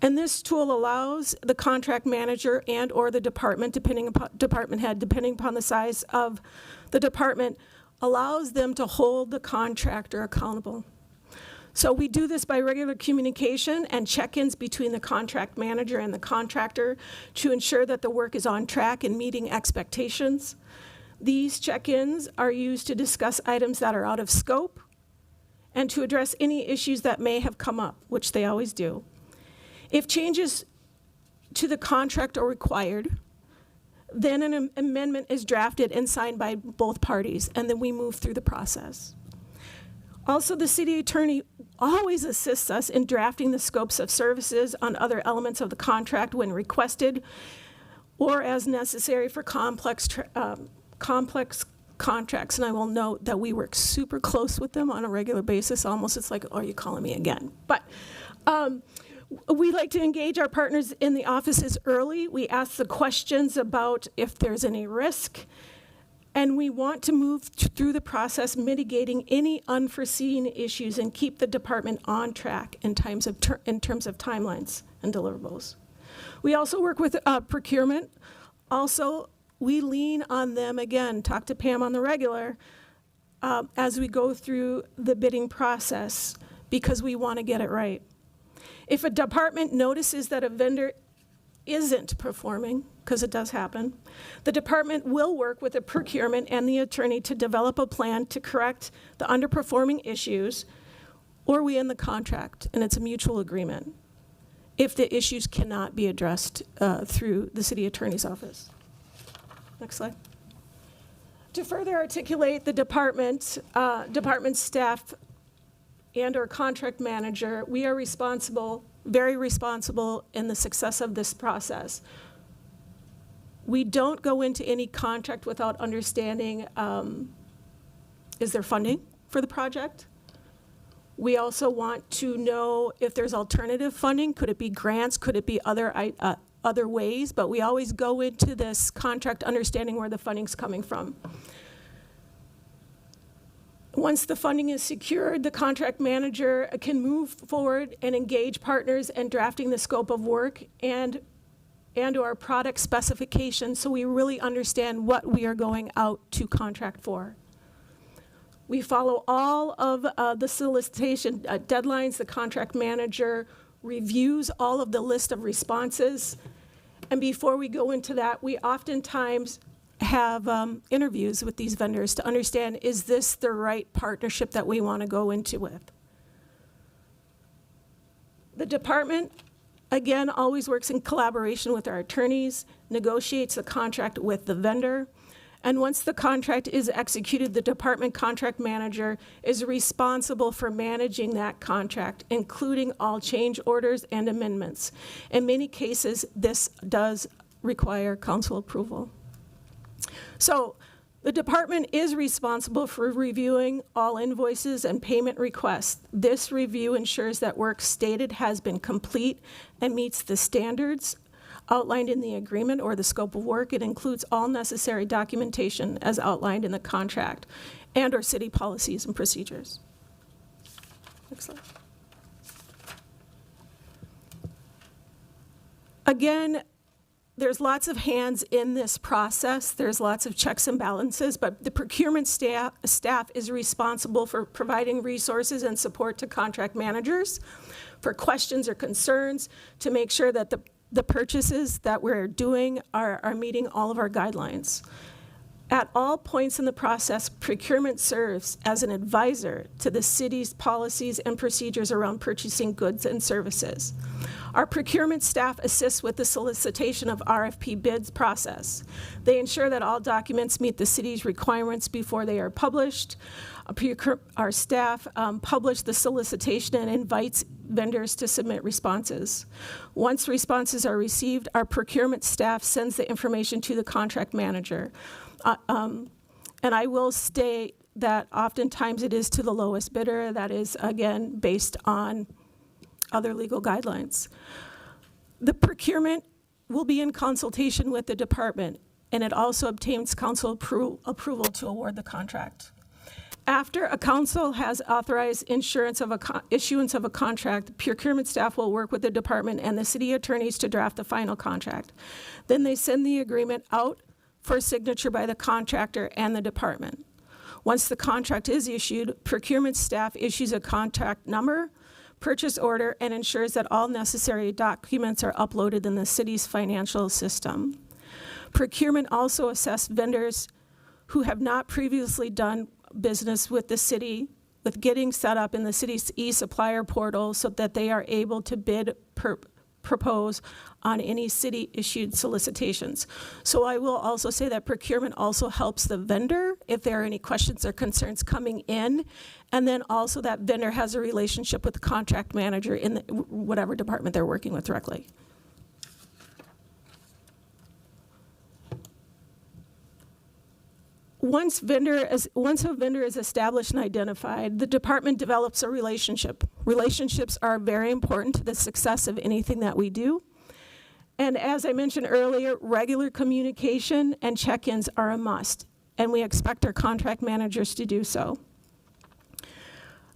And this tool allows the contract manager and or the department, department head, depending upon the size of the department, allows them to hold the contractor accountable. So we do this by regular communication and check-ins between the contract manager and the contractor to ensure that the work is on track and meeting expectations. These check-ins are used to discuss items that are out of scope and to address any issues that may have come up, which they always do. If changes to the contract are required, then an amendment is drafted and signed by both parties, and then we move through the process. Also, the city attorney always assists us in drafting the scopes of services on other elements of the contract when requested or as necessary for complex contracts. And I will note that we work super close with them on a regular basis. Almost it's like, oh, are you calling me again? But we like to engage our partners in the offices early. We ask the questions about if there's any risk. And we want to move through the process mitigating any unforeseen issues and keep the department on track in terms of timelines and deliverables. We also work with procurement. Also, we lean on them, again, talk to Pam on the regular, as we go through the bidding process because we want to get it right. If a department notices that a vendor isn't performing, because it does happen, the department will work with the procurement and the attorney to develop a plan to correct the underperforming issues, or we end the contract, and it's a mutual agreement if the issues cannot be addressed through the city attorney's office. Next slide. To further articulate the department staff and our contract manager, we are responsible, very responsible in the success of this process. We don't go into any contract without understanding, is there funding for the project? We also want to know if there's alternative funding. Could it be grants? Could it be other ways? But we always go into this contract understanding where the funding's coming from. Once the funding is secured, the contract manager can move forward and engage partners in drafting the scope of work and our product specifications so we really understand what we are going out to contract for. We follow all of the solicitation deadlines. The contract manager reviews all of the list of responses. And before we go into that, we oftentimes have interviews with these vendors to understand, is this the right partnership that we want to go into with? The department, again, always works in collaboration with our attorneys, negotiates the contract with the vendor, and once the contract is executed, the department contract manager is responsible for managing that contract, including all change orders and amendments. In many cases, this does require council approval. So the department is responsible for reviewing all invoices and payment requests. This review ensures that work stated has been complete and meets the standards outlined in the agreement or the scope of work. It includes all necessary documentation as outlined in the contract and/or city policies and procedures. Next slide. Again, there's lots of hands in this process. There's lots of checks and balances, but the procurement staff is responsible for providing resources and support to contract managers for questions or concerns to make sure that the purchases that we're doing are meeting all of our guidelines. At all points in the process, procurement serves as an advisor to the city's policies and procedures around purchasing goods and services. Our procurement staff assists with the solicitation of RFP bids process. They ensure that all documents meet the city's requirements before they are published. Our staff publish the solicitation and invites vendors to submit responses. Once responses are received, our procurement staff sends the information to the contract manager. And I will state that oftentimes it is to the lowest bidder. That is, again, based on other legal guidelines. The procurement will be in consultation with the department, and it also obtains council approval to award the contract. After a council has authorized issuance of a contract, the procurement staff will work with the department and the city attorneys to draft the final contract. Then they send the agreement out for signature by the contractor and the department. Once the contract is issued, procurement staff issues a contract number, purchase order, and ensures that all necessary documents are uploaded in the city's financial system. Procurement also assesses vendors who have not previously done business with the city with getting set up in the city's e-supplier portal so that they are able to bid propose on any city-issued solicitations. So I will also say that procurement also helps the vendor if there are any questions or concerns coming in, and then also that vendor has a relationship with the contract manager in whatever department they're working with directly. Once a vendor is established and identified, the department develops a relationship. Relationships are very important to the success of anything that we do. And as I mentioned earlier, regular communication and check-ins are a must, and we expect our contract managers to do so.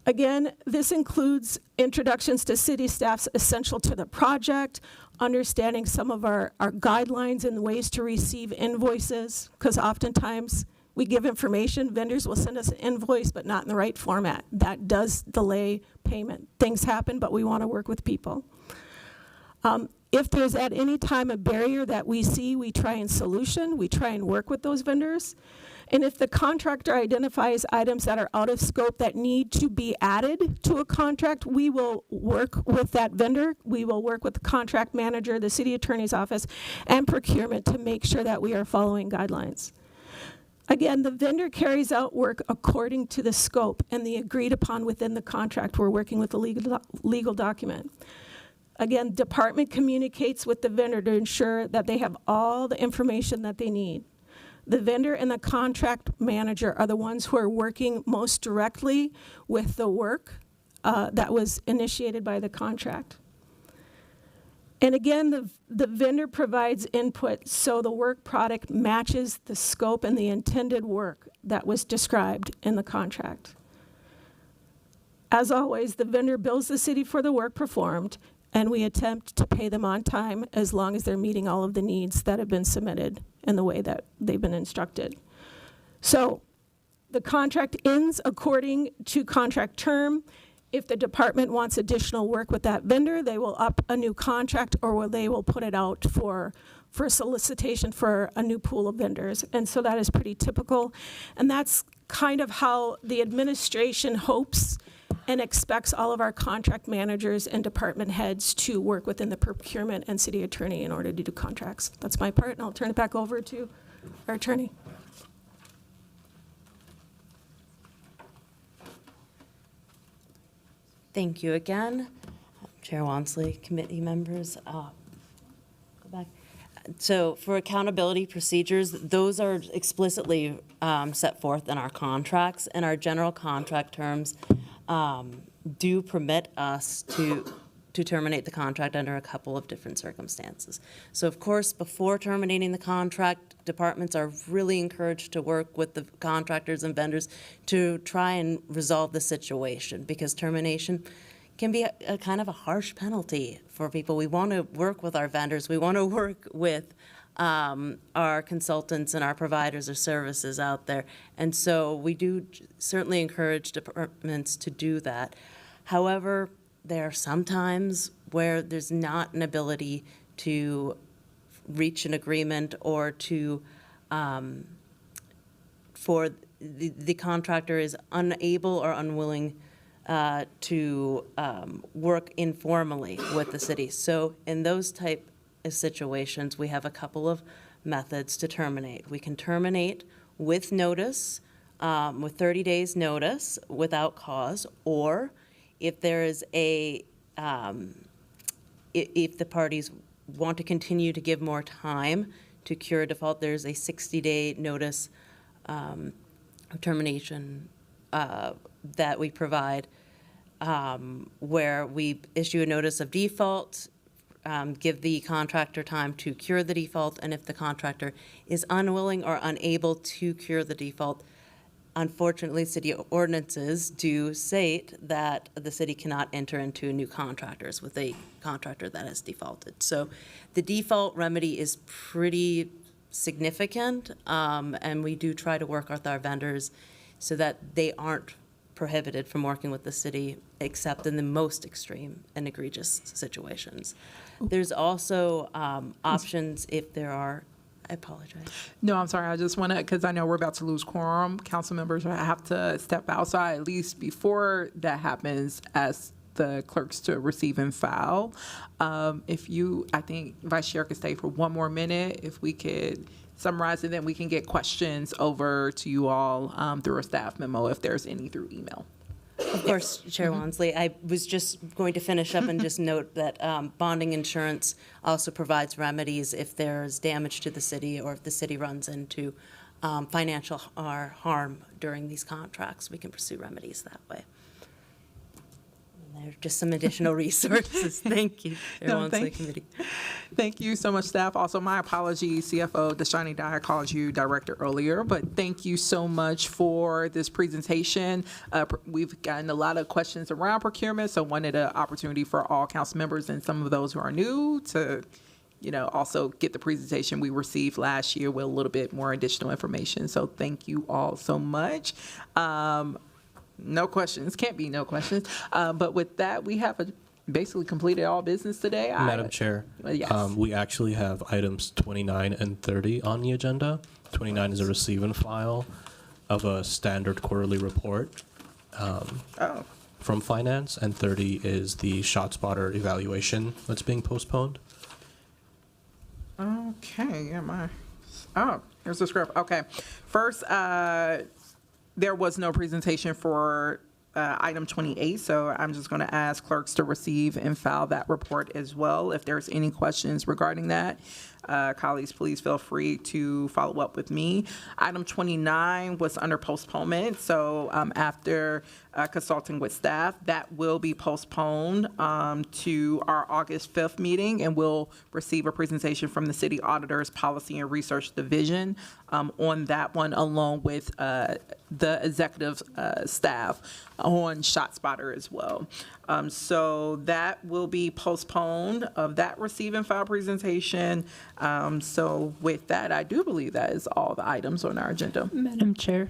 Again, this includes introductions to city staffs essential to the project, understanding some of our guidelines and ways to receive invoices, because oftentimes we give information, vendors will send us an invoice, but not in the right format. That does delay payment. Things happen, but we want to work with people. If there's at any time a barrier that we see, we try and solution, we try and work with those vendors. And if the contractor identifies items that are out of scope that need to be added to a contract, we will work with that vendor. We will work with the contract manager, the city attorney's office, and procurement to make sure that we are following guidelines. Again, the vendor carries out work according to the scope and the agreed upon within the contract. We're working with the legal document. Again, department communicates with the vendor to ensure that they have all the information that they need. The vendor and the contract manager are the ones who are working most directly with the work that was initiated by the contract. And again, the vendor provides input so the work product matches the scope and the intended work that was described in the contract. As always, the vendor bills the city for the work performed, and we attempt to pay them on time as long as they're meeting all of the needs that have been submitted in the way that they've been instructed. So the contract ends according to contract term. If the department wants additional work with that vendor, they will up a new contract, or they will put it out for solicitation for a new pool of vendors. And so that is pretty typical. And that's kind of how the administration hopes and expects all of our contract managers and department heads to work within the procurement and city attorney in order to do contracts. That's my part, and I'll turn it back over to our attorney. Thank you again, Chair Wansley, committee members. Go back. So for accountability procedures, those are explicitly set forth in our contracts, and our general contract terms do permit us to terminate the contract under a couple of different circumstances. So of course, before terminating the contract, departments are really encouraged to work with the contractors and vendors to try and resolve the situation, because termination can be a kind of a harsh penalty for people. We want to work with our vendors. We want to work with our consultants and our providers of services out there. And so we do certainly encourage departments to do that. However, there are some times where there's not an ability to reach an agreement or to, for the contractor is unable or unwilling to work informally with the city. So in those type of situations, we have a couple of methods to terminate. We can terminate with notice, with 30 days notice without cause, or if there is a, if the parties want to continue to give more time to cure a default, there's a 60-day notice of termination that we provide, where we issue a notice of default, give the contractor time to cure the default, and if the contractor is unwilling or unable to cure the default, unfortunately, city ordinances do state that the city cannot enter into new contractors with a contractor that has defaulted. So the default remedy is pretty significant, and we do try to work with our vendors so that they aren't prohibited from working with the city except in the most extreme and egregious situations. There's also options if there are, I apologize. No, I'm sorry. I just want to, because I know we're about to lose quorum. Council members have to step outside at least before that happens, ask the clerks to receive and file. If you, I think Vice Chair could stay for one more minute. If we could summarize it, then we can get questions over to you all through a staff memo if there's any through email. Of course, Chair Wansley. I was just going to finish up and just note that bonding insurance also provides remedies if there's damage to the city or if the city runs into financial harm during these contracts. We can pursue remedies that way. And there are just some additional resources. Thank you, Chair Wansley Committee. Thank you so much, staff. Also, my apologies, CFO Deshani Dye, I called you director earlier, but thank you so much for this presentation. We've gotten a lot of questions around procurement, so wanted an opportunity for all council members and some of those who are new to, also get the presentation we received last year with a little bit more additional information. So thank you all so much. No questions, can't be no questions. But with that, we have basically completed all business today. Madam Chair, yes. We actually have items 29 and 30 on the agenda. 29 is a receive and file of a standard quarterly report from finance, and 30 is the ShotSpotter evaluation that's being postponed. Okay, here's the script. Okay, first, there was no presentation for item 28, so I'm just going to ask clerks to receive and file that report as well. If there's any questions regarding that, colleagues, please feel free to follow up with me. Item 29 was under postponement, so after consulting with staff, that will be postponed to our August 5th meeting, and we'll receive a presentation from the City Auditor's Policy and Research Division on that one, along with the executive staff on ShotSpotter as well. So that will be postponed of that receive and file presentation. So with that, I do believe that is all the items on our agenda. Madam Chair,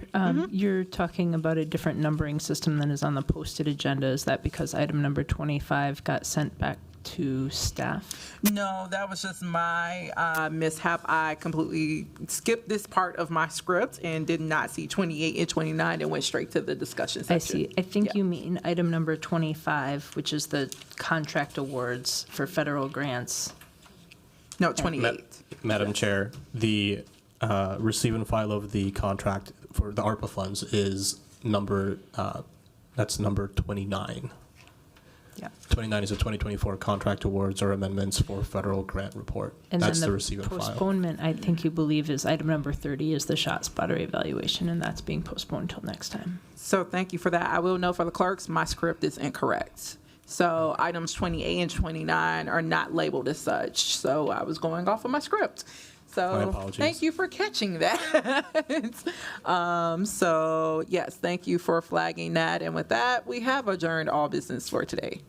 you're talking about a different numbering system than is on the posted agenda. Is that because item number 25 got sent back to staff? No, that was just my mishap. I completely skipped this part of my script and did not see 28 and 29 and went straight to the discussion section. I see. I think you mean item number 25, which is the contract awards for federal grants. No, 28. Madam Chair, the receive and file of the contract for the ARPA funds is that's number 29. Yeah. 29 is a 2024 contract awards or amendments for federal grant report. And that's then the receive and file. Postponement, I think you believe, is item number 30 is the ShotSpotter evaluation, and that's being postponed until next time. So thank you for that. I will know for the clerks, my script is incorrect. So items 28 and 29 are not labeled as such. So I was going off of my script. So thank you for catching that. So yes, thank you for flagging that. And with that, we have adjourned all business for today.